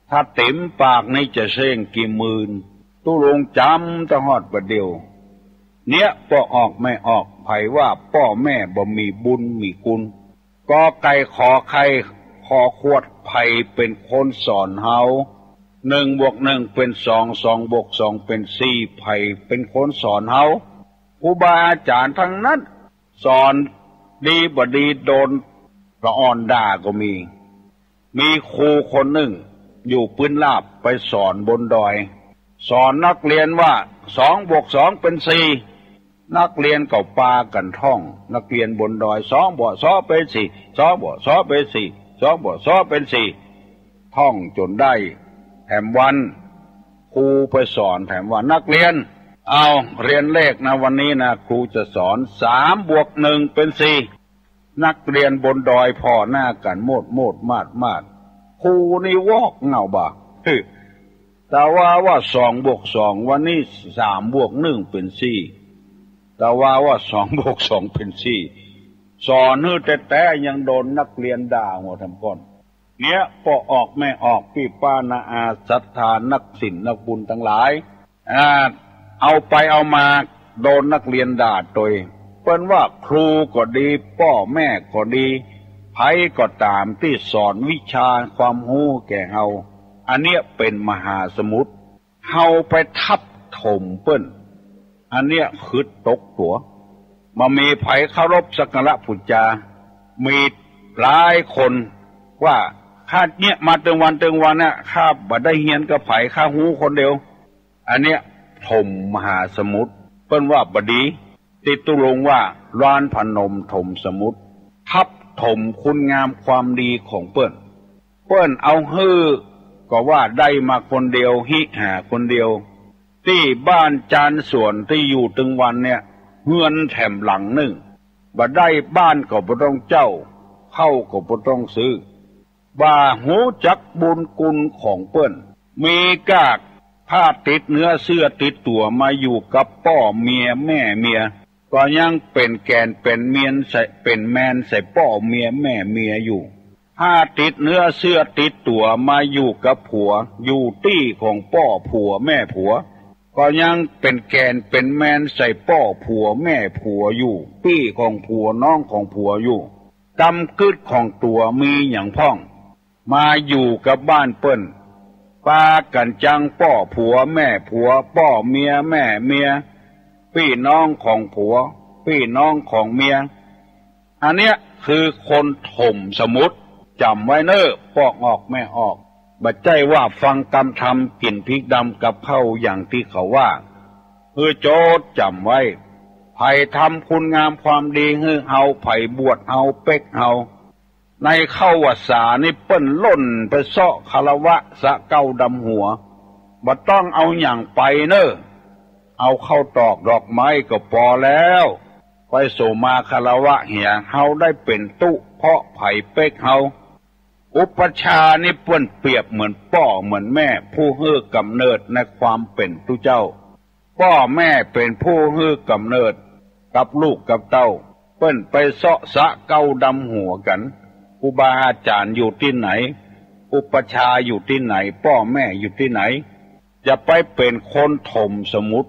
ถ้าเต็มปากนี่จะเส่งกี่หมื่นตุลงจำตะฮอดประเดียวเนี่ยพ่อออกไม่ออกไผว่าพ่อแม่บ่มีบุญมีกุลก็ไก่ขอใครขอขวดไผเป็นคนสอนเฮา1 บวก 1เป็น2 2 บวก 2เป็น4ไผเป็นคนสอนเฮาครูบาอาจารย์ทั้งนั้นสอนดีบ่ดีโดนละอ่อนด่าก็มีครูคนหนึ่งอยู่ปืนลาบไปสอนบนดอยสอนนักเรียนว่า2 บวก 2เป็น4นักเรียนก็ปากันท่องนักเรียนบนดอย2 บวก 2เป็น4 2 บวก 2เป็น4 2 บวก 2เป็น4ท่องจนได้แถมวันครูไปสอนแถมว่านักเรียนเอาเรียนเลขนะวันนี้นะครูจะสอน3 บวก 1เป็น4นักเรียนบนดอยพอหน้ากันโมดมาดครูนี่วอกเงาบ่าแต่ว่า2 บวก 2วันนี้3 บวก 1เป็น4แต่ว่า2 บวก 2เป็น4สอนฮื้อแต่ยังโดนนักเรียนด่าหัวทำก้อนเนี่ยพอออกไม่ออกพี่ป้านาอาศรัทธานักศิลป์นักบุญทั้งหลายเอาไปเอามาโดนนักเรียนด่าโดยเปิ้นว่าครูก็ดีพ่อแม่ก็ดีไผก็ตามที่สอนวิชาความรู้แก่เฮาอันเนี้ยเป็นมหาสมุทรเฮาไปทับถมเปิ้นอันเนี้ยคือตกตัวมามีไผเคารพสักการะพุทธจามีหลายคนว่าข้าเนี่ยมาตึงวันน่ะข้าบ่ได้เฮียนกับไผข้าหูคนเดียวอันเนี้ยถมมหาสมุทรเปิ้นว่าบดีติดตุลงว่าร้านพนมถมสมุทรทับถมคุณงามความดีของเปิ้นเอาฮื้อก็ว่าได้มาคนเดียวหิหาคนเดียวที่บ้านจานสวนที่อยู่ตึงวันเนี่ยเฮือนแถมหลังหนึ่งบ่ได้บ้านก็บ่ต้องเจ้าเข้าก็บ่ต้องซื้อว่าหูจักบุญกุลของเปิ้นมีกากผ้าติดเนื้อเสื้อติดตัวมาอยู่กับพ่อเมียแม่เมียก็ยังเป็นแกนเป็นเมียนใส่เป็นแมนใส่พ่อเมียแม่เมียอยู่ผ้าติดเนื้อเสื้อติดตัวมาอยู่กับผัวอยู่ตี้ของพ่อผัวแม่ผัวก็ยังเป็นแกนเป็นแมนใส่พ่อผัวแม่ผัวอยู่ตี้ของผัวน้องของผัวอยู่กำกึดของตัวมีอย่างพ่องมาอยู่กับบ้านเปิ้นปากันจังพ่อผัวแม่ผัวพ่อเมียแม่เมียพี่น้องของผัวพี่น้องของเมียอันเนี้ยคือคนถมสมุทรจำไว้เน้อปอกออกไม่ออกบัดใจว่าฟังกรรมทำกินพริกดำกับข้าวอย่างที่เขาว่าโจทย์จำไว้ไผ่ทำคุณงามความดีให้เฮาไผ่บวชเฮาเป็กเฮาในเข้าวัดสานี่เปิ้นล่นไปเซาะคารวะสะเก้าดำหัวบ่ต้องเอาอย่างไปเน้อเอาเข้าตอกดอกไม้ก็พอแล้วไปโสมาคารวะเหียเฮาได้เป็นตุเพาะไผ่เป็กเฮาอุปชานี่เปิ้นเปรียบเหมือนพ่อเหมือนแม่ผู้ฮื้อกำเนิดในความเป็นตุเจ้าพ่อแม่เป็นผู้ฮื้อกำเนิดกับลูกกับเต้าเปิ้นไปเซาะสะเก้าดำหัวกัน รูบาอาจารย์อยู่ที่ไหนอุปชาอยู่ที่ไหนพ่อแม่อยู่ที่ไหนจะไปเป็นคนถมสมุด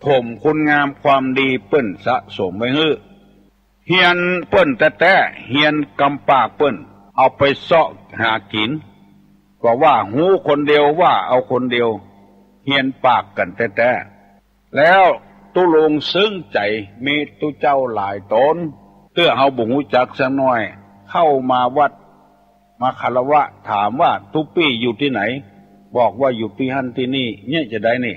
ถมคุณงามความดีเปิ้นสะสมไว้ฮื้อเฮียนเปิ้นแต่เฮียนกำปากเปิ้นเอาไปเสาะหากินก็ว่าหูคนเดียวว่าเอาคนเดียวเฮียนปากกันแต่แล้วตุลงซึ้งใจมีตุเจ้าหลายตนเตื้อเฮาบ่ฮู้จักสักหน่อยเข้ามาวัดมาคารวะถามว่าตุปี้อยู่ที่ไหนบอกว่าอยู่ที่หั่นที่นี่เนี่ยจะได้นี่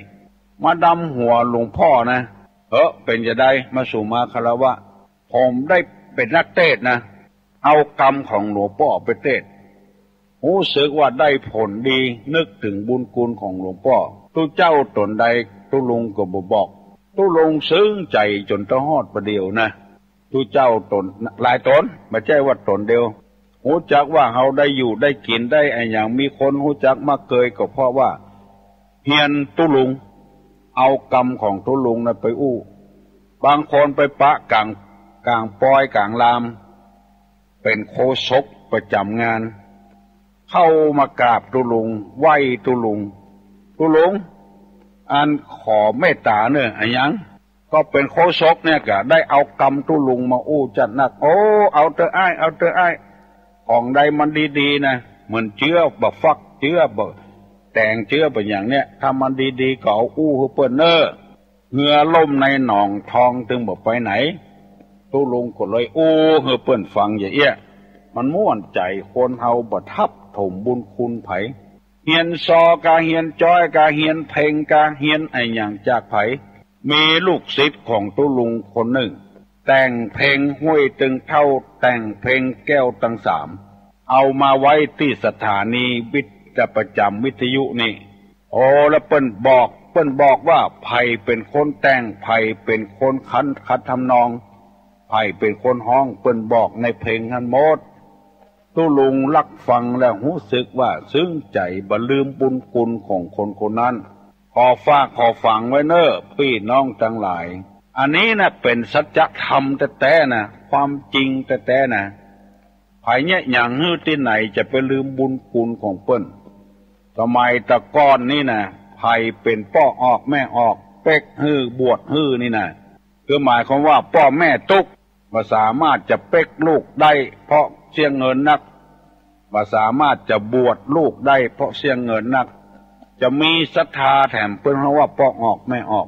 มาดำหัวหลวงพ่อนะเป็นจะได้มาสู่มาคารวะผมได้เป็นนักเทศนะเอากรรมของหลวงพ่อไปเทศรู้สึกว่าได้ผลดีนึกถึงบุญคุณของหลวงพ่อตุเจ้าตนใดตุลุงก็บ่บอกตุลุงซึ้งใจจนตะฮอดประเดียวนะตุเจ้าตนหลายตนไม่ใช่ว่าตนเดียวรู้จักว่าเฮาได้อยู่ได้กินได้ไอ้อย่างมีคนรู้จักมาเกยก็เพราะว่าเฮียนตุลุงเอากรรมของตุลุงนะไปอู้บางคนไปปะกลางปอยกลางลามเป็นโคศกประจำงานเข้ามากราบตุลุงไหว้ตุลุงอันขอเมตตาเนี่ยไอ้ยังก็เป็นโคศกเนี่ยก็ได้เอากรรมตุลุงมาอู้จัดหนักเอาเตออ้ายของใดมันดีๆนะเหมือนเชื้อบ่ฟักเชื้อบ่แต่งเชื้อเป็นอย่างเนี้ยถ้ามันดีๆก็เอาอู้เปิ้นเนอเหงื่อล่มในหนองทองถึงบ่ไปไหนตุลุงก็เลยอู้เปิ้นฟังอย่างเอี้ยมันม่วนใจคนเฮาบ่ทับถมบุญคุณไผเฮียนซอกาเฮียนจ้อยกาเฮียนเพลงกาเฮียนไอ้อย่างจากไผมีลูกศิษย์ของตุลุงคนหนึ่งแต่งเพลงห้วยตึงเท่าแต่งเพลงแก้วตั้งสามเอามาไว้ที่สถานีวิทยุประจำวิทยุนี่แล้วเปิ้นบอกว่าไผเป็นคนแต่งไผเป็นคนคัดทำนองไผเป็นคนห้องเปิ้นบอกในเพลงฮันโมดตุลุงรักฟังแล้วรู้สึกว่าซึ้งใจบ่ลืมบุญคุณของคนคนนั้นขอฝากขอฝังไว้เนอพี่น้องทั้งหลายอันนี้นะเป็นสัจธรรมแต่นะความจริงแต่นะไผเนี่ยอย่างฮื้อที่ไหนจะไปลืมบุญคุณของเปิ้นสมัยตะก้อนนี่นะไผเป็นพ่อออกแม่ออกเป๊กฮื้อบวชฮื้อนี่นะคือหมายความว่าพ่อแม่ตุกบ่สามารถจะเป๊กลูกได้เพราะเสียเงินนักบ่สามารถจะบวชลูกได้เพราะเสียเงินนักจะมีศรัทธาแถมเปิ้นเพราะว่าพ่อออกแม่ออก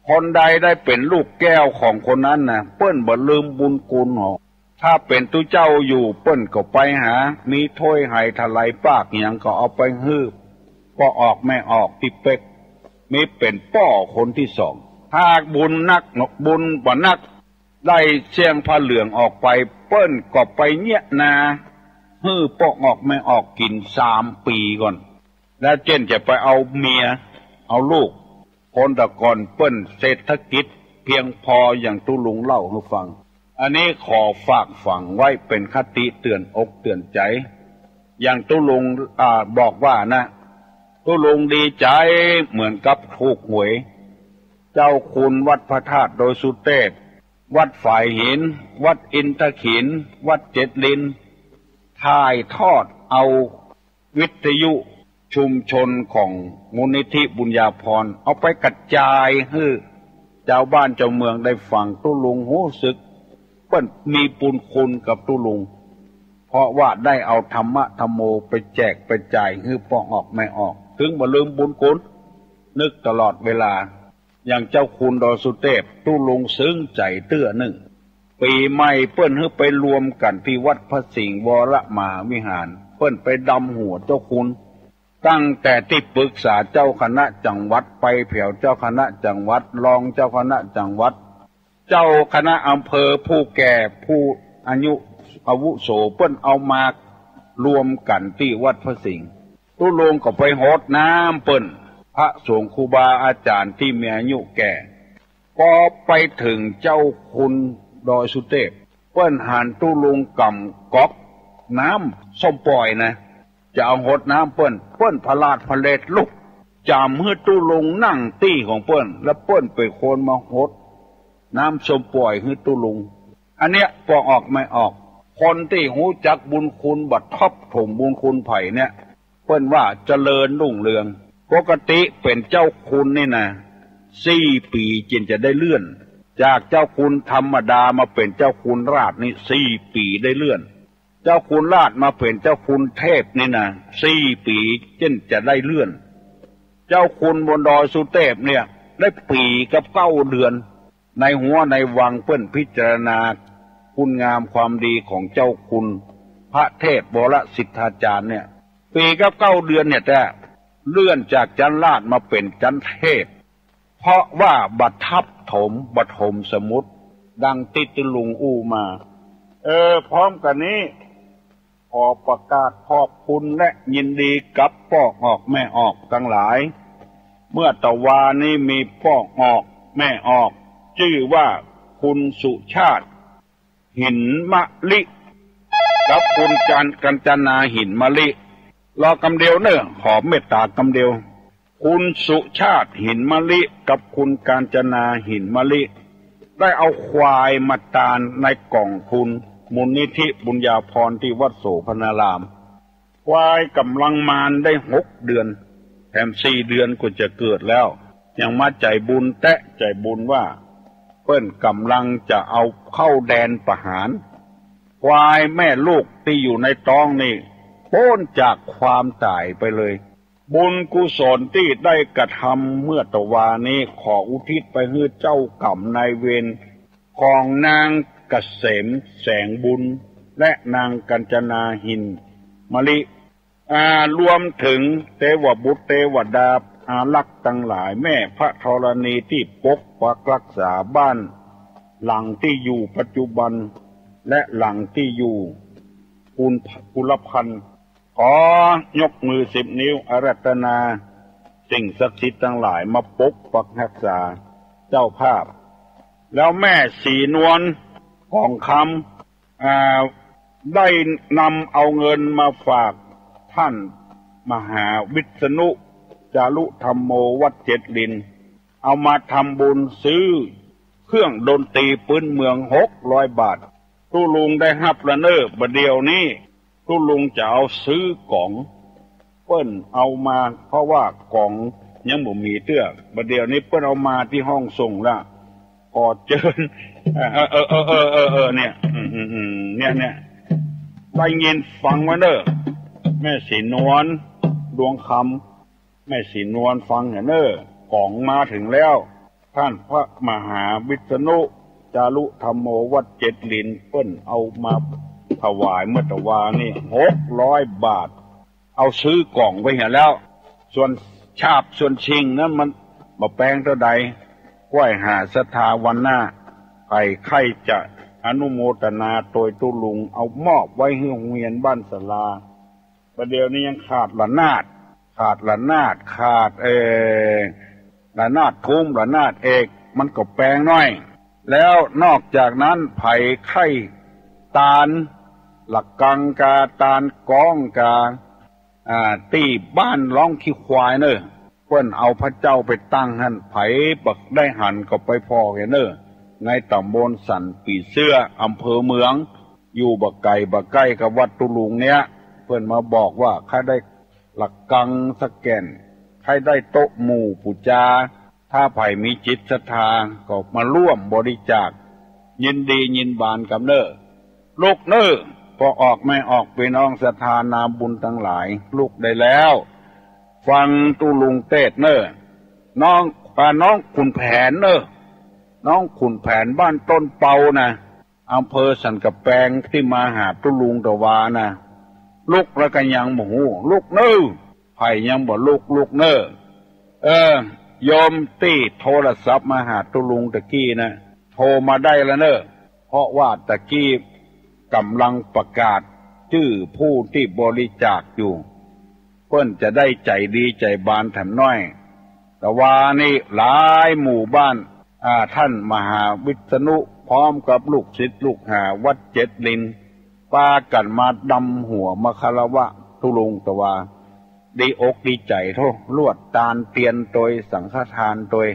คนใดได้เป็นลูกแก้วของคนนั้นนะเปิ้นบ่ลืมบุญคุณหรอกถ้าเป็นตุเจ้าอยู่เปิ้นก็ไปหามีถ้วยไห้ทลายปากอย่างก็เอาไปฮื้อพ่อออกแม่ออกที่เป็กมีเป็นป้อคนที่สองถ้าบุญนักบุญบ่นักได้เสียงผ้าเหลืองออกไปเปิ้นก็ไปเนี่ยนาฮื้อพ่อออกแม่ออกกิน3 ปีก่อนแล้วเจนจะไปเอาเมียเอาลูกคนตะก่อนเปิ้นเศรษฐกิจเพียงพออย่างตุลุงเล่าให้ฟังอันนี้ขอฝากฝังไว้เป็นคติเตือนอกเตือนใจอย่างตุลุงบอกว่านะตุลุงดีใจเหมือนกับถูกหวยเจ้าคุณวัดพระธาตุโดยสุเทพวัดฝ่ายหินวัดอินทขินวัดเจ็ดลินถ่ายทอดเอาวิทยุชุมชนของมูลนิธิบุญญาภรณ์เอาไปกระจายให้เจ้าบ้านเจ้าเมืองได้ฟังตุลุงรู้สึกเปิ้นมีบุญคุณกับตุลุงเพราะว่าได้เอาธรรมะธรรมโมไปแจกไปจ่ายให้พ่อออกไม่ออกถึงบ่ลืมบุญคุณนึกตลอดเวลาอย่างเจ้าคุณดอยสุเทพตุลุงซึ้งใจเตื้อหนึ่งปีใหม่เปิ้นให้ไปรวมกันที่วัดพระสิงห์วรมหาวิหารเปิ้นไปดำหัวเจ้าคุณตั้งแต่ที่ปรึกษาเจ้าคณะจังหวัดไปแผ่วเจ้าคณะจังหวัดรองเจ้าคณะจังหวัดเจ้าคณะอำเภอผู้แก่ผู้อาวุโสเปิ้นเอามารวมกันที่วัดพระสิงห์ตุลุงก็ไปโหดน้ำเปิ้นพระสงฆ์ครูบาอาจารย์ที่มีอายุแก่พอไปถึงเจ้าคุณดอยสุเทพเปิ้นหันตุลุงกำก๊อกน้ำส้มปล่อยนะจะเอาหดน้ำเปิ้นพลาดพเลดลุกจำให้ตุลุงนั่งตี้ของเปิ้นแล้วเปิ้นไปโคนมาหดน้ำส้มปล่อยให้ตุลุงอันเนี้ยพอออกไม่ออก คนที่หูจักบุญคุณบัดทับถมบุญคุณไผ่เนี่ยเพิ่นว่าเจริญรุ่งเรืองปกติเป็นเจ้าคุณนี่นะ4 ปีจึงจะได้เลื่อนจากเจ้าคุณธรรมดามาเป็นเจ้าคุณราชนี่4 ปีได้เลื่อนเจ้าคุณราชมาเป็นเจ้าคุณเทพนี่นะ4 ปีจึงจะได้เลื่อนเจ้าคุณบนดอยสุเทพเนี่ยได้ปีกับ9 เดือนในหัวในวังเปิ้นพิจารณาคุณงามความดีของเจ้าคุณพระเทพบรสิทธาจารย์เนี่ยปีกับ9 เดือนเนี่ยแต่เลื่อนจากจันราชมาเป็นจันเทพเพราะว่าบัดทับถมบัดถมสมุทรดังติตลุงอู้มาพร้อมกันนี้ขอประกาศขอบคุณและยินดีกับพ่อออกแม่ออกทั้งหลายเมื่อตะวานี้มีพ่อออกแม่ออกชื่อว่าคุณสุชาติหินมะลิกับคุณกัญจนาหินมะลิรอกำเดียวเนอะขอเมตตากำเดียวคุณสุชาติหินมะลิกับคุณกัญจนาหินมะลิได้เอาควายมาตานในกล่องทุนมูลนิธิบุญญาภรณ์ที่วัดโสภณารามควายกำลังมานได้6 เดือนแถม4 เดือนก็จะเกิดแล้วยังมาใจบุญแตะใจบุญว่าเปิ้นกำลังจะเอาเข้าแดนประหารควายแม่ลูกที่อยู่ในท้องนี่พ้นจากความตายไปเลยบุญกุศลที่ได้กระทำเมื่อตะวานี้ขออุทิศไปให้เจ้ากรรมนายเวรของนางเกษมแสงบุญและนางกัญจนาหินมะลิรวมถึงเทวบุตรเทวดาอารักษ์ทั้งหลายแม่พระธรณีที่ปกปักรักษาบ้านหลังที่อยู่ปัจจุบันและหลังที่อยู่กุลพันธ์ขอยกมือ10 นิ้วอาราธนาสิ่งศักดิ์สิทธิ์ทั้งหลายมาปกปักรักษาเจ้าภาพแล้วแม่สีนวลของคำได้นำเอาเงินมาฝากท่านมหาวิษณุจารุธรรมโมวัด7 ลินเอามาทำบุญซื้อเครื่องดนตรีปืนเมือง600 บาทตู้ลุงได้ฮับละเนอบัดเดียวนี้ตู้ลุงจะเอาซื้อกล่องเปิ้นเอามาเพราะว่ากล่องยังบ่มีเตื้อบัดเดียวนี้เปิ้นเอามาที่ห้องส่งละขอเชิญเนี่ยเนี่ยได้ยินฟังไว้เนอะแม่สีนวลดวงคำแม่สีนวลฟังเนอะกล่องมาถึงแล้วท่านพระมหาวิษณุจารุธรรมโมวัด7 ลินเปิ้นเอามาถวายเมื่อตะวานี่600 บาทเอาซื้อกล่องไว้เห็นแล้วส่วนชาบส่วนชิงนั้นมันบ่แปลงเท่าใดไหว้หาศรัทธาวันหน้าใครจะอนุโมทนาโดยตุลุงเอามอบไว้ให้โรงเรียนบ้านศาลาประเดี๋ยวนี้ยังขาดละนาดขาดละนาดทุ่มละนาดเอกมันก็แปลงน้อยแล้วนอกจากนั้นไผ่ไข่ตาลหลักกังกาตาลก้องกาตีบ้านร้องขี้ควายเนอะเพิ่นเอาพระเจ้าไปตั้งหันไผ่บักได้หันก็ไปพอเห็นเนอะในตำบลสันปีเสื้ออำเภอเมืองอยู่บักใกล้กับวัดตุลุงเนี้ยเพิ่นมาบอกว่าใครได้หลักกังสแกนใครได้โต๊ะหมู่ปูจาถ้าไผ่มีจิตศรัทธาก็มาร่วมบริจาคยินดียินบานกับเนอลูกเนอพอออกไม่ออกไปน้องศรัทธานาบุญทั้งหลายลูกได้แล้วฟังตุลุงเตศเนอน้องขุนแผนเนอน้องขุนแผนบ้านต้นเปานะอำเภอสันกะแปงที่มาหาตุลุงตะวานะลูกแล้วก็ยังหมูลูกเนอไผ่ยังบ่ลูกเนอยมตี้โทรศัพท์มาหาตุลุงตะกี้นะโทรมาได้แล้วเนอะเพราะว่าตะกี้กำลังประกาศชื่อผู้ที่บริจาคอยู่เพิ่นจะได้ใจดีใจบานแถมน้อยแต่ว่านี่หลายหมู่บ้านท่านมหาวิษณุพร้อมกับลูกศิษย์ลูกหาวัด7 ลินปากันมาดำหัวมาคารวะตุลุงตะวาดีอกดีใจโทลวดตาลเตียนโดยสังฆทานโดย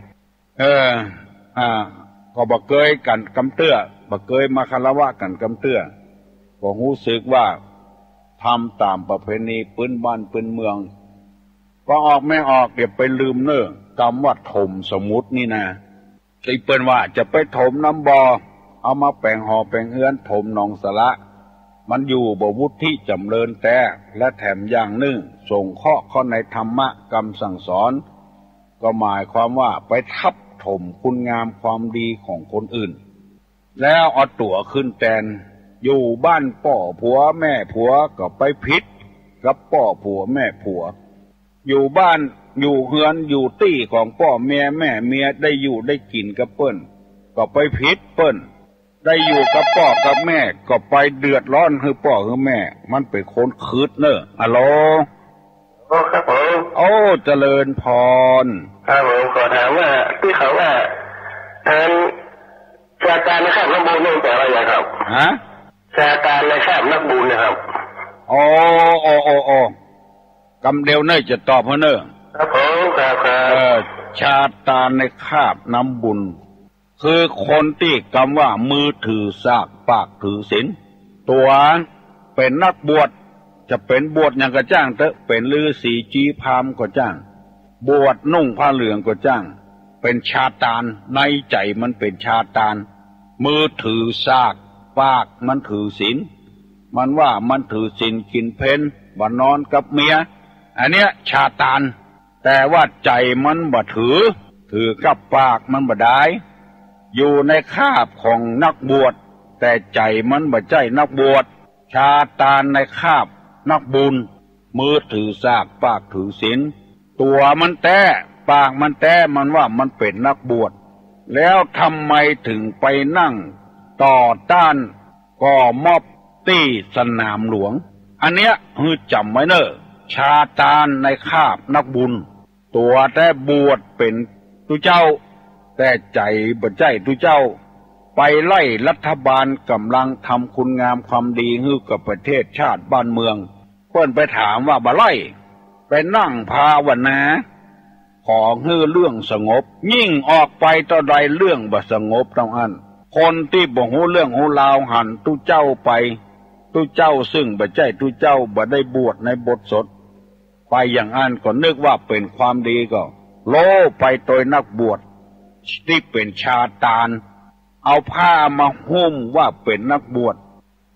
ก็บ่เกยกันกำเตื้อบ่เกยมาคารวะกันกำเตื้อ ก็รู้สึกว่าทำตามประเพณีปืนบ้านปืนเมืองก็ออกไม่ออกเดี๋ยวไปลืมเน้อกำว่าถมสมุตินี่นะที่เปิ้นว่าจะไปถมน้ำบ่อเอามาแปลงหอแปลงเฮือนถมหนองสละมันอยู่บ่วุฒิจำเริญแต่และแถมอย่างหนึ่งส่งข้อในธรรมะกรรมสั่งสอนก็หมายความว่าไปทับถมคุณงามความดีของคนอื่นแล้วเอาตั๋วขึ้นแตนอยู่บ้านป่อผัวแม่ผัวก็ไปพิษกับป่อผัวแม่ผัวอยู่บ้านอยู่เฮือนอยู่ตี้ของป่อเมียแม่เมียได้อยู่ได้กินกับเปิ้นก็ไปพิษเปิ้นได้อยู่กับป่อกับแม่ก็ไปเดือดร้อนคือป่อคือแม่มันเป็นคนคืดเนอะอะโลโอ้ครับผมโอ้เจริญพรครับผมขอถามว่าที่เขาว่าชาการในข้ามนักบุญนี่เป็นอะไรครับฮะชาการในข้ามนักบุญนะครับโอ้กำเดียวเนยจะตอบเนอะครับผมครับชาตาในคาบน้ำบุญคือคนที่กำว่ามือถือสากปากถือศีลตัวเป็นนักบวชจะเป็นบวชอย่างกระจ้างเถอะเป็นฤาษีจีพามก็จ้างบวชนุ่งผ้าเหลืองก็จ้างเป็นชาตานในใจมันเป็นชาตานมือถือสากปากมันถือศีลมันว่ามันถือศีลกินเพลบ่นอนกับเมียอันเนี้ยชาตานแต่ว่าใจมันบ่ถือกับปากมันบ่ได้อยู่ในคาบของนักบวชแต่ใจมันบ่ใจนักบวชชาตานในคาบนักบุญมือถือสากปากถือศีลตัวมันแต่ปากมันแต่มันว่ามันเป็นนักบวชแล้วทำไมถึงไปนั่งต่อต้านก่อม็อบที่สนามหลวงอันเนี้ยคือจำไว้เนอะชาตานในคาบนักบุญตัวแต่บวชเป็นตุเจ้าแต่ใจบ่ใจตุเจ้าไปไล่รัฐบาลกำลังทำคุณงามความดีให้กับประเทศชาติบ้านเมืองเพิ่นไปถามว่าบ่ไล่ไปนั่งภาวนาขอให้เรื่องสงบยิ่งออกไปต่อใดเรื่องบ่สงบต้องอันคนที่บ่ฮู้เรื่องฮู้ราวหันตุเจ้าไปตุเจ้าซึ่งบ่ใจตุเจ้าบ่ได้บวชในบทสดไปอย่างอันก็นึกว่าเป็นความดีก็โลไปโดยนักบวชที่เป็นชาตานเอาผ้ามาหุ้มว่าเป็นนักบวช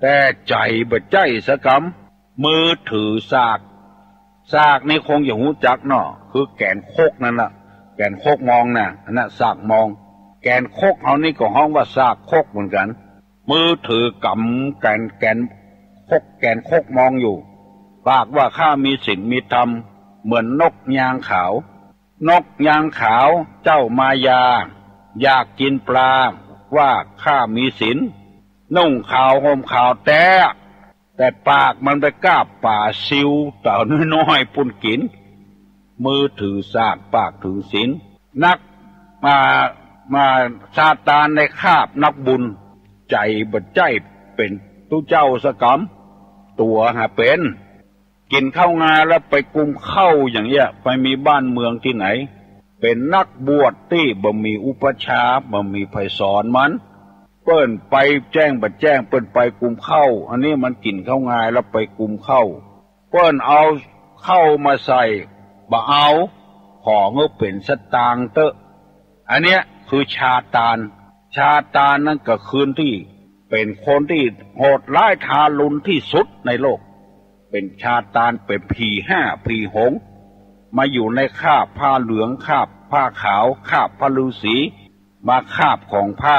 แต่ใจบ่ใจสะกำมือถือสากนี่คงอย่าหูจักเนาะคือแกนโคกนั่นล่ะแกนโคกมองน่ะอันน่ะสากมองแกนโคกเอานี่ก็ห้องว่าสากโคกเหมือนกันมือถือกำแกนโคกมองอยู่ปากว่าข้ามีศีลมีธรรมเหมือนนกยางขาวนกยางขาวเจ้ามายาอยากกินปลาว่าข้ามีศีลนุ่งขาวห่มขาวแต่ปากมันไปกาบป่าซิวเต่าน้อยๆปุ่นกินมือถือสากปากถือศีลนักมาซาตานในคาบนักบุญใจบ่ใจเป็นตุเจ้าสกำตัวเป็นกินข้าวงาแล้วไปกุมเข้าอย่างเงี้ยไปมีบ้านเมืองที่ไหนเป็นนักบวชที่บ่มีอุปชาบ่มีไผสอนมันเปิ้นไปแจ้งบ่แจ้งเปิ้นไปกุมเข้าอันนี้มันกินข้าวงาแล้วไปกุมเข้าเปิ้นเอาเข้ามาใส่บ่เอาของก็เป็นสตางค์เตอะอันเนี้ยคือชาตานนั่นก็คือที่เป็นคนที่โหดร้ายทารุณที่สุดในโลกเป็นชาตานเป็นผีผีหงมาอยู่ในคาบผ้าเหลืองคาบผ้าขาวคาบผ้าฤาษีมาคาบของผ้า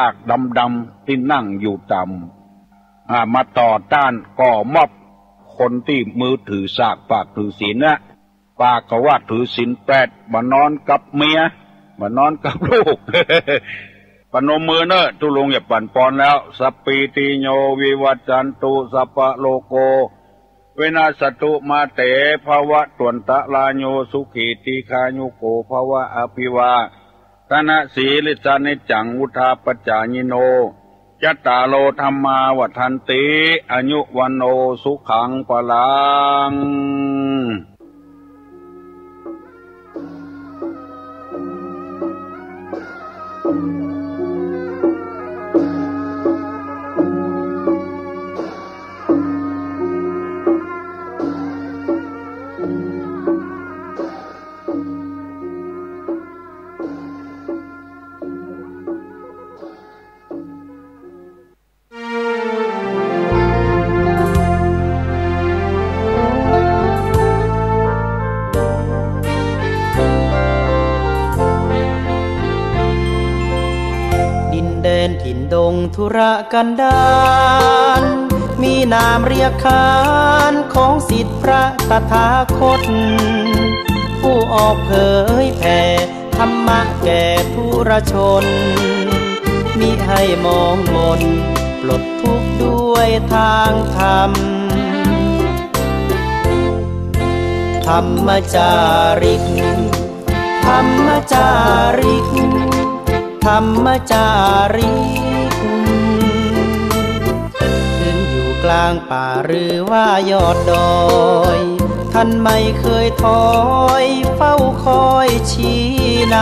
ดำๆที่นั่งอยู่ต่ำมาต่อต้านก่อม็อบคนที่มือถือสากปากถือศีลนะปากก็ว่าถือศีล8มานอนกับเมียมานอนกับลูก ปนมมือเนอะทุลงอย่าปั่นปอนแล้วสัพพิติโยวิวัจจันตุสัพพะโลโกเวนัสตุมาเตภวะตวนตะลาโยสุขีติคายุโกภวะอภิวาตนะสีลิสานิจังวุธาปจายิโนจัตตาโลธรรมาวัฏันติอายุวันโนสุขังปะลัง ดงธุรกันดารมีนามเรียกขานของศิษย์พระตถาคตผู้ออกเผยแผ่ธรรมะแก่ผู้รชนมิให้มองมนปลดทุกข์ด้วยทางธรรมธรรมจาริกธรรมจาริกธรรมจาริกถึงอยู่กลางป่าหรือว่ายอดดอยท่านไม่เคยถอยเฝ้าคอยชี้น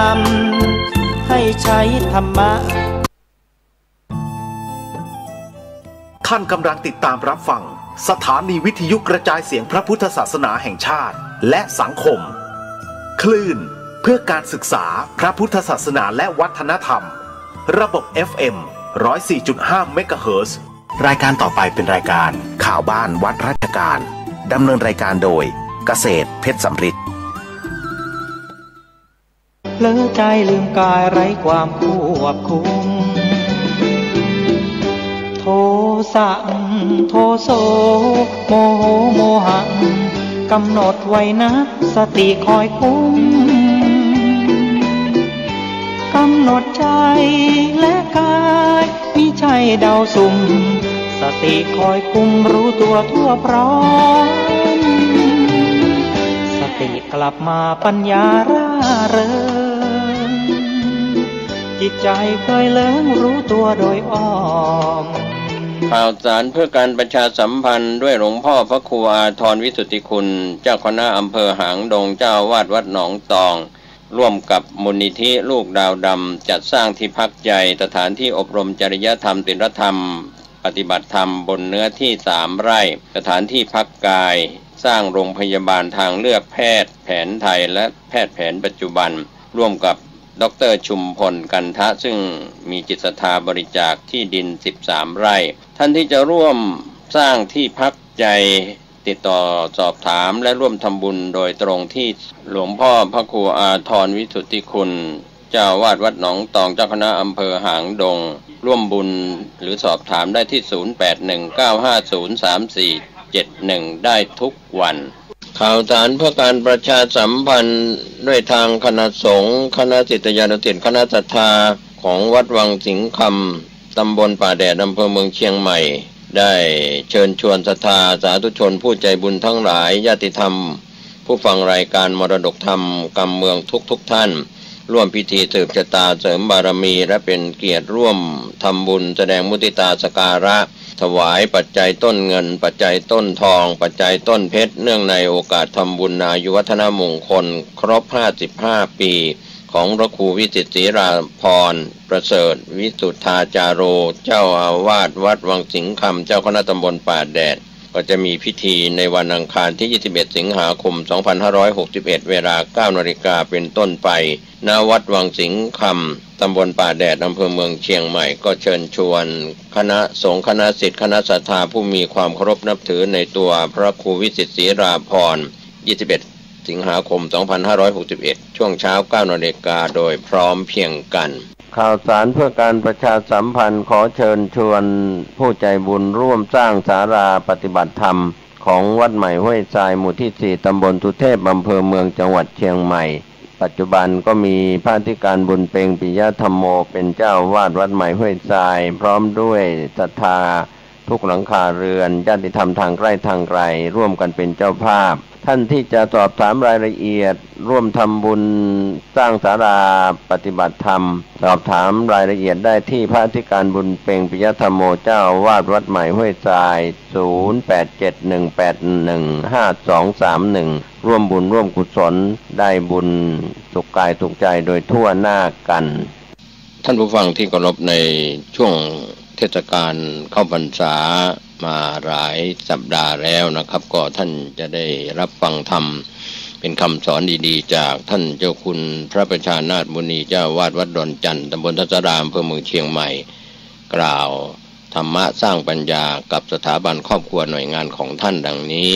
ำให้ใช้ธรรมะท่านกำลังติดตามรับฟังสถานีวิทยุกระจายเสียงพระพุทธศาสนาแห่งชาติและสังคมคลื่นเพื่อการศึกษาพระพุทธศาสนาและวัฒนธรรมระบบ FM 104.5 เมกะเฮิรตซ์รายการต่อไปเป็นรายการข่าวบ้านวัดราชการดำเนินรายการโดยเกษตรเพชรสำริดเผลอใจลืมกายไร้ความควบคุมโทสะโทโสโมโหโมหังกำหนดไว้นะสติคอยคุมกำหนดใจและกายมิใช่เดาสุ่มสติคอยคุมรู้ตัวทั่วพร้อมสติกลับมาปัญญาร่าเริงจิตใจเคยเลิ้งรู้ตัวโดยอ้อมข่าวสารเพื่อการประชาสัมพันธ์ด้วยหลวงพ่อพระครูอาทรวิสุทธิคุณเจ้าคณะอำเภอหางดงเจ้าวาดวัดหนองตองร่วมกับมูลนิธิลูกดาวดำจัดสร้างที่พักใจสถานที่อบรมจริยธรรมศีลธรรมปฏิบัติธรรมบนเนื้อที่3 ไร่สถานที่พักกายสร้างโรงพยาบาลทางเลือกแพทย์แผนไทยและแพทย์แผนปัจจุบันร่วมกับดร.ชุมพลกันทะซึ่งมีจิตศรัทธาบริจาคที่ดิน13 ไร่ท่านที่จะร่วมสร้างที่พักใจติดต่อสอบถามและร่วมทำบุญโดยตรงที่หลวงพ่อพระครูอาทรวิสุทธิคุณเจ้าวาดวัดหนองตองเจ้าคณะอำเภอหางดงร่วมบุญหรือสอบถามได้ที่0819503471ได้ทุกวันข่าวสารเพื่อการประชาสัมพันธ์ด้วยทางคณะสงฆ์คณะศิษยานุศิษย์คณะศรัทธาของวัดวังสิงห์คำตำบลป่าแดดอำเภอเมืองเชียงใหม่ได้เชิญชวนศรัทธาสาธุชนผู้ใจบุญทั้งหลายญาติธรรมผู้ฟังรายการมรดกธรรมกำเมืองทุกท่านร่วมพิธีสืบชะตาเสริมบารมีและเป็นเกียรติร่วมทำบุญแสดงมุทิตาสการะถวายปัจจัยต้นเงินปัจจัยต้นทองปัจจัยต้นเพชรเนื่องในโอกาสทำบุญอายุวัฒนมงคลครบ55 ปีของพระครูวิจิตรศรีราพรประเสริฐวิสุทธาจาโรเจ้าอาวาสวัดวังสิงห์คำเจ้าคณะตำบลป่าแดดก็จะมีพิธีในวันอังคารที่21 สิงหาคม 2561 เวลา 9 นาฬิกาเป็นต้นไปณวัดวังสิงห์คำตำบลป่าแดดอำเภอเมืองเชียงใหม่ก็เชิญชวนคณะสงฆ์คณะศิษย์คณะศรัทธาผู้มีความเคารพนับถือในตัวพระครูวิจิตรศรีราพร21 สิงหาคม 2561 ช่วงเช้า 9 นาฬิกาโดยพร้อมเพรียงกันข่าวสารเพื่อการประชาสัมพันธ์ขอเชิญชวนผู้ใจบุญร่วมสร้างศาลาปฏิบัติธรรมของวัดใหม่ห้วยทรายหมู่ที่4ตำบลสุเทพอำเภอเมืองจังหวัดเชียงใหม่ปัจจุบันก็มีพระอธิการบุญเพ็งปิยธรรมโมเป็นเจ้าวาดวัดใหม่ห้วยทรายพร้อมด้วยศรัทธาทุกหลังคาเรือนญาติธรรมทางใกล้ทางไกลร่วมกันเป็นเจ้าภาพท่านที่จะสอบถามรายละเอียดร่วมทำบุญสร้างศาลาปฏิบัติธรรมสอบถามรายละเอียดได้ที่พระอธิการบุญเพ็งปิยธรรมโมเจ้าวาดวัดใหม่ห้วยทราย0871815231ร่วมบุญร่วมกุศลได้บุญสุขกายสุขใจโดยทั่วหน้ากันท่านผู้ฟังที่เคารพในช่วงเทศกาลเข้าพรรษามาหลายสัปดาห์แล้วนะครับก็ท่านจะได้รับฟังธรรมเป็นคำสอนดีๆจากท่านเจ้าคุณพระประชานาถมุนีเจ้าวาดวัดดอนจันทร์ตำบลทัศรามอำเภอเมืองเชียงใหม่กล่าวธรรมะสร้างปัญญากับสถาบันครอบครัวหน่วยงานของท่านดังนี้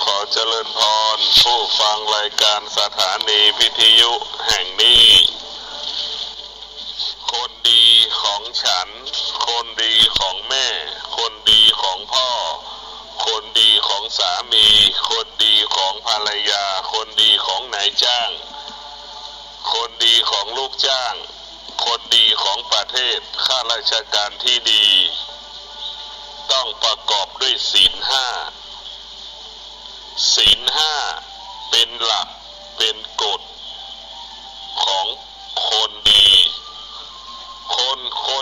ขอเจริญพรผู้ฟังรายการสถานีวิทยุแห่งนี้คนดี ของฉันคนดีของแม่คนดีของพ่อคนดีของสามีคนดีของภรรยาคนดีของนายจ้างคนดีของลูกจ้างคนดีของประเทศข้าราชการที่ดีต้องประกอบด้วยศีลห้าศีลห้าเป็นหลักเป็นกฎของคนดีค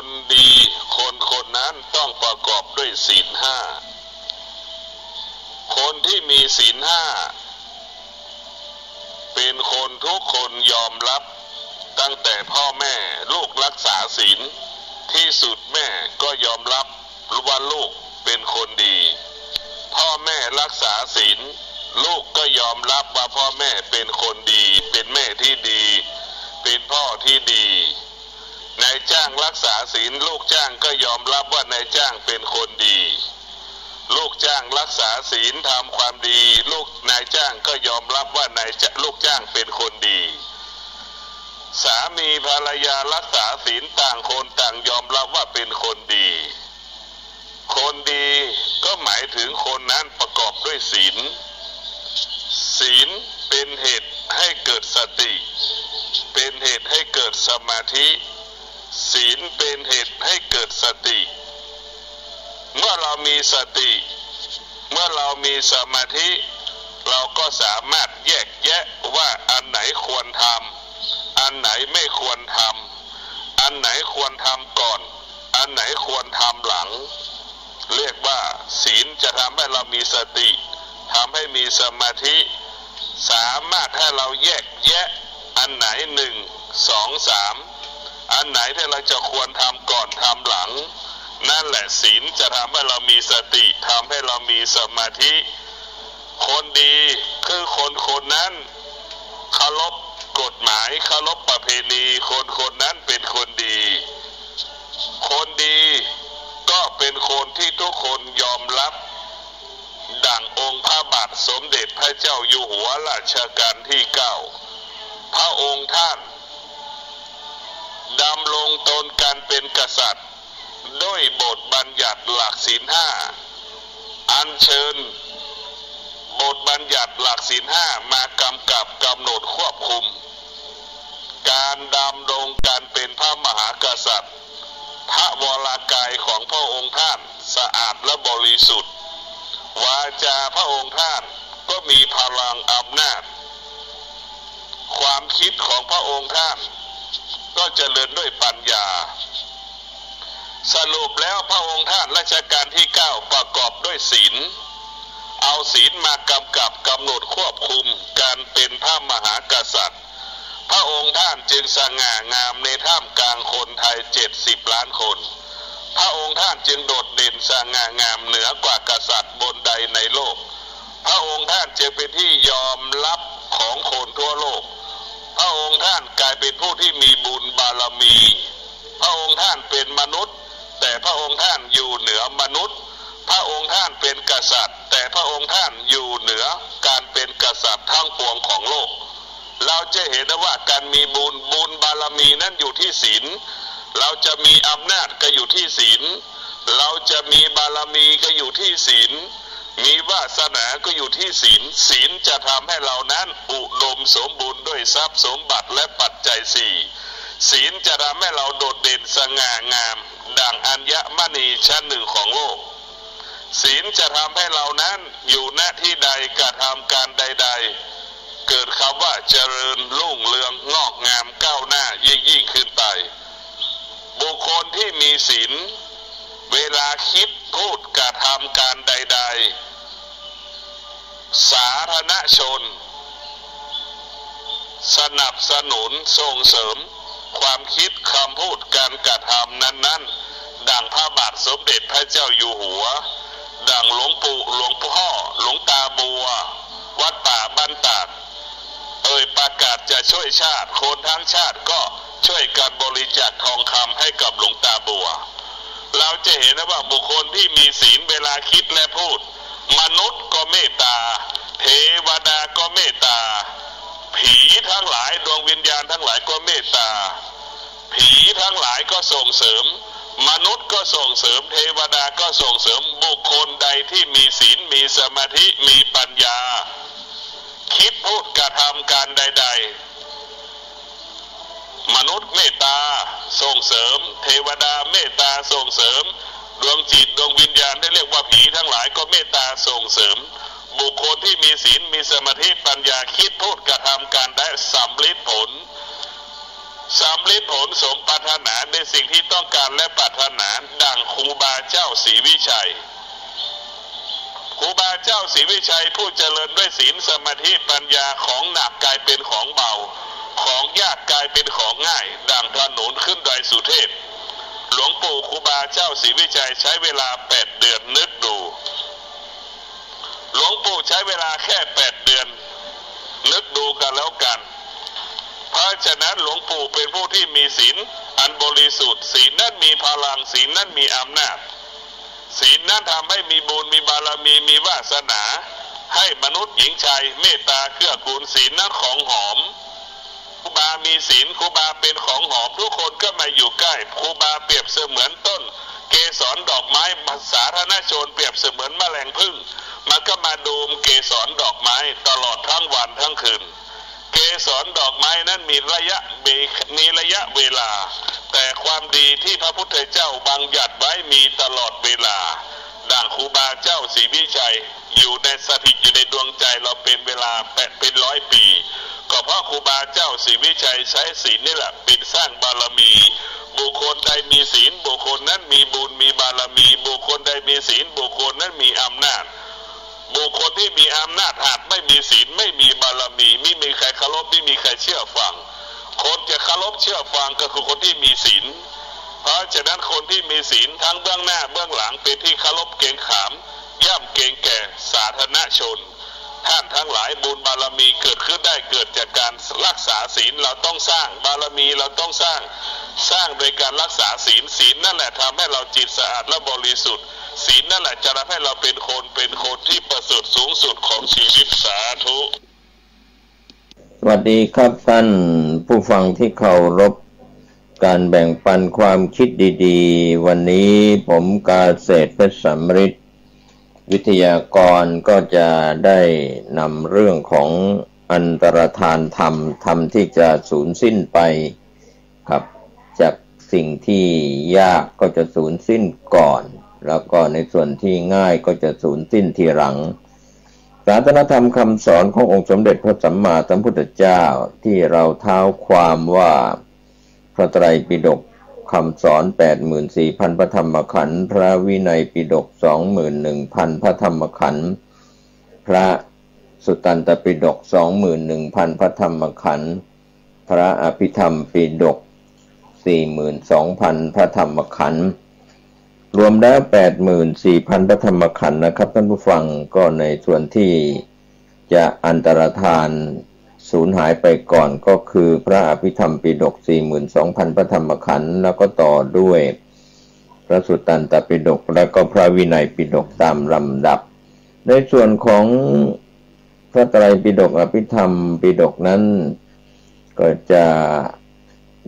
นดีคนนั้นต้องประกอบด้วยศีลห้าคนที่มีศีลห้าเป็นคนทุกคนยอมรับตั้งแต่พ่อแม่ลูกรักษาศีลที่สุดแม่ก็ยอมรับว่าลูกเป็นคนดีพ่อแม่รักษาศีลลูกก็ยอมรับว่าพ่อแม่เป็นคนดีเป็นแม่ที่ดีเป็นพ่อที่ดีนายจ้างรักษาศีลลูกจ้างก็ยอมรับว่านายจ้างเป็นคนดีลูกจ้างรักษาศีลทำความดีลูกนายจ้างก็ยอมรับว่ลูกจ้างเป็นคนดีสามีภรรยารักษาศีลต่างคนต่างยอมรับว่าเป็นคนดีคนดีก็หมายถึงคนนั้นประกอบด้วยศีลศีลเป็นเหตุให้เกิดสติเป็นเหตุให้เกิดสมาธิศีลเป็นเหตุให้เกิดสติเมื่อเรามีสติเมื่อเรามีสมาธิเราก็สามารถแยกแยะว่าอันไหนควรทำอันไหนไม่ควรทำอันไหนควรทำก่อนอันไหนควรทำหลังเรียกว่าศีลจะทำให้เรามีสติทำให้มีสมาธิสามารถให้เราแยกแยะอันไหน1 2 3อันไหนที่เราจะควรทำก่อนทำหลังนั่นแหละศีลจะทำให้เรามีสติทำให้เรามีสมาธิคนดีคือคนนั้นเคารพกฎหมายเคารพประเพณีคนนั้นเป็นคนดีคนดีก็เป็นคนที่ทุกคนยอมรับดั่งองค์พระบาทสมเด็จพระเจ้าอยู่หัวรัชกาลที่9พระองค์ท่านดำรงตนการเป็นกษัตริย์ด้วยบทบัญญัติหลักศีลห้าอัญเชิญบทบัญญัติหลักศีลห้ามากำกับกำหนดควบคุมการดำรงการเป็นพระมหากษัตริย์พระวรากายของพระองค์ท่านสะอาดและบริสุทธิ์วาจาพระองค์ท่านก็มีพลังอำนาจความคิดของพระองค์ท่านก็เจริญด้วยปัญญาสรุปแล้วพระองค์ท่านรัชกาลที่9ประกอบด้วยศีลเอาศีลมากำกับกำหนดควบคุมการเป็นพระมหากษัตริย์พระองค์ท่านจึงสง่างามในท่ามกลางคนไทย70 ล้านคนพระองค์ท่านจึงโดดเด่นสง่างามเหนือกว่ากษัตริย์บนใดในโลกพระองค์ท่านจึงเป็นที่ยอมรับของคนทั่วโลกพระองค์ท่านกลายเป็นผู้ที่มีบุญบารมีพระองค์ท่านเป็นมนุษย์แต่พระองค์ท่านอยู่เหนือมนุษย์พระองค์ท่านเป็นกษัตริย์แต่พระองค์ท่านอยู่เหนือการเป็นกษัตริย์ทั้งปวงของโลกเราจะเห็นได้ว่าการมีบุญบารมีนั้นอยู่ที่ศีลเราจะมีอำนาจก็อยู่ที่ศีลเราจะมีบารมีก็อยู่ที่ศีลมีวาสนาก็อยู่ที่ศีลศีลจะทำให้เรานั้นอุดมสมบูรณ์ด้วยทรัพย์สมบัติและปัจจัย4ศีลจะทำให้เราโดดเด่นสง่างามดังอัญมณีชั้นหนึ่งของโลกศีลจะทำให้เรานั้นอยู่ณที่ใดกระทำการใดๆเกิดคำว่าเจริญรุ่งเรืองงอกงามก้าวหน้ายิ่งขึ้นไปบุคคลที่มีศีลเวลาคิดพูดกระทำการใดๆสาธารณชนสนับสนุนส่งเสริมความคิดคำพูดการกระทำนั้นๆดังพระบาทสมเด็จพระเจ้าอยู่หัวดังหลวงปู่หลวงพ่อหลวงตาบัววัดป่าบ้านตากประกาศจะช่วยชาติคนทั้งชาติก็ช่วยกันบริจาคทองคำให้กับหลวงตาบัวเราจะเห็นว่าบุคคลที่มีศีลเวลาคิดและพูดมนุษย์ก็เมตตาเทวดาก็เมตตาผีทั้งหลายดวงวิญญาณทั้งหลายก็เมตตา ผีทั้งหลายก็ส่งเสริมมนุษย์ก็ส่งเสริมเทวดาก็ส่งเสริมบุคคลใดที่มีศีลมีสมาธิมีปัญญาคิดพูดกระทำการใดๆมนุษย์เมตตาส่งเสริมเทวดาเมตตาส่งเสริมดวงจิตดวงวิญญาณได้เรียกว่าผีทั้งหลายก็เมตตาส่งเสริมบุคคลที่มีศีลมีสมาธิปัญญาคิดพูดกระทำการได้สำลิดผลสมปรารถนาในสิ่งที่ต้องการและปรารถนาดังครูบาเจ้าศรีวิชัยครูบาเจ้าศรีวิชัยผู้เจริญด้วยศีลสมาธิปัญญาของหนักกลายเป็นของเบาของยากกลายเป็นของง่ายดังถนนขึ้นดอยสุเทพหลวงปู่ครูบาเจ้าศรีวิชัยใช้เวลา8 เดือนนึกดูหลวงปู่ใช้เวลาแค่8 เดือนนึกดูกันแล้วกันเพราะฉะนั้นหลวงปู่เป็นผู้ที่มีศีลอันบริสุทธิ์ศีลนั้นมีพลังศีลนั้นมีอำนาจศีลนั้นทำให้มีบุญมีบารมีมีวาสนาให้มนุษย์หญิงชายเมตตาเกื้อกูลศีลนั้นของหอมครูบามีศีลครูบาเป็นของหอมทุกคนก็มาอยู่ใกล้ครูบาเปรียบเสมือนต้นเกสรดอกไม้สาธารณชนเปรียบเสมือนแมลงผึ้งมันก็มาดูมเกสรดอกไม้ตลอดทั้งวันทั้งคืนเกสรดอกไม้นั้นมีระยะเวลาแต่ความดีที่พระพุทธเจ้าบัญญัติไว้มีตลอดเวลาดังครูบาเจ้าศรีวิชัยอยู่ในสถิตอยู่ในดวงใจเราเป็นเวลาเป็น100 ปีก็เพราะครูบาเจ้าศรีวิชัยใช้ศีลนี่แหละเป็นสร้างบารมีบุคคลใดมีศีลบุคคลนั้นมีบุญมีบารมีบุคคลใดมีศีลบุคคลนั้นมีอำนาจบุคคลที่มีอำนาจหากไม่มีศีลไม่มีบารมีไม่มีใครเคารพไม่มีใครเชื่อฟังคนจะเคารพเชื่อฟังก็คือคนที่มีศีลเพราะฉะนั้นคนที่มีศีลทั้งเบื้องหน้าเบื้องหลังเป็นที่เคารพเกรงขามย่ำเกรงแก่สาธารณชนท่านทั้งหลายบุญบารมีเกิดขึ้นได้เกิดจากการรักษาศีลเราต้องสร้างบารมีเราต้องสร้างโดยการรักษาศีลนั่นแหละทำให้เราจิตสะอาดและบริสุทธิ์ศีลนั่นแหละจะทำให้เราเป็นคนที่ประเสริฐสูงสุดของชีวิตสาธุสวัสดีครับท่านผู้ฟังที่เคารพการแบ่งปันความคิดดีๆวันนี้ผมกาเศรษฐ์เพชรสำริดวิทยากรก็จะได้นำเรื่องของอันตรธานธรรมที่จะสูญสิ้นไปครับจากสิ่งที่ยากก็จะสูญสิ้นก่อนแล้วก็ในส่วนที่ง่ายก็จะสูญสิ้นทีหลังศาสนธรรมคำสอนขององค์สมเด็จพระสัมมาสัมพุทธเจ้าที่เราเท้าความว่าพระไตรปิฎกคำสอน 84,000 พระธรรมขันธ์พระวินัยปิฎก 21,000 พระธรรมขันธ์พระสุตตันตปิฎก 21,000 พระธรรมขันธ์พระอภิธรรมปิฎก 42,000 พระธรรมขันธ์รวมแล้ว 84,000 พระธรรมขันธ์นะครับท่านผู้ฟังก็ในส่วนที่จะอันตรธานสูญหายไปก่อนก็คือพระอภิธรรมปิฎก 42,000 พระธรรมขันธ์แล้วก็ต่อด้วยพระสุตตันตปิฎกแล้วก็พระวินัยปิฎกตามลำดับในส่วนของพระไตรปิฎกอภิธรรมปิฎกนั้นก็จะ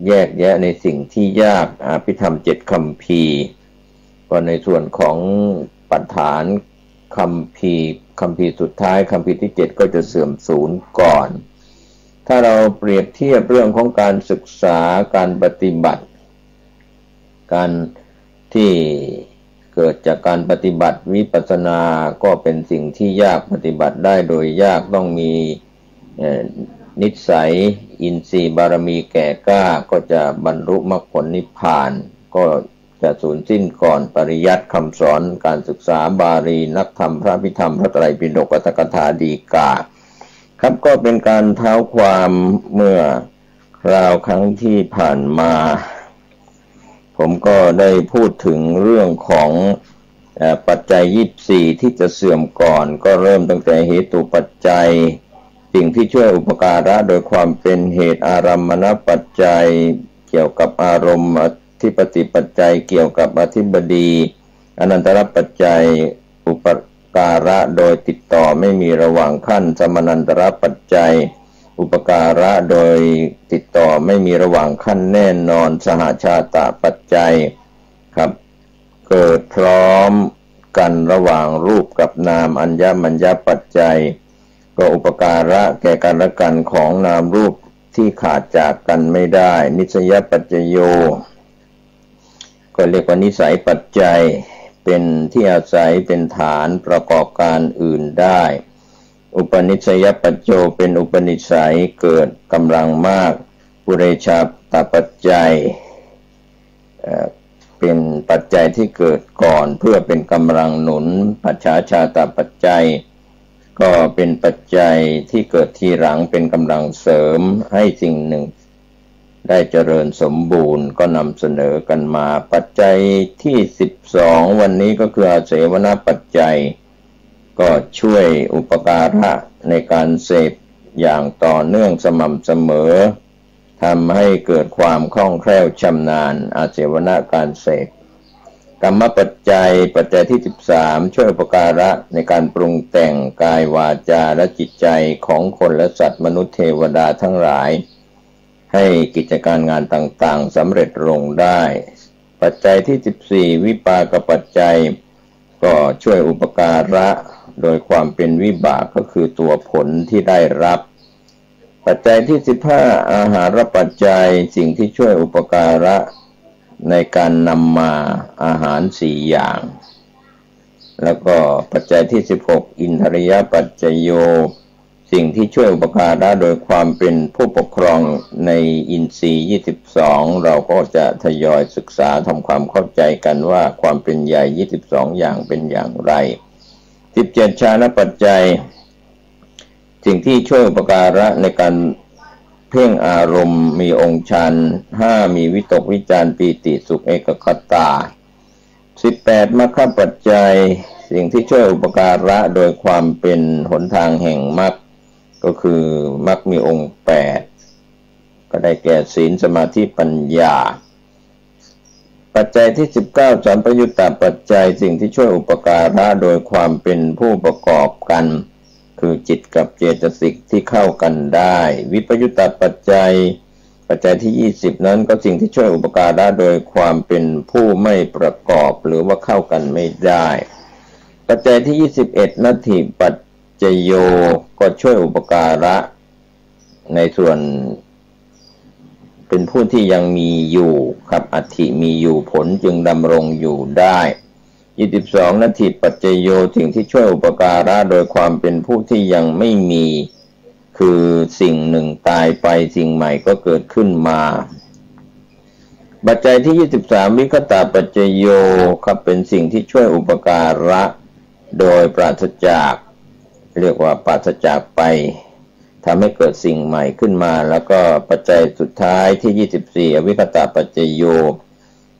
แยกแยะในสิ่งที่ยากอภิธรรม7คัมภีร์ก็ในส่วนของปัฏฐานคัมภีร์สุดท้ายคัมภีร์ที่7ก็จะเสื่อมสูญก่อนถ้าเราเปรียบเทียบเรื่องของการศึกษาการปฏิบัติการที่เกิดจากการปฏิบัติวิปัสสนาก็เป็นสิ่งที่ยากปฏิบัติได้โดยยากต้องมีนิสัยอินทรีย์บารมีแก่กล้าก็จะบรรลุมรรคผลนิพพานก็จะสูญสิ้นก่อนปริยัติคำสอนการศึกษาบาลีนักธรรมพระพิธรรมพระไตรปิฎกอัตถกถาฎีกาครับก็เป็นการเท้าความเมื่อคราวครั้งที่ผ่านมาผมก็ได้พูดถึงเรื่องของปัจจัย24ที่จะเสื่อมก่อนก็เริ่มตั้งแต่เหตุปัจจัยสิ่งที่ช่วยอุปการะโดยความเป็นเหตุอารัมมณปัจจัยเกี่ยวกับอารมณ์อธิปติปัจจัยเกี่ยวกับอธิบดีอนันตรปัจจัยอุปการะโดยติดต่อไม่มีระหว่างขั้นสมนันตรปัจจัย อุปการะโดยติดต่อไม่มีระหว่างขั้นแน่นอนสหชาตปัจจัยครับเกิดพร้อมกันระหว่างรูปกับนามอัญญมัญญปัจจัยก็อุปการะแก่กันและกันของนามรูปที่ขาดจากกันไม่ได้นิสยปัจจโยก็เรียกว่านิสัยปัจจัยเป็นที่อาศัยเป็นฐานประกอบการอื่นได้อุปนิสัยปัจโจเป็นอุปนิสัยเกิดกำลังมากปุเรชาตปัจจัยเป็นปัจจัยที่เกิดก่อนเพื่อเป็นกำลังหนุนปัจฉาชาตปัจจัยก็เป็นปัจจัยที่เกิดทีหลังเป็นกำลังเสริมให้สิ่งหนึ่งได้เจริญสมบูรณ์ก็นำเสนอกันมาปัจจัยที่12วันนี้ก็คืออาเสวนปัจจัยก็ช่วยอุปการะในการเสพอย่างต่อเนื่องสม่ำเสมอทำให้เกิดความคล่องแคล่วชำนาญอาเสวนาการเสพกรรมปัจจัยที่13ช่วยอุปการะในการปรุงแต่งกายวาจาและจิตใจของคนและสัตว์มนุษย์เทวดาทั้งหลายให้กิจการงานต่างๆสำเร็จลงได้ปัจจัยที่14วิปากปัจจัยก็ช่วยอุปการะโดยความเป็นวิบากก็คือตัวผลที่ได้รับปัจจัยที่15อาหารปัจจัยสิ่งที่ช่วยอุปการะในการนำมาอาหาร4อย่างแล้วก็ปัจจัยที่16อินทรียปัจจโยสิ่งที่ช่วยอุปการะโดยความเป็นผู้ปกครองในอินทรีย์22เราก็จะทยอยศึกษาทำความเข้าใจกันว่าความเป็นใหญ่22อย่างเป็นอย่างไร17ฌานปัจจัยสิ่งที่ช่วยอุปการะในการเพ่งอารมณ์มีองค์ฌาน5มีวิตกวิจารปีติสุขเอกคตา18มรรคปัจจัยสิ่งที่ช่วยอุปการะโดยความเป็นหนทางแห่งมรรคก็คือมรรคมีองค์8ก็ได้แก่ศีลสมาธิปัญญาปัจจัยที่19สัมปยุตตปัจจัยสิ่งที่ช่วยอุปการะโดยความเป็นผู้ประกอบกันคือจิตกับเจตสิกที่เข้ากันได้วิปยุตตปัจจัยที่20นั้นก็สิ่งที่ช่วยอุปการะโดยความเป็นผู้ไม่ประกอบหรือว่าเข้ากันไม่ได้ปัจจัยที่21นัตถิปัจจโยก็ช่วยอุปการะในส่วนเป็นผู้ที่ยังมีอยู่ครับอัตถิมีอยู่ผลจึงดำรงอยู่ได้22นัตถิปัจจโยสิ่งที่ช่วยอุปการะโดยความเป็นผู้ที่ยังไม่มีคือสิ่งหนึ่งตายไปสิ่งใหม่ก็เกิดขึ้นมาปัจจัยที่23วิคตาปัจจโยครับเป็นสิ่งที่ช่วยอุปการะโดยปราศจากเรียกว่าปราศจากไปทำให้เกิดสิ่งใหม่ขึ้นมาแล้วก็ปัจจัยสุดท้ายที่24อวิคตาปัจจโย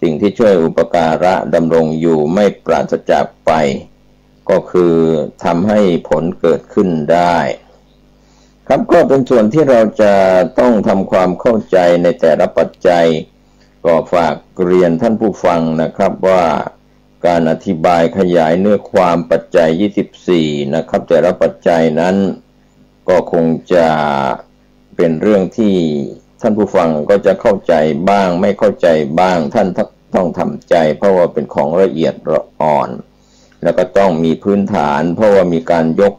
สิ่งที่ช่วยอุปการะดำรงอยู่ไม่ปราศจากไปก็คือทำให้ผลเกิดขึ้นได้ครับก็เป็นส่วนที่เราจะต้องทำความเข้าใจในแต่ละปัจจัยก็ฝากเรียนท่านผู้ฟังนะครับว่าการอธิบายขยายเนื้อความปัจจัย24นะครับแต่ละปัจจัยนั้นก็คงจะเป็นเรื่องที่ท่านผู้ฟังก็จะเข้าใจบ้างไม่เข้าใจบ้างท่านต้องทำใจเพราะว่าเป็นของละเอียดอ่อนแล้วก็ต้องมีพื้นฐานเพราะว่ามีการยก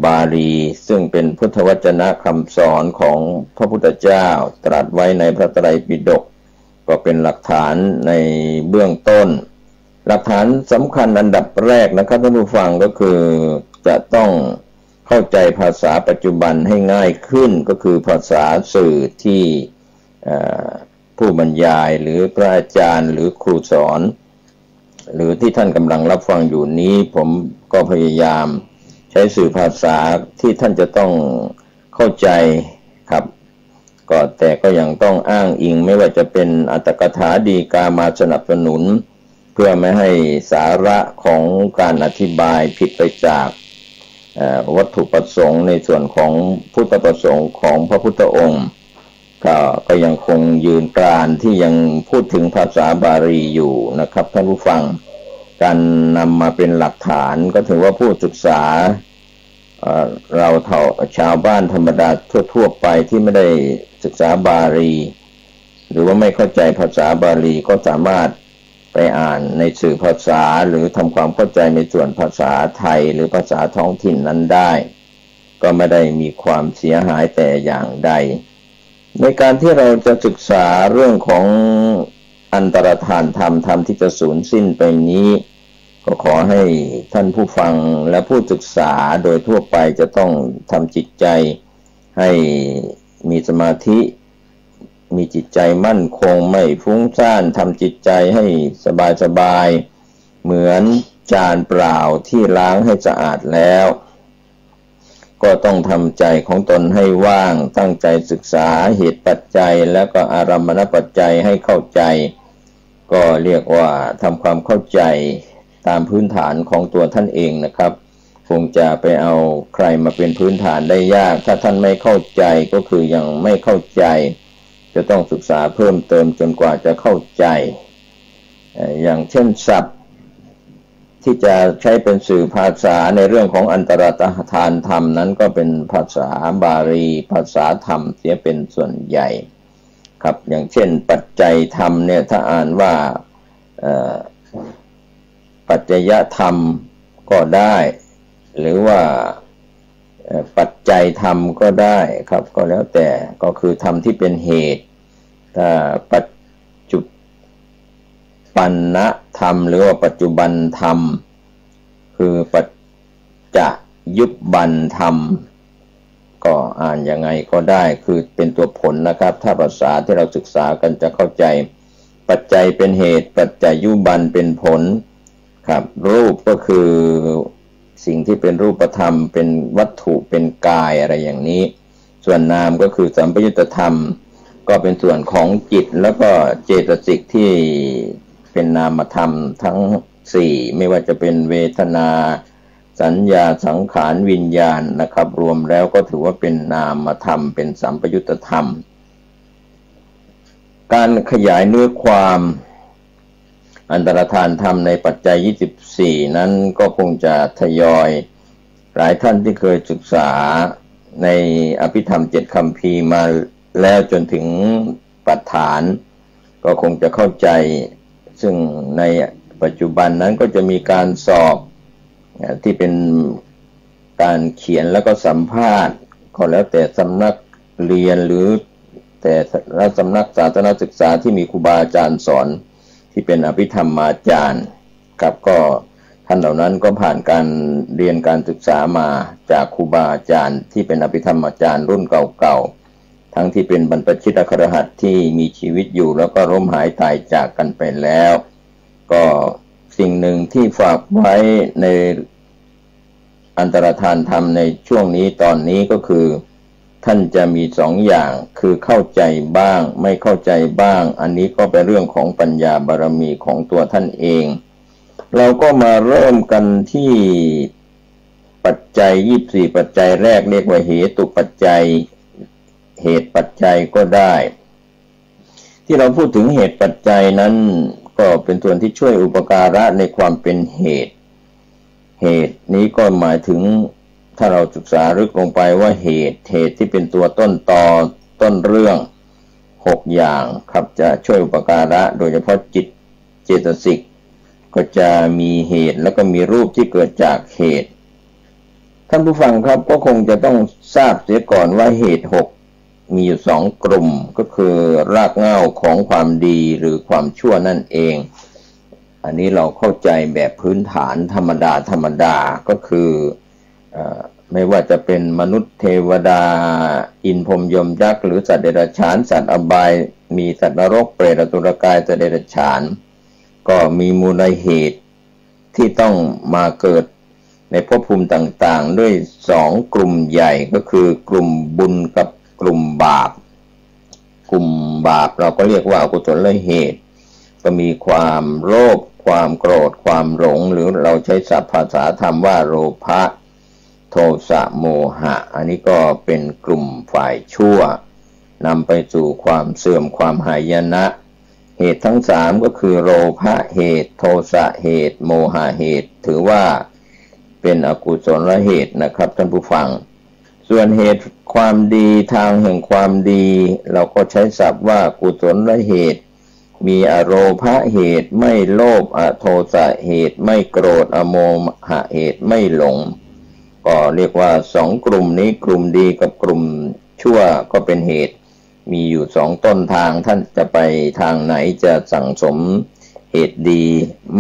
บาลีซึ่งเป็นพุทธวจนะคำสอนของพระพุทธเจ้าตรัสไว้ในพระไตรปิฎกก็เป็นหลักฐานในเบื้องต้นหลักฐานสำคัญอันดับแรกนะครับท่านผู้ฟังก็คือจะต้องเข้าใจภาษาปัจจุบันให้ง่ายขึ้นก็คือภาษาสื่อที่ผู้บรรยายหรือพระอาจารย์หรือครูสอนหรือที่ท่านกำลังรับฟังอยู่นี้ผมก็พยายามใช้สื่อภาษาที่ท่านจะต้องเข้าใจครับก็แต่ก็ยังต้องอ้างอิงไม่ว่าจะเป็นอรรถกถาฎีกามาสนับสนุนเพื่อไม่ให้สาระของการอธิบายผิดไปจากวัตถุประสงค์ในส่วนของพุทธประสงค์ของพระพุทธองค์ก็ยังคงยืนกรานที่ยังพูดถึงภาษาบาลีอยู่นะครับท่านผู้ฟังการนำมาเป็นหลักฐานก็ถือว่าผู้ศึกษา เราชาวบ้านธรรมดาทั่วไปที่ไม่ได้ศึกษาบาลีหรือว่าไม่เข้าใจภาษาบาลีก็สามารถไปอ่านในสื่อภาษาหรือทำความเข้าใจในส่วนภาษาไทยหรือภาษาท้องถิ่นนั้นได้ก็ไม่ได้มีความเสียหายแต่อย่างใดในการที่เราจะศึกษาเรื่องของอันตรธานธรรมที่จะสูญสิ้นไปนี้ก็ขอให้ท่านผู้ฟังและผู้ศึกษาโดยทั่วไปจะต้องทำจิตใจให้มีสมาธิมีจิตใจมั่นคงไม่ฟุ้งซ่านทำจิตใจให้สบายๆเหมือนจานเปล่าที่ล้างให้สะอาดแล้วก็ต้องทำใจของตนให้ว่างตั้งใจศึกษาเหตุปัจจัยแล้วก็อารมณปัจจัยให้เข้าใจก็เรียกว่าทำความเข้าใจตามพื้นฐานของตัวท่านเองนะครับคงจะไปเอาใครมาเป็นพื้นฐานได้ยากถ้าท่านไม่เข้าใจก็คือยังไม่เข้าใจจะต้องศึกษาเพิ่มเติมจนกว่าจะเข้าใจอย่างเช่นศัพท์ที่จะใช้เป็นสื่อภาษาในเรื่องของอันตรธานธรรมนั้นก็เป็นภาษาบาลีภาษาธรรมเสียเป็นส่วนใหญ่ครับอย่างเช่นปัจจัยธรรมเนี่ยถ้าอ่านว่าปัจจยธรรมก็ได้หรือว่าปัจจัยธรรมก็ได้ครับก็แล้วแต่ก็คือธรรมที่เป็นเหตุถ้าปัจจุบันธรรมหรือว่าปัจจุบันธรรมคือปัจจยุบันธรรมก็อ่านยังไงก็ได้คือเป็นตัวผลนะครับถ้าภาษาที่เราศึกษากันจะเข้าใจปัจจัยเป็นเหตุปัจจยุบันเป็นผลครับรูปก็คือสิ่งที่เป็นรูปธรรมเป็นวัตถุเป็นกายอะไรอย่างนี้ส่วนนามก็คือสัมปยุตธรรมก็เป็นส่วนของจิตแล้วก็เจตสิกที่เป็นนามธรรมทั้งสี่ไม่ว่าจะเป็นเวทนาสัญญาสังขารวิญญาณนะครับรวมแล้วก็ถือว่าเป็นนามธรรมเป็นสัมปยุตธรรมการขยายเนื้อความอันตรธานธรรมในปัจจัย24นั้นก็คงจะทยอยหลายท่านที่เคยศึกษาในอภิธรรม7คัมภีร์มาแล้วจนถึงปัฏฐานก็คงจะเข้าใจซึ่งในปัจจุบันนั้นก็จะมีการสอบที่เป็นการเขียนแล้วก็สัมภาษณ์ก็แล้วแต่สำนักเรียนหรือแต่ละสำนักศาสนศึกษาที่มีครูบาอาจารย์สอนที่เป็นอภิธรรมาจารย์กับก็ท่านเหล่านั้นก็ผ่านการเรียนการศึกษามาจากครูบาอาจารย์ที่เป็นอภิธรรมาจารย์รุ่นเก่าๆทั้งที่เป็นบรรพชิตคฤหัสถ์ที่มีชีวิตอยู่แล้วก็ล้มหายตายจากกันไปแล้วก็สิ่งหนึ่งที่ฝากไว้ในอันตรธานธรรมในช่วงนี้ตอนนี้ก็คือท่านจะมีสองอย่างคือเข้าใจบ้างไม่เข้าใจบ้างอันนี้ก็เป็นเรื่องของปัญญาบารมีของตัวท่านเองเราก็มาเริ่มกันที่ปัจจัย24ปัจจัยแรกเรียกว่าเหตุปัจจัยเหตุปัจจัยก็ได้ที่เราพูดถึงเหตุปัจจัยนั้นก็เป็นส่วนที่ช่วยอุปการะในความเป็นเหตุนี้ก็หมายถึงถ้าเราศึกษาลึกลงไปว่าเหตุที่เป็นตัวต้นตอต้นเรื่อง6อย่างครับจะช่วยอุปการะโดยเฉพาะจิตเจตสิกก็จะมีเหตุแล้วก็มีรูปที่เกิดจากเหตุท่านผู้ฟังครับก็คงจะต้องทราบเสียก่อนว่าเหตุ6มีอยู่2กลุ่มก็คือรากเหง้าของความดีหรือความชั่วนั่นเองอันนี้เราเข้าใจแบบพื้นฐานธรรมดาก็คือไม่ว่าจะเป็นมนุษย์เทวดาอินทร์พรหมยมยักษ์หรือสัตว์เดรัจฉานสัตว์อบายมีสัตว์นรกเปรตอสุรกายสัตว์เดรัจฉานก็มีมูลเหตุที่ต้องมาเกิดในภพภูมิต่างๆด้วย2กลุ่มใหญ่ก็คือกลุ่มบุญกับกลุ่มบาปกลุ่มบาปเราก็เรียกว่าอกุศลเหตุก็มีความโลภความโกรธความหลงหรือเราใช้ศัพท์ภาษาธรรมว่าโลภะโทสะโมหะอันนี้ก็เป็นกลุ่มฝ่ายชั่วนำไปสู่ความเสื่อมความหายนะเหตุทั้ง3ก็คือโลภะเหตุโทสะเหตุโมหะเหตุถือว่า เป็นอกุศลเหตุนะครับท่านผู้ฟังส่วนเหตุความดีทางแห่งความดีเราก็ใช้ศัพท์ว่ากุศลเหตุมีอโลภะเหตุไม่โลภอโทสะเหตุไม่โกรธอโมหะเหตุไม่หลงก็เรียกว่าสองกลุ่มนี้กลุ่มดีกับกลุ่มชั่วก็เป็นเหตุมีอยู่สองต้นทางท่านจะไปทางไหนจะสั่งสมเหตุดี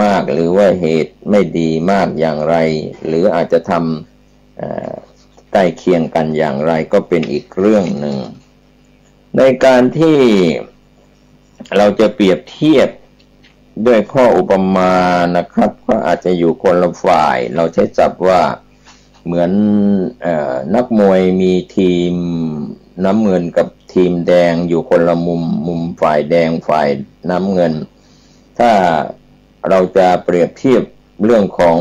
มากหรือว่าเหตุไม่ดีมากอย่างไรหรืออาจจะทำใกล้เคียงกันอย่างไรก็เป็นอีกเรื่องหนึ่งในการที่เราจะเปรียบเทียบด้วยข้ออุปมานะครับก็อาจจะอยู่คนละฝ่ายเราใช้ศัพท์ว่าเหมือนนักมวยมีทีมน้ำเงินกับทีมแดงอยู่คนละมุมฝ่ายแดงฝ่ายน้ำเงินถ้าเราจะเปรียบเทียบเรื่องของ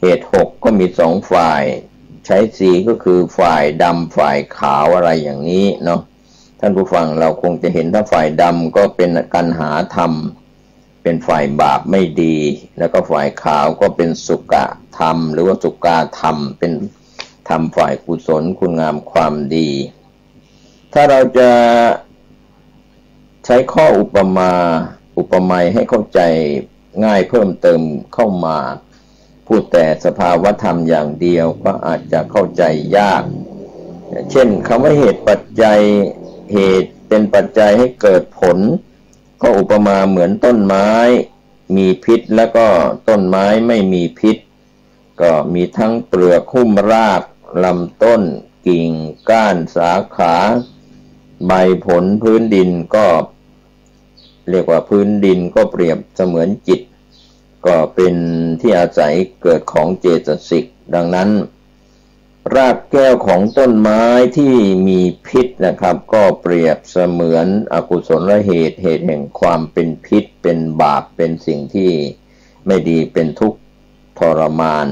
เหตุ6ก็มี2ฝ่ายใช้สีก็คือฝ่ายดำฝ่ายขาวอะไรอย่างนี้เนาะท่านผู้ฟังเราคงจะเห็นถ้าฝ่ายดำก็เป็นกันหาธรรมเป็นฝ่ายบาปไม่ดีแล้วก็ฝ่ายขาวก็เป็นสุกะธรรมหรือว่าสุกาธรรมเป็นธรรมฝ่ายกุศลคุณงามความดีถ้าเราจะใช้ข้ออุปไมยให้เข้าใจง่ายเพิ่มเติมเข้ามาพูดแต่สภาวธรรมอย่างเดียวก็อาจจะเข้าใจยากเช่นคำว่าเหตุปัจจัยเหตุเป็นปัจจัยให้เกิดผลก็อุปมาเหมือนต้นไม้มีพิษแล้วก็ต้นไม้ไม่มีพิษก็มีทั้งเปลือกหุ้มรากลำต้นกิ่งก้านสาขาใบผลพื้นดินก็เรียกว่าพื้นดินก็เปรียบเสมือนจิตก็เป็นที่อาศัยเกิดของเจตสิกดังนั้นรากแก้วของต้นไม้ที่มีพิษนะครับก็เปรียบเสมือนอกุศลเหตุแห่งความเป็นพิษเป็นบาปเป็นสิ่งที่ไม่ดีเป็นทุกข์ทรมาน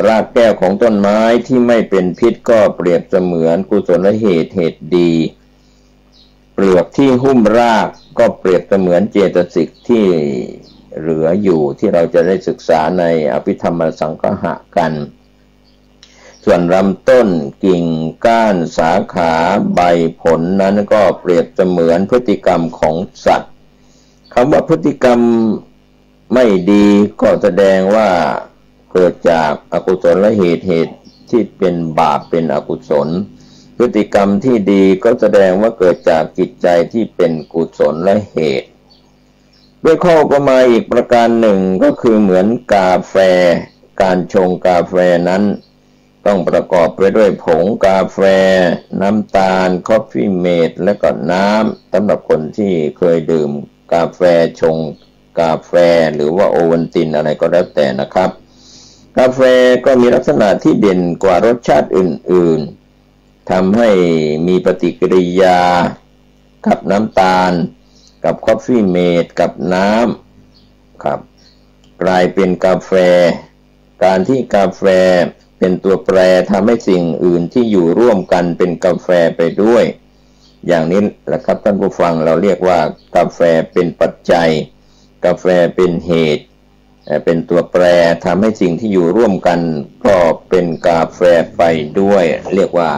รากแก้วของต้นไม้ที่ไม่เป็นพิษก็เปรียบเสมือนกุศลเหตุดีเปลือกที่หุ้มรากก็เปรียบเสมือนเจตสิกที่เหลืออยู่ที่เราจะได้ศึกษาในอภิธรรมสังคหะกันส่วนลำต้นกิ่งก้านสาขาใบผลนั้นก็เปรียบเสมือนพฤติกรรมของสัตว์คำว่าพฤติกรรมไม่ดีก็แสดงว่าเกิดจากอกุศลเหตุที่เป็นบาปเป็นอกุศลพฤติกรรมที่ดีก็แสดงว่าเกิดจากจิตใจที่เป็นกุศลและเหตุด้วยข้ออุปมาอีกประการหนึ่งก็คือเหมือนกาแฟการชงกาแฟนั้นต้องประกอบไปด้วยผงกาแฟน้ำตาลคอฟฟี่เมดและก็น้ำสำหรับคนที่เคยดื่มกาแฟชงกาแฟหรือว่าโอวัลตินอะไรก็แล้วแต่นะครับกาแฟก็มีลักษณะที่เด่นกว่ารสชาติอื่นๆทำให้มีปฏิกิริยากับน้ำตาลกับคอฟฟี่เมดกับน้ำครับกลายเป็นกาแฟการที่กาแฟเป็นตัวแปรทำให้สิ่งอื่นที่อยู่ร่วมกันเป็นกาแฟไปด้วยอย่างนี้แหละครับท่านผู้ฟังเราเรียกว่ากาแฟเป็นปัจจัยกาแฟเป็นเหตุเป็นตัวแปรทำให้สิ่งที่อยู่ร่วมกันก็เป็นกาแฟไปด้วยเรียกว่า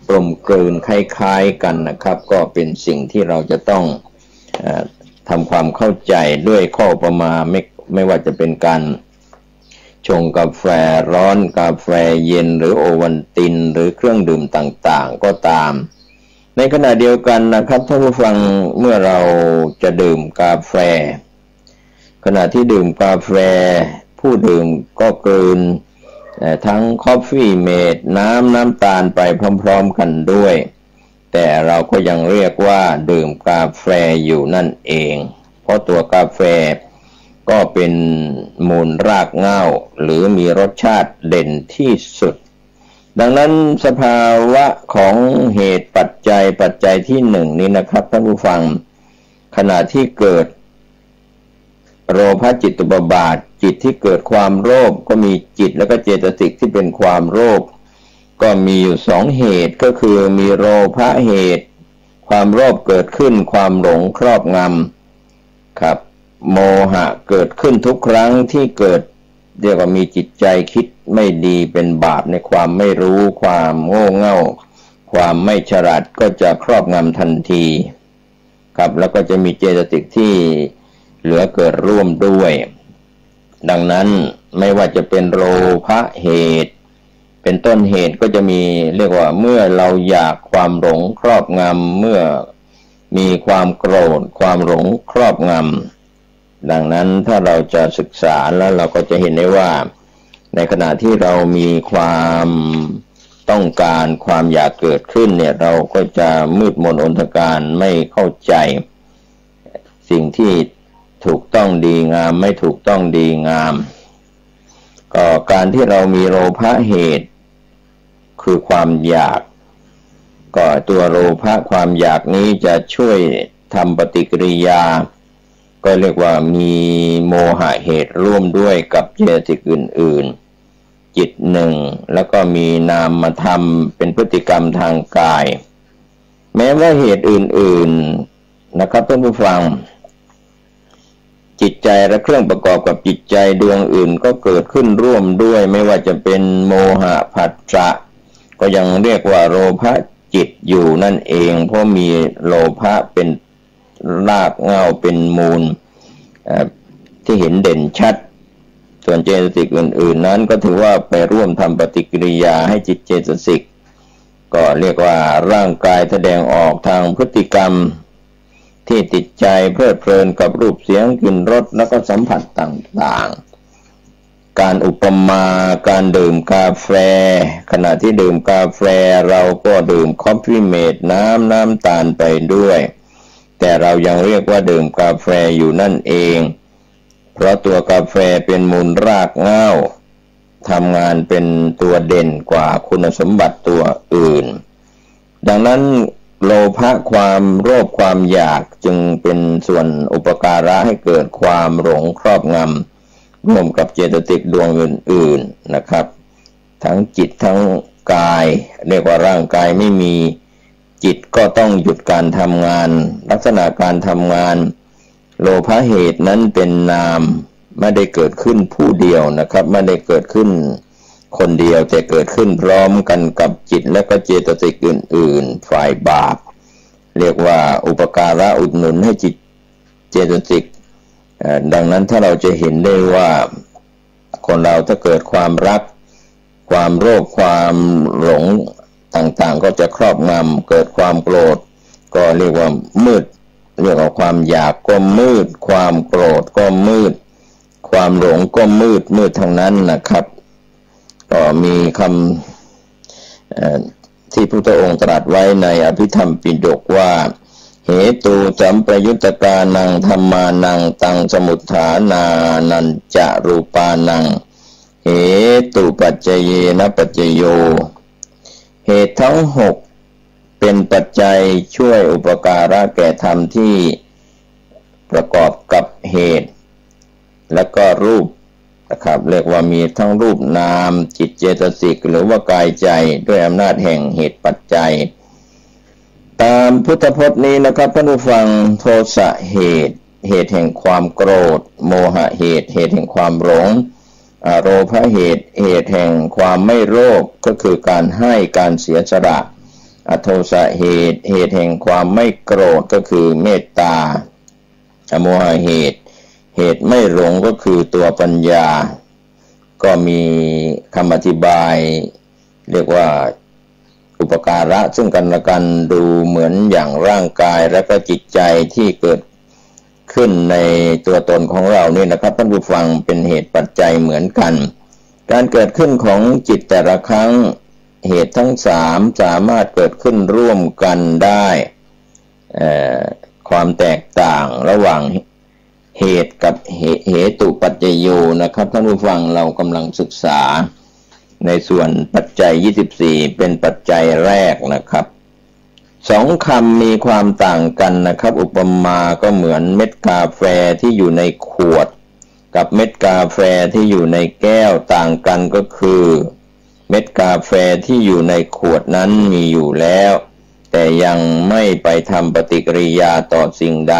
กลมกลืนคล้ายๆกันนะครับก็เป็นสิ่งที่เราจะต้องทำความเข้าใจด้วยข้ออุปมาไม่ว่าจะเป็นการชงกาแฟร้อนกาแฟเย็นหรือโอวัลตินหรือเครื่องดื่มต่างๆก็ตามในขณะเดียวกันนะครับท่านผู้ฟังเมื่อเราจะดื่มกาแฟขณะที่ดื่มกาแฟผู้ดื่มก็กลืนทั้งคอฟฟี่เมดน้ำตาลไปพร้อมๆกันด้วยแต่เราก็ยังเรียกว่าดื่มกาแฟอยู่นั่นเองเพราะตัวกาแฟก็เป็นมูลรากเหง้าหรือมีรสชาติเด่นที่สุดดังนั้นสภาวะของเหตุปัจจัยที่หนึ่งนี้นะครับท่านผู้ฟังขณะที่เกิดโลภะจิตตุปบาทจิตที่เกิดความโลภก็มีจิตแล้วก็เจตสิกที่เป็นความโลภก็มีอยู่สองเหตุก็คือมีโลภะเหตุความโลภเกิดขึ้นความหลงครอบงำครับโมหะเกิดขึ้นทุกครั้งที่เกิด เรียกว่ามีจิตใจคิดไม่ดีเป็นบาปในความไม่รู้ความโง่เง่าความไม่ฉลาดก็จะครอบงำทันทีครับแล้วก็จะมีเจตสิกที่เหลือเกิดร่วมด้วยดังนั้นไม่ว่าจะเป็นโลภะเหตุเป็นต้นเหตุก็จะมีเรียกว่าเมื่อเราอยากความหลงครอบงำเมื่อมีความโกรธความหลงครอบงำดังนั้นถ้าเราจะศึกษาแล้วเราก็จะเห็นได้ว่าในขณะที่เรามีความต้องการความอยากเกิดขึ้นเนี่ยเราก็จะมืดมนอนทการไม่เข้าใจสิ่งที่ถูกต้องดีงามไม่ถูกต้องดีงามก็การที่เรามีโลภะเหตุคือความอยากก็ตัวโลภะความอยากนี้จะช่วยทำปฏิกิริยาก็เรียกว่ามีโมหะเหตุร่วมด้วยกับเจตสิกอื่นๆจิตหนึ่งแล้วก็มีนามธรรมเป็นพฤติกรรมทางกายแม้ว่าเหตุอื่นๆนะครับท่านผู้ฟังจิตใจและเครื่องประกอบกับจิตใจดวงอื่นก็เกิดขึ้นร่วมด้วยไม่ว่าจะเป็นโมหะผัสสะก็ยังเรียกว่าโลภะจิตอยู่นั่นเองเพราะมีโลภะเป็นรากเหง้าเป็นมูลที่เห็นเด่นชัดส่วนเจตสิกอื่นๆนั้นก็ถือว่าไปร่วมทำปฏิกิริยาให้จิตเจตสิกก็เรียกว่าร่างกายแสดงออกทางพฤติกรรมที่ติดใจเพลิดเพลินกับรูปเสียงกลิ่นรสแล้วก็สัมผัสต่างๆการอุปมาการดื่มกาแฟขณะที่ดื่มกาแฟเราก็ดื่มคอฟฟี่เมดน้ำตาลไปด้วยแต่เรายังเรียกว่าดื่มกาแฟอยู่นั่นเองเพราะตัวกาแฟเป็นมูลรากเหง้าทำงานเป็นตัวเด่นกว่าคุณสมบัติตัวอื่นดังนั้นโลภะความโลภความอยากจึงเป็นส่วนอุปการะให้เกิดความหลงครอบงำร่วมกับเจตสิกดวงอื่นๆนะครับทั้งจิตทั้งกายเรียกว่าร่างกายไม่มีจิตก็ต้องหยุดการทำงานลักษณะการทำงานโลภะเหตุนั้นเป็นนามไม่ได้เกิดขึ้นผู้เดียวนะครับไม่ได้เกิดขึ้นคนเดียวแต่เกิดขึ้นพร้อมกันกับจิตและก็เจตสิกอื่นๆฝ่ายบาปเรียกว่าอุปการะอุดหนุนให้จิตเจตสิกดังนั้นถ้าเราจะเห็นได้ว่าคนเราถ้าเกิดความรักความโลภความหลงต่างๆก็จะครอบงำเกิดความโกรธก็เรียกว่ามืดเรียกว่าความอยากก็มืดความโกรธก็มืดความหลงก็มืดทั้งนั้นนะครับก็มีคำที่พระพุทธองค์ตรัสไว้ในอภิธรรมปิฎกว่าเหตุสัมปยุตตกานังธัมมานังตังสมุฏฐานานันจะรูปานังเหตุปัจจเยนะปัจจโยเหตุทั้งหกเป็นปัจจัยช่วยอุปการะแก่ธรรมที่ประกอบกับเหตุและก็รูปนะครับเรียกว่ามีทั้งรูปนามจิตเจตสิกหรือว่ากายใจด้วยอำนาจแห่งเหตุปัจจัยตามพุทธพจน์นี้นะครับท่านผู้ฟังโทสะเหตุแห่งความโกรธโมหะเหตุแห่งความหลงโลภะเหตุแห่งความไม่โลภก็คือการให้การเสียสละอโทสะเหตุแห่งความไม่โกรธก็คือเมตตาอโมหะเหตุไม่หลงก็คือตัวปัญญาก็มีคำอธิบายเรียกว่าอุปการะซึ่งกันและกันดูเหมือนอย่างร่างกายและก็จิตใจที่เกิดขึ้นในตัวตนของเรานี่นะครับท่านผู้ฟังเป็นเหตุปัจจัยเหมือนกันการเกิดขึ้นของจิตแต่ละครั้งเหตุทั้งสามสามารถเกิดขึ้นร่วมกันได้ความแตกต่างระหว่างเหตุกับเหตุปัจจโยนะครับท่านผู้ฟังเรากำลังศึกษาในส่วนปัจจัย24เป็นปัจจัยแรกนะครับสองคำมีความต่างกันนะครับอุปมาก็เหมือนเม็ดกาแฟที่อยู่ในขวดกับเม็ดกาแฟที่อยู่ในแก้วต่างกันก็คือเม็ดกาแฟที่อยู่ในขวดนั้นมีอยู่แล้วแต่ยังไม่ไปทำปฏิกิริยาต่อสิ่งใด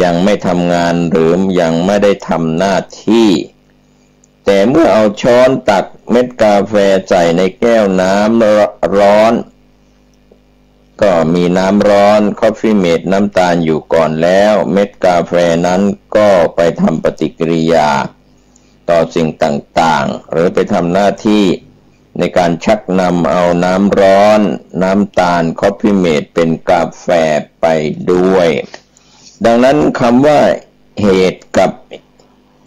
ยังไม่ทำงานหรือยังไม่ได้ทำหน้าที่ แต่เมื่อเอาช้อนตักเม็ดกาแฟใส่ในแก้วน้ำร้อนก็มีน้ำร้อนคอฟฟี่เมดน้ำตาลอยู่ก่อนแล้วเม็ดกาแฟนั้นก็ไปทำปฏิกิริยาต่อสิ่งต่างๆหรือไปทำหน้าที่ในการชักนำเอาน้ำร้อนน้ำตาลคอฟฟี่เมดเป็นกาแฟไปด้วยดังนั้นคำว่าเหตุกับ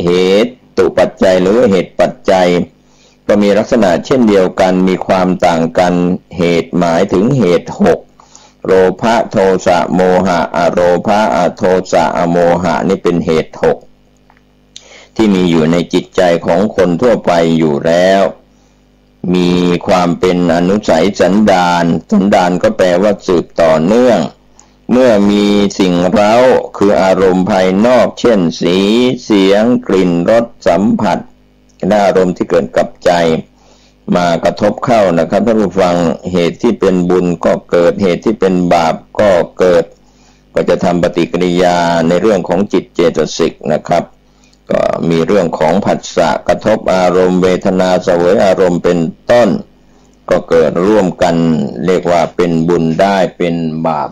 เหตุปัจจัยหรือเหตุปัจจัยก็มีลักษณะเช่นเดียวกันมีความต่างกันเหตุหมายถึงเหตุ6โลภะโทสะโมหะอโลภะอโทสะอโมหะนี่เป็นเหตุ6ที่มีอยู่ในจิตใจของคนทั่วไปอยู่แล้วมีความเป็นอนุสัยสันดานสันดานก็แปลว่าสืบต่อเนื่องเมื่อมีสิ่งเร้าคืออารมณ์ภายนอกเช่นสีเสียงกลิ่นรสสัมผัสและอารมณ์ที่เกิดกับใจมากระทบเข้านะครับท่านผู้ฟังเหตุที่เป็นบุญก็เกิดเหตุที่เป็นบาปก็เกิดก็จะทำปฏิกิริยาในเรื่องของจิตเจตสิกนะครับก็มีเรื่องของผัสสะกระทบอารมณ์เวทนาเสวยอารมณ์เป็นต้นก็เกิดร่วมกันเรียกว่าเป็นบุญได้เป็นบาป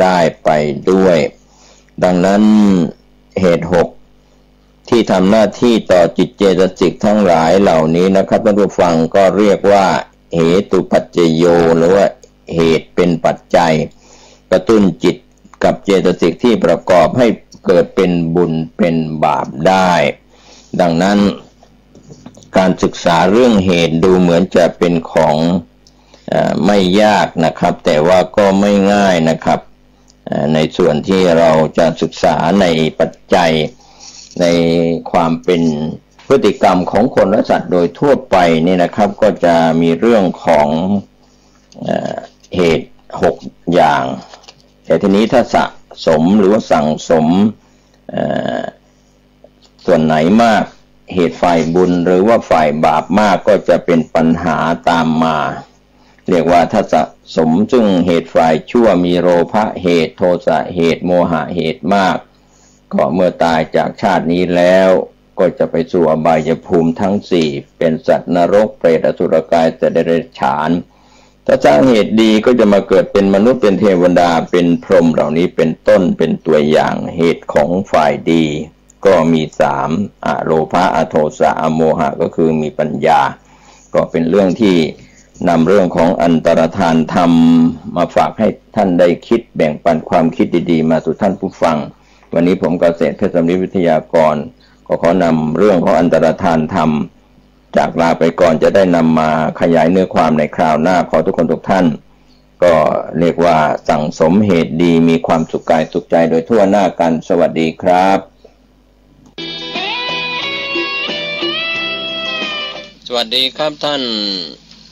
ได้ไปด้วยดังนั้นเหตุ6ที่ทำหน้าที่ต่อจิตเจตสิกทั้งหลายเหล่านี้นะครับท่านผู้ฟังก็เรียกว่าเหตุปัจจโยหรือว่าเหตุเป็นปัจจัยกระตุ้นจิตกับเจตสิกที่ประกอบให้เกิดเป็นบุญเป็นบาปได้ดังนั้นการศึกษาเรื่องเหตุดูเหมือนจะเป็นของไม่ยากนะครับแต่ว่าก็ไม่ง่ายนะครับในส่วนที่เราจะศึกษาในปัจจัยในความเป็นพฤติกรรมของคนและสัตว์โดยทั่วไปนี่นะครับก็จะมีเรื่องของเหตุ6อย่างแต่ทีนี้ถ้าสะสมหรือว่าสั่งสมส่วนไหนมากเหตุฝ่ายบุญหรือว่าฝ่ายบาปมากก็จะเป็นปัญหาตามมาเรียกว่าถ้าสะสมซึ่งเหตุฝ่ายชั่วมีโลภะเหตุโทสะเหตุโมหะเหตุมากก็เมื่อตายจากชาตินี้แล้วก็จะไปสู่อบายภูมิทั้ง4เป็นสัตว์นรกเปรตอสุรกายสัตว์เดรัจฉานถ้าสร้างเหตุดีก็จะมาเกิดเป็นมนุษย์เป็นเทวดาเป็นพรหมเหล่านี้เป็นต้นเป็นตัวอย่างเหตุของฝ่ายดีก็มี3อโลภะอโทสะอโมหะก็คือมีปัญญาก็เป็นเรื่องที่นำเรื่องของอันตรธานธรรมมาฝากให้ท่านได้คิดแบ่งปันความคิดดีๆมาสู่ท่านผู้ฟังวันนี้ผมเกษตรเพชรสำริดวิทยากรก็ขอนำเรื่องของอันตรธานธรรมจากลาไปก่อนจะได้นำมาขยายเนื้อความในคราวหน้าขอทุกคนทุกท่านก็เรียกว่าสั่งสมเหตุดีมีความสุขกายสุขใจโดยทั่วหน้ากันสวัสดีครับสวัสดีครับท่าน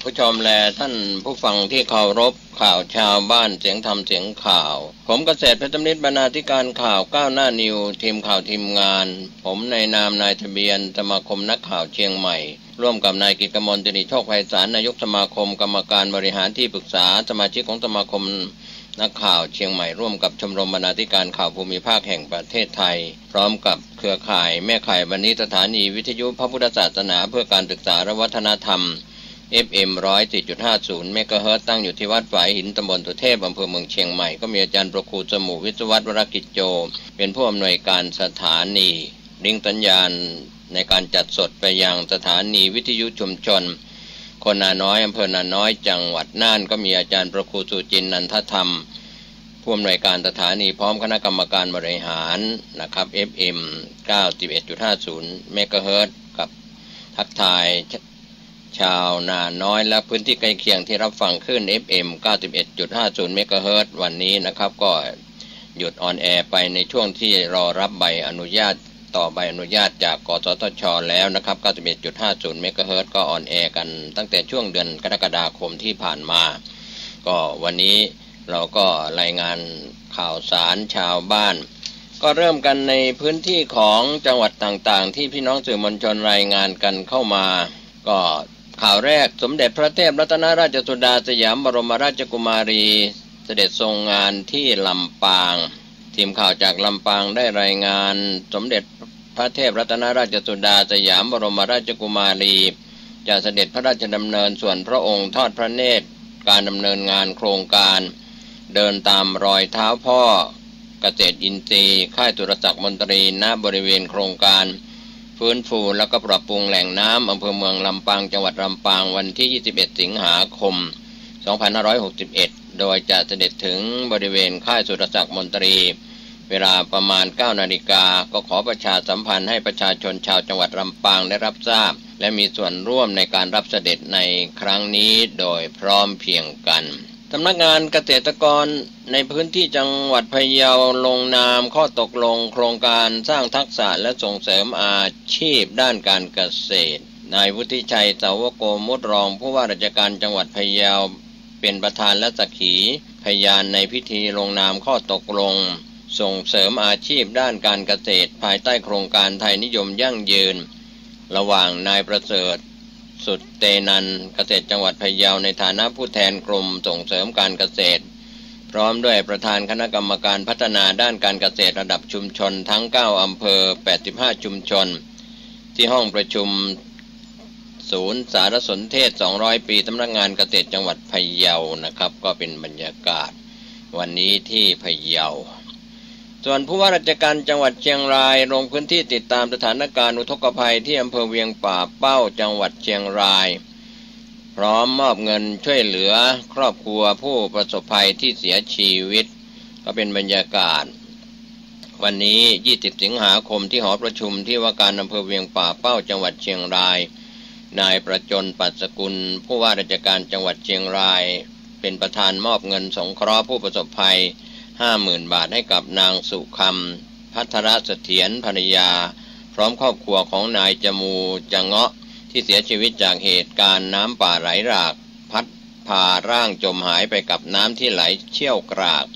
ผู้ชมและท่านผู้ฟังที่เคารพข่าวชาวบ้านเสียงธรรมเสียงข่าวผมเกษตรเพชรสำริดบรรณาธิการข่าวก้าวหน้านิวทีมข่าวทีมงานผมในนามนายทะเบียนสมาคมนักข่าวเชียงใหม่ร่วมกับนายกิตติมนต์ สิริโชคไพศาลนายกสมาคมกรรมการบริหารที่ปรึกษาสมาชิกของสมาคมนักข่าวเชียงใหม่ร่วมกับชมรมบรรณาธิการข่าวภูมิภาคแห่งประเทศไทยพร้อมกับเครือข่ายแม่ข่ายบรรณีสถานีวิทยุพระพุทธศาสนาเพื่อการศึกษาและวัฒนธรรมFM 104.50 เมกะเฮิรตซ์ตั้งอยู่ที่วัดฝายหินตำบลสุเทพอำเภอเมืองเชียงใหม่ก็มีอาจารย์ประครูสมุวิศวัฒน์วรกิจโจเป็นผู้อำนวยการสถานีลิงก์สัญญาณในการจัดสดไปยังสถานีวิทยุชุมชนคนนาน้อยอำเภอนาน้อยจังหวัดน่านก็มีอาจารย์ประครูสุจินต์นันทธรรมผู้อำนวยการสถานีพร้อมคณะกรรมการบริหารนะครับ FM 91.50 เมกะเฮิรตซ์กับทักทายชาวนาน้อยและพื้นที่ใกล้เคียงที่รับฟังคลื่น FM 91.50 เมกะเฮิรตซ์วันนี้นะครับก็หยุดออนแอร์ไปในช่วงที่รอรับใบอนุญาตต่อใบอนุญาตจากกสทช.แล้วนะครับ 91.50 เมกะเฮิรตซ์ก็ออนแอร์กันตั้งแต่ช่วงเดือนกรกฎาคมที่ผ่านมาก็วันนี้เราก็รายงานข่าวสารชาวบ้านก็เริ่มกันในพื้นที่ของจังหวัดต่างๆที่พี่น้องสื่อมวลชนรายงานกันเข้ามาก็ข่าวแรกสมเด็จพระเทพรัตนราชสุดาสยามบรมราชกุมารีเสด็จทรงงานที่ลำปางทีมข่าวจากลำปางได้รายงานสมเด็จ พระเทพรัตนราชสุดาสยามบรมราชกุมารีจะเสด็จพระราชดำเนินส่วนพระองค์ทอดพระเนตรการดำเนินงานโครงการเดินตามรอยเท้าพ่อเกษตรอินทรีย์ค่ายสุรศักดิ์มนตรีณบริเวณโครงการฟื้นฟูและก็ปรับปรุงแหล่งน้ำอำเภอเมืองลำปางจังหวัดลำปางวันที่ 21 สิงหาคม 2561 โดยจะเสด็จถึงบริเวณค่ายสุรศักดิ์มนตรีเวลาประมาณ 9 นาฬิกาก็ขอประชาสัมพันธ์ให้ประชาชนชาวจังหวัดลำปางได้รับทราบและมีส่วนร่วมในการรับเสด็จในครั้งนี้โดยพร้อมเพรียงกันสำนักงานเกษตรกรในพื้นที่จังหวัดพะเยาลงนามข้อตกลงโครงการสร้างทักษะและส่งเสริมอาชีพด้านการเกษตรนายวุฒิชัยสาวโกมุตรองผู้ว่าราชการจังหวัดพะเยาเป็นประธานและสักขีพยานในพิธีลงนามข้อตกลงส่งเสริมอาชีพด้านการเกษตรภายใต้โครงการไทยนิยมยั่งยืนระหว่างนายประเสริฐสุดเตนันเกษตรจังหวัดพะเยาในฐานะผู้แทนกรมส่งเสริมการเกษตรพร้อมด้วยประธานคณะกรรมการพัฒนาด้านการเกษตรระดับชุมชนทั้ง9อำเภอ85ชุมชนที่ห้องประชุมศูนย์สารสนเทศ200ปีสำนักงานเกษตรจังหวัดพะเยานะครับก็เป็นบรรยากาศวันนี้ที่พะเยาส่วนผู้ว่าราชการจังหวัดเชียงรายลงพื้นที่ติดตามสถานการณ์อุทกภัยที่อำเภอเวียงป่าเป้าจังหวัดเชียงรายพร้อมมอบเงินช่วยเหลือครอบครัวผู้ประสบภัยที่เสียชีวิตก็เป็นบรรยากาศวันนี้20 สิงหาคมที่หอประชุมที่ว่าการอำเภอเวียงป่าเป้าจังหวัดเชียงรายนายประจนปัสกุลผู้ว่าราชการจังหวัดเชียงรายเป็นประธานมอบเงินสงเคราะห์ผู้ประสบภัย50,000 บาทให้กับนางสุคำภัทรเสถียรภรรยาพร้อมครอบครัวของนายจมูจะเงาะที่เสียชีวิตจากเหตุการณ์น้ำป่าไหลหลากพัดพาร่างจมหายไปกับน้ำที่ไหลเชี่ยวกราก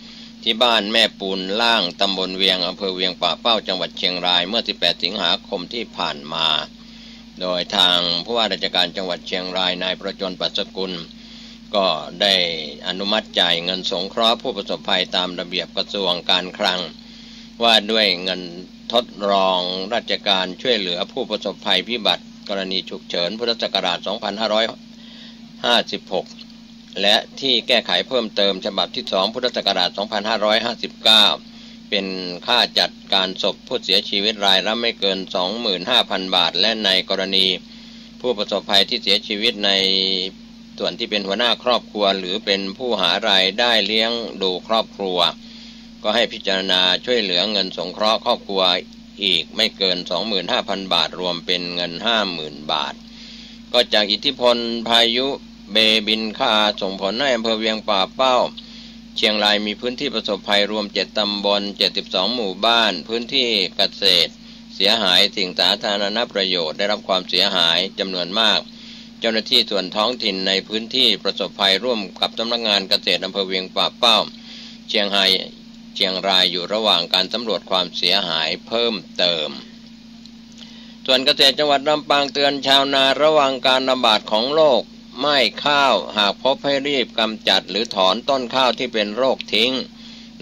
ที่บ้านแม่ปูนล่างตำบลเวียงอำเภอเวียงป่าเป้าจังหวัดเชียงรายเมื่อ18 สิงหาคมที่ผ่านมาโดยทางผู้ว่าราชการจังหวัดเชียงรายนายประจนปัสกุลก็ได้อนุมัติจ่ายเงินสงเคราะห์ผู้ประสบภัยตามระเบียบกระทรวงการคลังว่าด้วยเงินทดลองราชการช่วยเหลือผู้ประสบภัยพิบัติกรณีฉุกเฉินพุทธศักราช 2556 และที่แก้ไขเพิ่มเติมฉบับที่ 2 พุทธศักราช 2559 เป็นค่าจัดการศพผู้เสียชีวิตรายละไม่เกิน 25,000 บาทและในกรณีผู้ประสบภัยที่เสียชีวิตในส่วนที่เป็นหัวหน้าครอบครัวหรือเป็นผู้หารายได้เลี้ยงดูครอบครัวก็ให้พิจารณาช่วยเหลือเงินสงเคราะห์ครอบครัวอีกไม่เกิน 25,000 บาทรวมเป็นเงิน 50,000 บาทก็จากอิทธิพลพายุเบบินคาส่งผลให้อำเภอเวียงป่าเป้าเชียงรายมีพื้นที่ประสบภัยรวม7ตำบล72หมู่บ้านพื้นที่เกษตรเสียหายสิ่งสาธารณประโยชน์ได้รับความเสียหายจำนวนมากเจ้าหน้าที่ส่วนท้องถิ่นในพื้นที่ประสบภัยร่วมกับสำนักงานเกษตรอำเภอเวียงป่าเป้าเชียงรายอยู่ระหว่างการสำรวจความเสียหายเพิ่มเติมส่วนเกษตรจังหวัดลำปางเตือนชาวนาระวังการระบาดของโรคไหม้ข้าวหากพบให้รีบกำจัดหรือถอนต้นข้าวที่เป็นโรคทิ้ง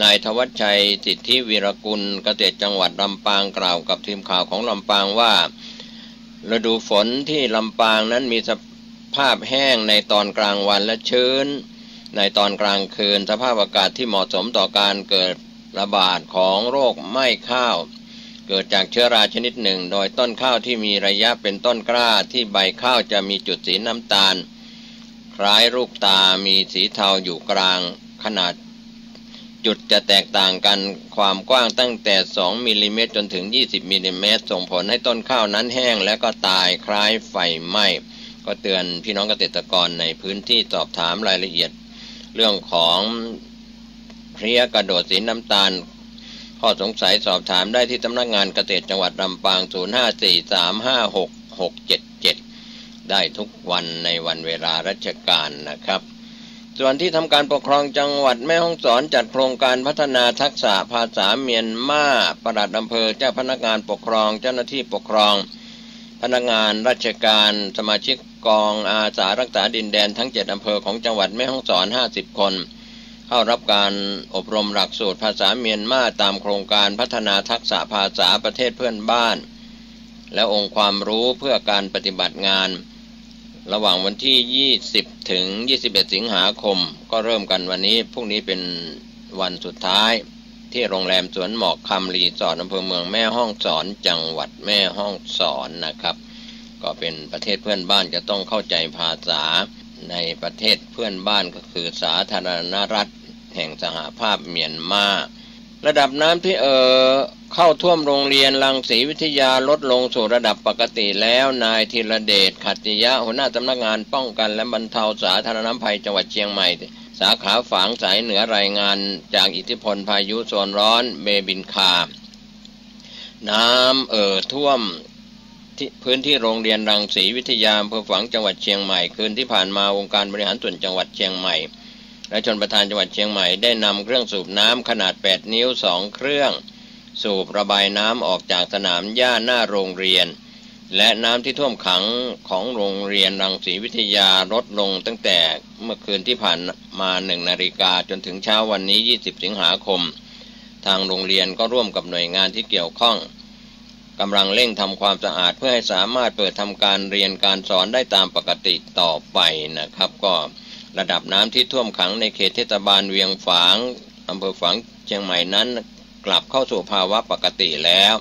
นายธวัชชัยสิทธิวีรกุลเกษตรจังหวัดลำปางกล่าวกับทีมข่าวของลำปางว่าฤดูฝนที่ลำปางนั้นมีสภาพแห้งในตอนกลางวันและชื้นในตอนกลางคืนสภาพอากาศที่เหมาะสมต่อการเกิดระบาดของโรคไหม้ข้าวเกิดจากเชื้อราชนิดหนึ่งโดยต้นข้าวที่มีระยะเป็นต้นกล้าที่ใบข้าวจะมีจุดสีน้ำตาลคล้ายลูกตามีสีเทาอยู่กลางขนาดจุดจะแตกต่างกันความกว้างตั้งแต่2มิลลิเมตรจนถึง20มิลลิเมตรส่งผลให้ต้นข้าวนั้นแห้งและก็ตายคล้ายไฟไหม้ก็เตือนพี่น้องเกษตรกรในพื้นที่สอบถามรายละเอียดเรื่องของเพลี้ยกระโดดสีน้ำตาลข้อสงสัยสอบถามได้ที่สำนักงานเกษตรจังหวัดลำปาง 0543566677 ได้ทุกวันในวันเวลาราชการนะครับส่วนที่ทำการปกครองจังหวัดแม่ฮ่องสอนจัดโครงการพัฒนาทักษะภาษาเมียนมาปลัดอำเภอเจ้าพนักงานปกครองเจ้าหน้าที่ปกครองพนักงานราชการสมาชิกกองอาสารักษาดินแดนทั้ง7อำเภอของจังหวัดแม่ฮ่องสอน50คนเข้ารับการอบรมหลักสูตรภาษาเมียนมาตามโครงการพัฒนาทักษะภาษาประเทศเพื่อนบ้าน และองค์ความรู้เพื่อการปฏิบัติงานระหว่างวันที่20ถึง21สิงหาคมก็เริ่มกันวันนี้พรุ่งนี้เป็นวันสุดท้ายที่โรงแรมสวนหมอกคำรีสอร์ทอำเภอเมืองแม่ฮ่องสอนจังหวัดแม่ฮ่องสอนนะครับก็เป็นประเทศเพื่อนบ้านจะต้องเข้าใจภาษาในประเทศเพื่อนบ้านก็คือสาธารณรัฐแห่งสหภาพเมียนมาระดับน้ำที่เข้าท่วมโรงเรียนรังสีวิทยาลดลงสู่ระดับปกติแล้วนายธีรเดชขัตติยะหัวหน้าสำนักงานป้องกันและบรรเทาสาธารณภัยจังหวัดเชียงใหม่สาขาฝางสายเหนือรายงานจากอิทธิพลพายุโซนร้อนเบบินคาน้ำท่วมพื้นที่โรงเรียนรังสีวิทยาอำเภอฝางจังหวัดเชียงใหม่คืนที่ผ่านมาองค์การบริหารส่วนจังหวัดเชียงใหม่และชลประทานจังหวัดเชียงใหม่ได้นำเครื่องสูบน้ำขนาด8นิ้ว2เครื่องสูบระบายน้ำออกจากสนามหญ้าหน้าโรงเรียนและน้ำที่ท่วมขังของโรงเรียนรังสีวิทยาลดลงตั้งแต่เมื่อคืนที่ผ่านมา1 นาฬิกาจนถึงเช้าวันนี้20สิงหาคมทางโรงเรียนก็ร่วมกับหน่วยงานที่เกี่ยวข้องกำลังเร่งทำความสะอาดเพื่อให้สามารถเปิดทำการเรียนการสอนได้ตามปกติต่อไปนะครับก็ระดับน้ำที่ท่วมขังในเขตเทศบาลเวียงฝางอำเภอฝางเชียงใหม่นั้นกลับเข้าสู่ภาวะปกติแล้ว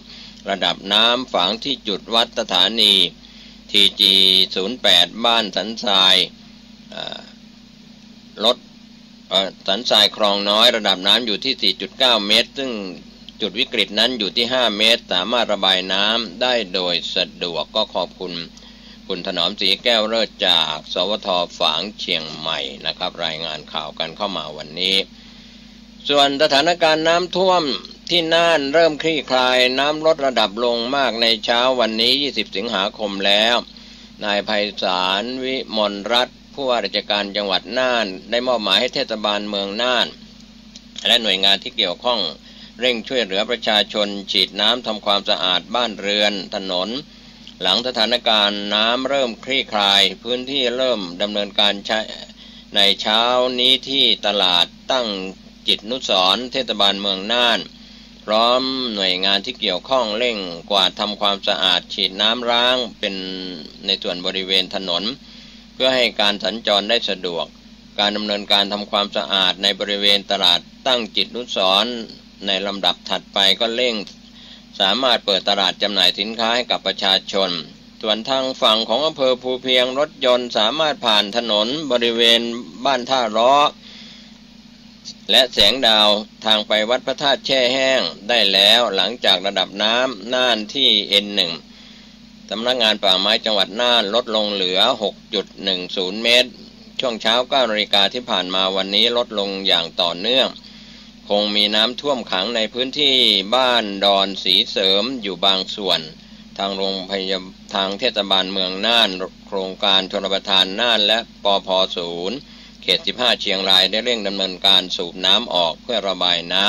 ระดับน้ำฝางที่จุดวัดสถานี TG08 บ้านสันทรายสันทรายคลองน้อยระดับน้ำอยู่ที่ 4.9 เมตรซึ่งจุดวิกฤตนั้นอยู่ที่5 เมตรสามารถระบายน้ำได้โดยสะดวกก็ขอบคุณคุณถนอมศรีแก้วเลิศจากสวท.ฝางเชียงใหม่นะครับรายงานข่าวกันเข้ามาวันนี้ส่วนสถานการณ์น้ำท่วมที่น่านเริ่มคลี่คลายน้ำลดระดับลงมากในเช้าวันนี้20สิงหาคมแล้วนายไพศาลวิมลรัตน์ผู้ว่าราชการจังหวัดน่านได้มอบหมายให้เทศบาลเมืองน่านและหน่วยงานที่เกี่ยวข้องเร่งช่วยเหลือประชาชนฉีดน้ำทำความสะอาดบ้านเรือนถนนหลังสถานการณ์น้ำเริ่มคลี่คลายพื้นที่เริ่มดำเนินการใช้ในเช้านี้ที่ตลาดตั้งจิตนุสรณ์เทศบาลเมืองน่านพร้อมหน่วยงานที่เกี่ยวข้องเร่งกวาดทำความสะอาดฉีดน้ำล้างเป็นในส่วนบริเวณถนนเพื่อให้การสัญจรได้สะดวกการดำเนินการทำความสะอาดในบริเวณตลาดตั้งจิตนุสรณ์ในลำดับถัดไปก็เร่งสามารถเปิดตลาดจำหน่ายสินค้าให้กับประชาชนส่วนทางฝั่งของอำเภอภูเพียงรถยนต์สามารถผ่านถนนบริเวณบ้านท่าล้อและแสงดาวทางไปวัดพระธาตุแช่แห้งได้แล้วหลังจากระดับน้ำน่านที่ N1 สำนักงานป่าไม้จังหวัดน่านลดลงเหลือ 6.10 เมตรช่วงเช้า 9 นาฬิกาที่ผ่านมาวันนี้ลดลงอย่างต่อเนื่องคงมีน้ำท่วมขังในพื้นที่บ้านดอนสีเสริมอยู่บางส่วนทางโรงพยาบาลทางเทศบาลเมืองน่านโครงการชลประทานน่านและปพ0เขต15เชียงรายได้เร่งดำเนินการสูบน้ำออกเพื่อระบายน้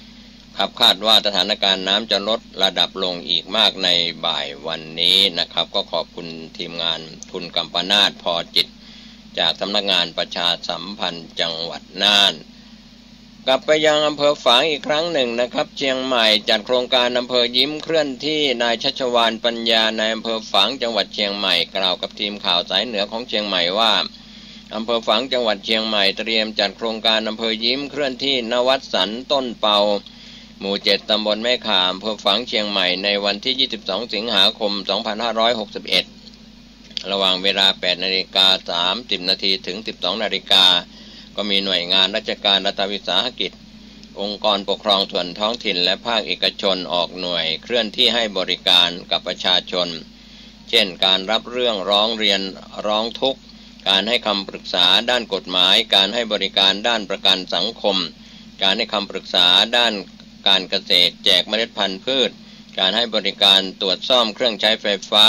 ำครับคาดว่าสถานการณ์น้ำจะลดระดับลงอีกมากในบ่ายวันนี้นะครับก็ขอบคุณทีมงานคุณกัมปนาทพอจิตจากสำนักงานประชาสัมพันธ์จังหวัดน่านกลับไปยังอำเภอฝางอีกครั้งหนึ่งนะครับเชียงใหม่จัดโครงการอำเภอยิ้มเคลื่อนที่นายชัชวาลปัญญาในอำเภอฝางจังหวัดเชียงใหม่กล่าวกับทีมข่าวสายเหนือของเชียงใหม่ว่าอำเภอฝางจังหวัดเชียงใหม่เตรียมจัดโครงการอำเภอยิ้มเคลื่อนที่ณวัดสันต้นเปาหมู่7ตำบลแม่ข่าอำเภอฝางเชียงใหม่ในวันที่22สิงหาคม2561ระหว่างเวลา 8:30 น.ถึง 12:00 น.ก็มีหน่วยงานราชการรัฐวิสาหกิจองค์กรปกครองส่วนท้องถิ่นและภาคเอกชนออกหน่วยเคลื่อนที่ให้บริการกับประชาชนเช่นการรับเรื่องร้องเรียนร้องทุกข์การให้คำปรึกษาด้านกฎหมายการให้บริการด้านประกันสังคมการให้คำปรึกษาด้านการเกษตรแจกเมล็ดพันธุ์พืชการให้บริการตรวจซ่อมเครื่องใช้ไฟฟ้า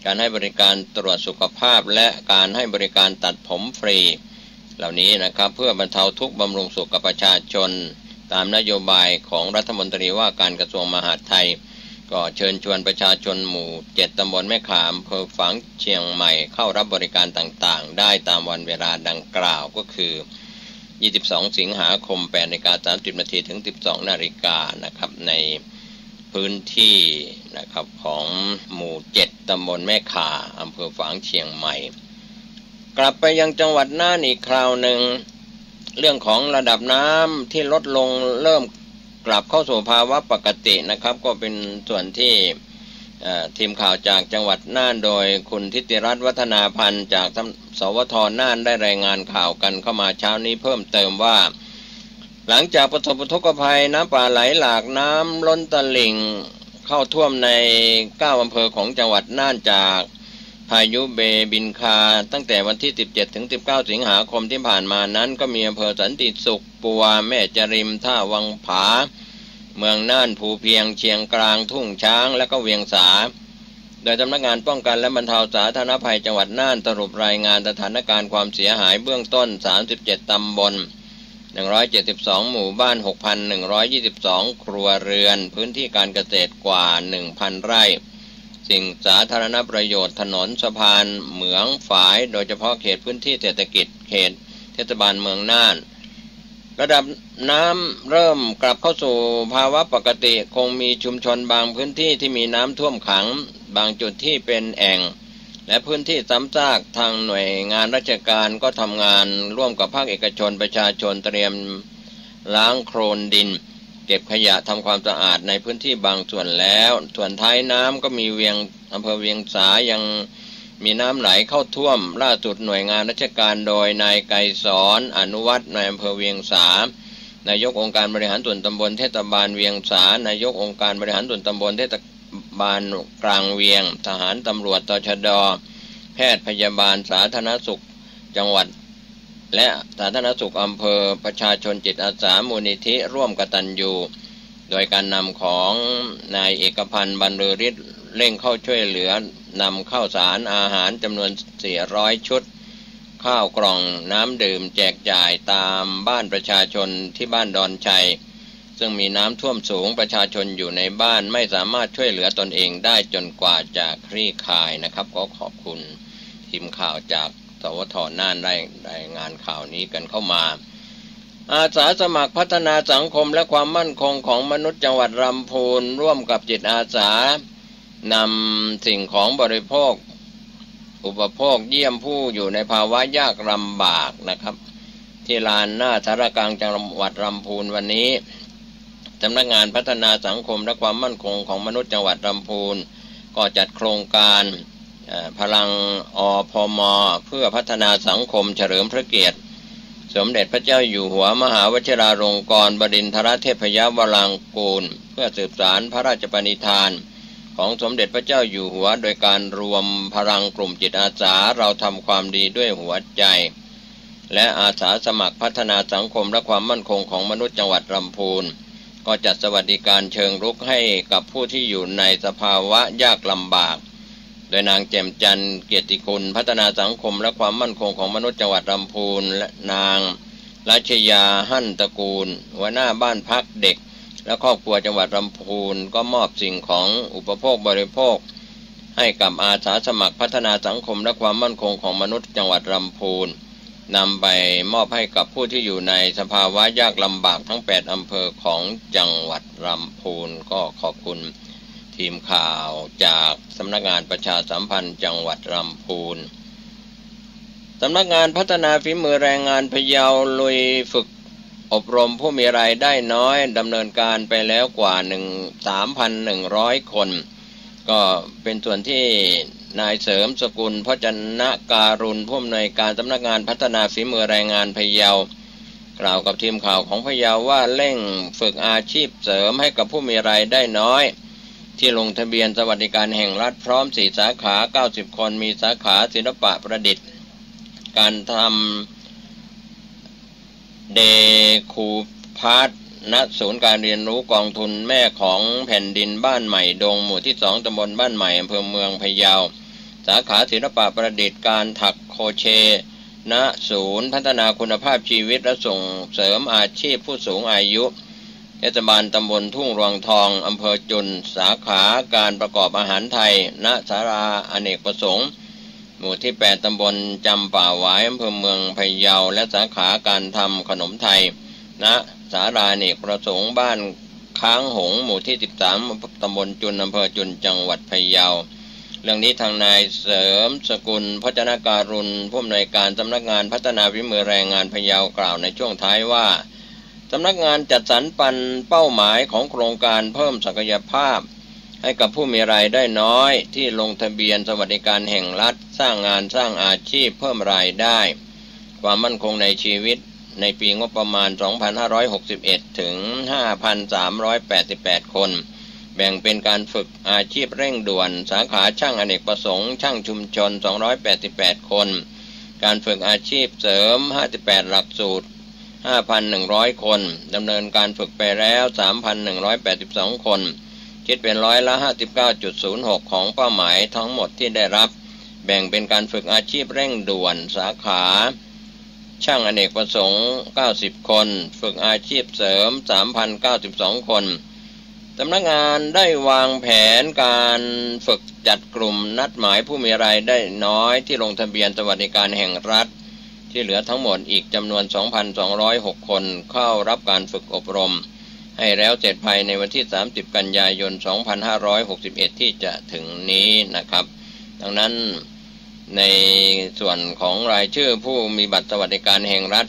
การให้บริการตรวจสุขภาพและการให้บริการตัดผมฟรีเหล่านี้นะครับเพื่อบรรเทาทุกข์บำรุงสุขกับประชาชนตามนโยบายของรัฐมนตรีว่าการกระทรวงมหาดไทยก็เชิญชวนประชาชนหมู่7ตำบลแม่ข่าอำเภอฝางเชียงใหม่เข้ารับบริการต่างๆได้ตามวันเวลาดังกล่าวก็คือ22สิงหาคม 8:30 น.ถึง 12:00 น.นะครับใน พื้นที่นะครับของหมู่7ตำบลแม่ข่าอำเภอฝางเชียงใหม่กลับไปยังจังหวัดน่านอีกคราวหนึ่งเรื่องของระดับน้ำที่ลดลงเริ่มกลับเข้าสู่ภาวะปกตินะครับก็เป็นส่วนที่ทีมข่าวจากจังหวัดน่านโดยคุณทิติรัตน์วัฒนาพันธ์จากสวทน่านได้รายงานข่าวกันเข้ามาเช้านี้เพิ่มเติมว่าหลังจากประสบอุทกภัยน้ำป่าไหลหลากน้ำล้นตลิ่งเข้าท่วมใน9อำเภอของจังหวัดน่านจากพายุเบบินคาตั้งแต่วันที่17ถึง19สิงหาคมที่ผ่านมานั้นก็มีอำเภอสันติสุขปัวแม่จริมท่าวังผาเมืองน่านภูเพียงเชียงกลางทุ่งช้างและก็เวียงสาโดยสำนักงานป้องกันและบรรเทาสาธารณภัยจังหวัดน่านสรุปรายงานสถานการณ์ความเสียหายเบื้องต้น37ตำบล172หมู่บ้าน 6,122 ครัวเรือนพื้นที่การเกษตรกว่า 1,000 ไร่สิ่งสาธารณประโยชน์ถนนสะพานเหมืองฝายโดยเฉพาะเขตพื้นที่เศรษฐกิจเขตเทศบาลเมืองน่านระดับน้ำเริ่มกลับเข้าสู่ภาวะปกติคงมีชุมชนบางพื้นที่ที่มีน้ำท่วมขังบางจุดที่เป็นแอ่งและพื้นที่ซ้ำซากทางหน่วยงานราชการก็ทำงานร่วมกับภาคเอกชนประชาชนเตรียมล้างโคลนดินเก็บขยะทำความสะอาดในพื้นที่บางส่วนแล้วส่วนท้ายน้ำก็มีอำเภอเวียงสายังมีน้ำไหลเข้าท่วมล่าสุดหน่วยงานราชการโดยนายไกรสอนอนุวัฒน์นายอำเภอเวียงสานายกองค์การบริหารส่วนตำบลเทศบาลเวียงสานายกองค์การบริหารส่วนตำบลเทศบาลกลางเวียงทหารตำรวจตชด.แพทย์พยาบาลสาธารณสุขจังหวัดและสาธารณสุขอำเภอประชาชนจิตอาสามูลนิธิร่วมกตัญญูโดยการนำของนายเอกพันธ์บรรลือฤทธิ์เร่งเข้าช่วยเหลือนำข้าวสารอาหารจำนวน400ชุดข้าวกล่องน้ำดื่มแจกจ่ายตามบ้านประชาชนที่บ้านดอนชัยซึ่งมีน้ำท่วมสูงประชาชนอยู่ในบ้านไม่สามารถช่วยเหลือตนเองได้จนกว่าจะคลี่คลายนะครับก็ขอบคุณทีมข่าวจากสวทน่านได้รายงานข่าวนี้กันเข้ามาอาสาสมัครพัฒนาสังคมและความมั่นคงของมนุษย์จังหวัดลำพูนร่วมกับจิตอาสานำสิ่งของบริโภคอุปโภคเยี่ยมผู้อยู่ในภาวะยากลำบากนะครับที่ลานหน้าสารกลางจังหวัดลำพูนวันนี้สำนักงานพัฒนาสังคมและความมั่นคงของมนุษย์จังหวัดลำพูนก็จัดโครงการพลังอพม.เพื่อพัฒนาสังคมเฉลิมพระเกียรติสมเด็จพระเจ้าอยู่หัวมหาวชิราลงกรณ์บดินทรเทพยวรางกูลเพื่อสืบสานพระราชปณิธานของสมเด็จพระเจ้าอยู่หัวโดยการรวมพลังกลุ่มจิตอาสาเราทำความดีด้วยหัวใจและอาสาสมัครพัฒนาสังคมและความมั่นคงของมนุษย์จังหวัดลำพูนก็จัดสวัสดิการเชิงรุกให้กับผู้ที่อยู่ในสภาวะยากลำบากโดยนางแจ่มจันทร์เกียรติคุณพัฒนาสังคมและความมั่นคงของมนุษย์จังหวัดลำพูนและนางรัชยาหั่นตระกูลหัวหน้าบ้านพักเด็กและครอบครัวจังหวัดลำพูนก็มอบสิ่งของอุปโภคบริโภคให้กับอาสาสมัครพัฒนาสังคมและความมั่นคงของมนุษย์จังหวัดลำพูนนำไปมอบให้กับผู้ที่อยู่ในสภาวะยากลำบากทั้ง8อำเภอของจังหวัดลำพูนก็ขอบคุณทีมข่าวจากสำนักงานประชาสัมพันธ์จังหวัดลำพูนสำนักงานพัฒนาฝีมือแรงงานพะเยาลุยฝึกอบรมผู้มีรายได้น้อยดำเนินการไปแล้วกว่า 3,100 คนก็เป็นส่วนที่นายเสริมสกุลพจนการุณผู้อำนวยการสำนักงานพัฒนาฝีมือแรงงานพะเยากล่าวกับทีมข่าวของพะเยาว่าเร่งฝึกอาชีพเสริมให้กับผู้มีรายได้น้อยที่ลงทะเบียนสวัสดิการแห่งรัฐพร้อม4สาขา90คนมีสาขาศิลปะประดิษฐ์การทำเดคูพาร์ตณศูนย์การเรียนรู้กองทุนแม่ของแผ่นดินบ้านใหม่ดงหมู่ที่2ตำบลบ้านใหม่อำเภอเมืองพะเยาสาขาศิลปะประดิษฐ์การถักโครเชต์ณศูนย์พัฒนาคุณภาพชีวิตและส่งเสริมอาชีพผู้สูงอายุเทศบาลตำบลทุ่งรวงทองอำเภอจุนสาขาการประกอบอาหารไทยณศาลาอเนกประสงค์หมู่ที่8ตำบลจำป่าหวายอำเภอเมืองพะเยาและสาขาการทำขนมไทยณศาลาอเนกประสงค์บ้าน ค้างหงหมู่ที่13ตำบลจุนอำเภอจุนจังหวัดพะเยาเรื่องนี้ทางนายเสริมสกุลพจนการุณผู้อำนวยการสำนักงานพัฒนาฝีมือแรงงานพะเยากล่าวในช่วงท้ายว่าสำนักงานจัดสรรปันเป้าหมายของโครงการเพิ่มศักยภาพให้กับผู้มีรายได้น้อยที่ลงทะเบียนสวัสดิการแห่งรัฐสร้างงานสร้างอาชีพเพิ่มรายได้ความมั่นคงในชีวิตในปีงบประมาณ 2561 ถึง 5,388 คนแบ่งเป็นการฝึกอาชีพเร่งด่วนสาขาช่างอเนกประสงค์ช่างชุมชน 288 คนการฝึกอาชีพเสริม 58 หลักสูตร 5,100 คนดำเนินการฝึกไปแล้ว 3,182 คนคิดเป็นร้อยละ 59.06 ของเป้าหมายทั้งหมดที่ได้รับแบ่งเป็นการฝึกอาชีพเร่งด่วนสาขาช่างอเนกประสงค์90คนฝึกอาชีพเสริม 3,092 คนสำนักงานได้วางแผนการฝึกจัดกลุ่มนัดหมายผู้มีรายได้น้อยที่ลงทะเบียนสวัสดิการแห่งรัฐที่เหลือทั้งหมดอีกจำนวน 2,206 คนเข้ารับการฝึกอบรมให้แล้วเสร็จภายในวันที่30กันยายน 2561 ที่จะถึงนี้นะครับดังนั้นในส่วนของรายชื่อผู้มีบัตรสวัสดิการแห่งรัฐ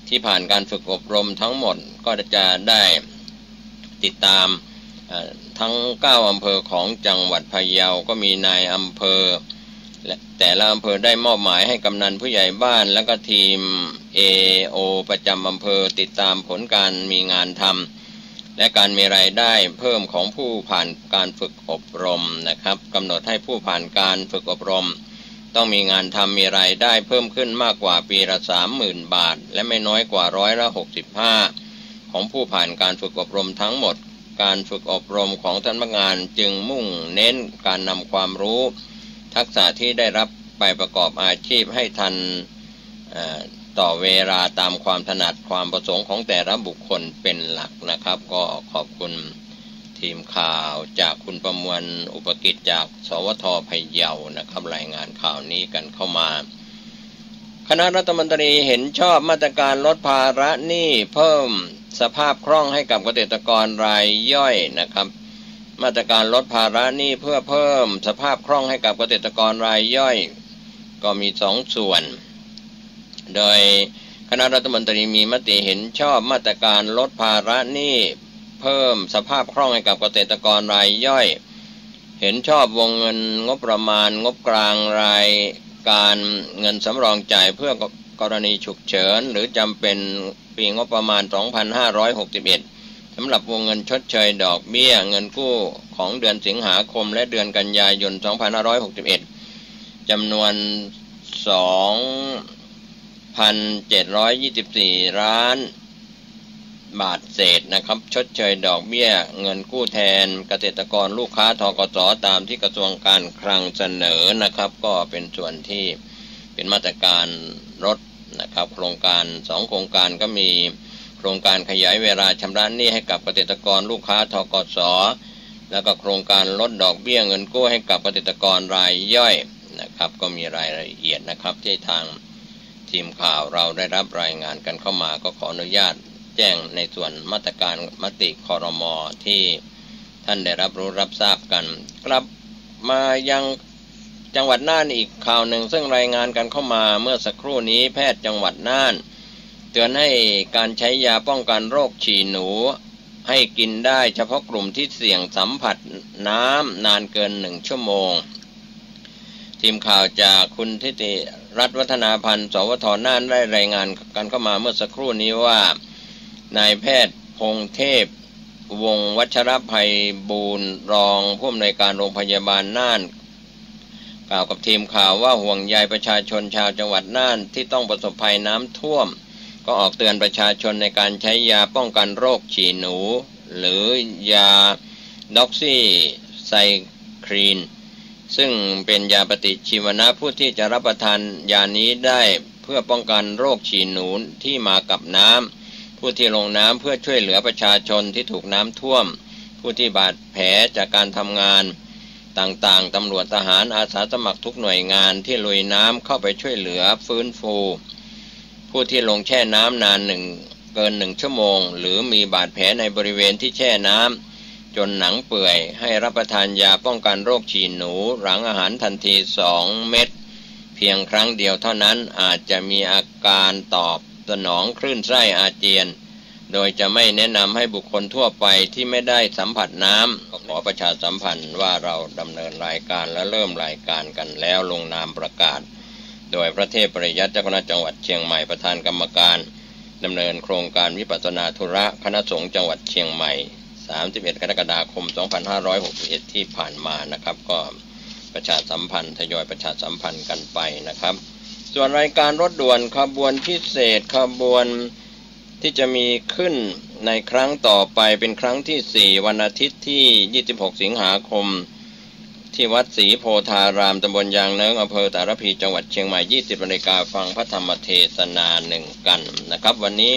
ที่ผ่านการฝึกอบรมทั้งหมดก็จะได้ติดตามทั้ง9อำเภอของจังหวัดพะเยาก็มีนายอำเภอและแต่ละอำเภอได้มอบหมายให้กำนันผู้ใหญ่บ้านและก็ทีม AO ประจำอำเภอติดตามผลการมีงานทำและการมีรายได้เพิ่มของผู้ผ่านการฝึกอบรมนะครับกำหนดให้ผู้ผ่านการฝึกอบรมต้องมีงานทำมีรายได้เพิ่มขึ้นมากกว่าปีละ 30,000 บาทและไม่น้อยกว่า65%ของผู้ผ่านการฝึกอบรมทั้งหมดการฝึกอบรมของสำนักงานจึงมุ่งเน้นการนำความรู้ทักษะที่ได้รับไปประกอบอาชีพให้ทันต่อเวลาตามความถนัดความประสงค์ของแต่ละบุคคลเป็นหลักนะครับก็ขอบคุณทีมข่าวจากคุณประมวลอุปกิจจากสวท.พะเยานะครับรายงานข่าวนี้กันเข้ามาคณะรัฐมนตรีเห็นชอบมาตรการลดภาระหนี้เพิ่มสภาพคล่องให้กับเกษตรกรรายย่อยนะครับมาตรการลดภาระหนี้เพื่อเพิ่มสภาพคล่องให้กับเกษตรกรรายย่อยก็มี2ส่วนโดยคณะรัฐมนตรีมีมติเห็นชอบมาตรการลดภาระหนี้เพิ่มสภาพคล่องให้กับเกษตรกรรายย่อยเห็นชอบวงเงินงบประมาณงบกลางรายการเงินสำรองจ่ายเพื่อกรณีฉุกเฉินหรือจำเป็นปีงบประมาณ 2561 สำหรับวงเงินชดเชยดอกเบี้ยเงินกู้ของเดือนสิงหาคมและเดือนกันยายน 2561 จำนวน 2,724 ล้านบาทเศษนะครับชดเชยดอกเบี้ยเงินกู้แทนเกษตรกรลูกค้าธกส.ตามที่กระทรวงการคลังเสนอนะครับก็เป็นส่วนที่เป็นมาตรการลดนะครับโครงการ2โครงการก็มีโครงการขยายเวลาชำระหนี้ให้กับเกษตรกรลูกค้าธกส.แล้วก็โครงการลดดอกเบี้ยเงินกู้ให้กับเกษตรกรรายย่อยนะครับก็มีรายละเอียดนะครับที่ทางทีมข่าวเราได้รับรายงานกันเข้ามาก็ขออนุญาตแจ้งในส่วนมาตรการมติครม.ที่ท่านได้รับรู้รับทราบกันกลับมายังจังหวัดน่านอีกข่าวหนึ่งซึ่งรายงานกันเข้ามาเมื่อสักครู่นี้แพทย์จังหวัดน่านเตือนให้การใช้ยาป้องกันโรคฉี่หนูให้กินได้เฉพาะกลุ่มที่เสี่ยงสัมผัสน้ำนานเกิน1 ชั่วโมงทีมข่าวจากคุณทิติรัตน์วัฒนาพันธ์สวท.น่านได้รายงานกันเข้ามาเมื่อสักครู่นี้ว่านายแพทย์พงเทพวงศ์วัชรภัยบูรณ์รองผู้อำนวยการโรงพยาบาลน่านกล่าวกับทีมข่าวว่าห่วงใยประชาชนชาวจังหวัดน่านที่ต้องประสบภัยน้ำท่วมก็ออกเตือนประชาชนในการใช้ยาป้องกันโรคฉี่หนูหรือยาด็อกซี่ไซคลีนซึ่งเป็นยาปฏิชีวนะผู้ที่จะรับประทานยานี้ได้เพื่อป้องกันโรคฉี่หนูที่มากับน้ำผู้ที่ลงน้ำเพื่อช่วยเหลือประชาชนที่ถูกน้ำท่วมผู้ที่บาดแผลจากการทำงานต่างๆตำรวจทหารอาสาสมัครทุกหน่วยงานที่ลุยน้ำเข้าไปช่วยเหลือฟื้นฟูผู้ที่ลงแช่น้ำนาน เกิน1 ชั่วโมงหรือมีบาดแผลในบริเวณที่แช่น้ำจนหนังเปื่อยให้รับประทานยาป้องกันโรคฉี่หนูหลังอาหารทันที2 เม็ดเพียงครั้งเดียวเท่านั้นอาจจะมีอาการตอบสนองคลื่นไส้อาเจียนโดยจะไม่แนะนำให้บุคคลทั่วไปที่ไม่ได้สัมผัสน้ำขอประชาสัมพันธ์ว่าเราดำเนินรายการและเริ่มรายการกันแล้วลงนามประกาศโดยพระเทพปริยัติเจ้าคณะจังหวัดเชียงใหม่ประธานกรรมการดำเนินโครงการวิปัสสนาธุระคณะสงฆ์จังหวัดเชียงใหม่31 กรกฎาคม 2561ที่ผ่านมานะครับก็ประชาสัมพันธ์ทยอยประชาสัมพันธ์กันไปนะครับส่วนรายการรถด่วนขบวนพิเศษขบวนที่จะมีขึ้นในครั้งต่อไปเป็นครั้งที่4วันอาทิตย์ที่26 สิงหาคมที่วัดศรีโพธารามตำบลยางเนิ้งอำเภอสารพีจังหวัดเชียงใหม่ 20 นาฬิกาฟังพระธรรมเทศนา1กันนะครับวันนี้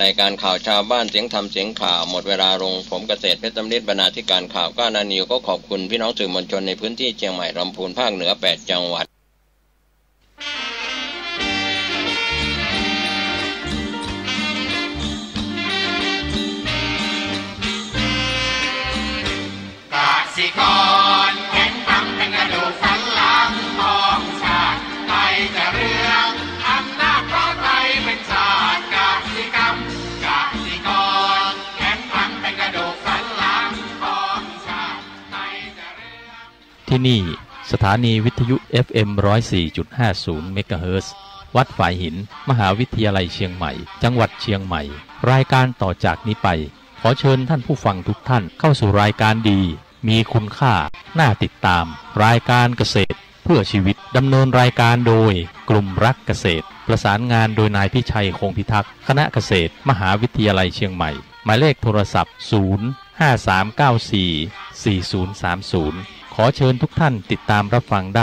รายการข่าวชาวบ้านเสียงธรรมเสียงข่าวหมดเวลาลงผมเกษตรเพชรสำริดบรรณาธิการข่าวก้านานิวก็ขอบคุณพี่น้องสื่อมวลชนในพื้นที่เชียงใหม่ลำพูนภาคเหนือ8 จังหวัดสิกรแข็งตั้งเป็นกระดูกสันหลังของชาติไทยจะเรืองอำนาจเพราะไทยเป็นชาติกสิกรรมกสิกรแข็งตั้งเป็นกระดูกสันหลังของชาติไทยจะเรืองที่นี่สถานีวิทยุ FM 104.50 เมกะเฮิรตซ์วัดฝายหินมหาวิทยาลัยเชียงใหม่จังหวัดเชียงใหม่รายการต่อจากนี้ไปขอเชิญท่านผู้ฟังทุกท่านเข้าสู่รายการดีมีคุณค่าน่าติดตามรายการเกษตรเพื่อชีวิตดำเนินรายการโดยกลุ่มรักเกษตรประสานงานโดยนายพิชัยคงพิทักษ์คณะเกษตรมหาวิทยาลัยเชียงใหม่หมายเลขโทรศัพท์053944030ขอเชิญทุกท่านติดตามรับฟังได้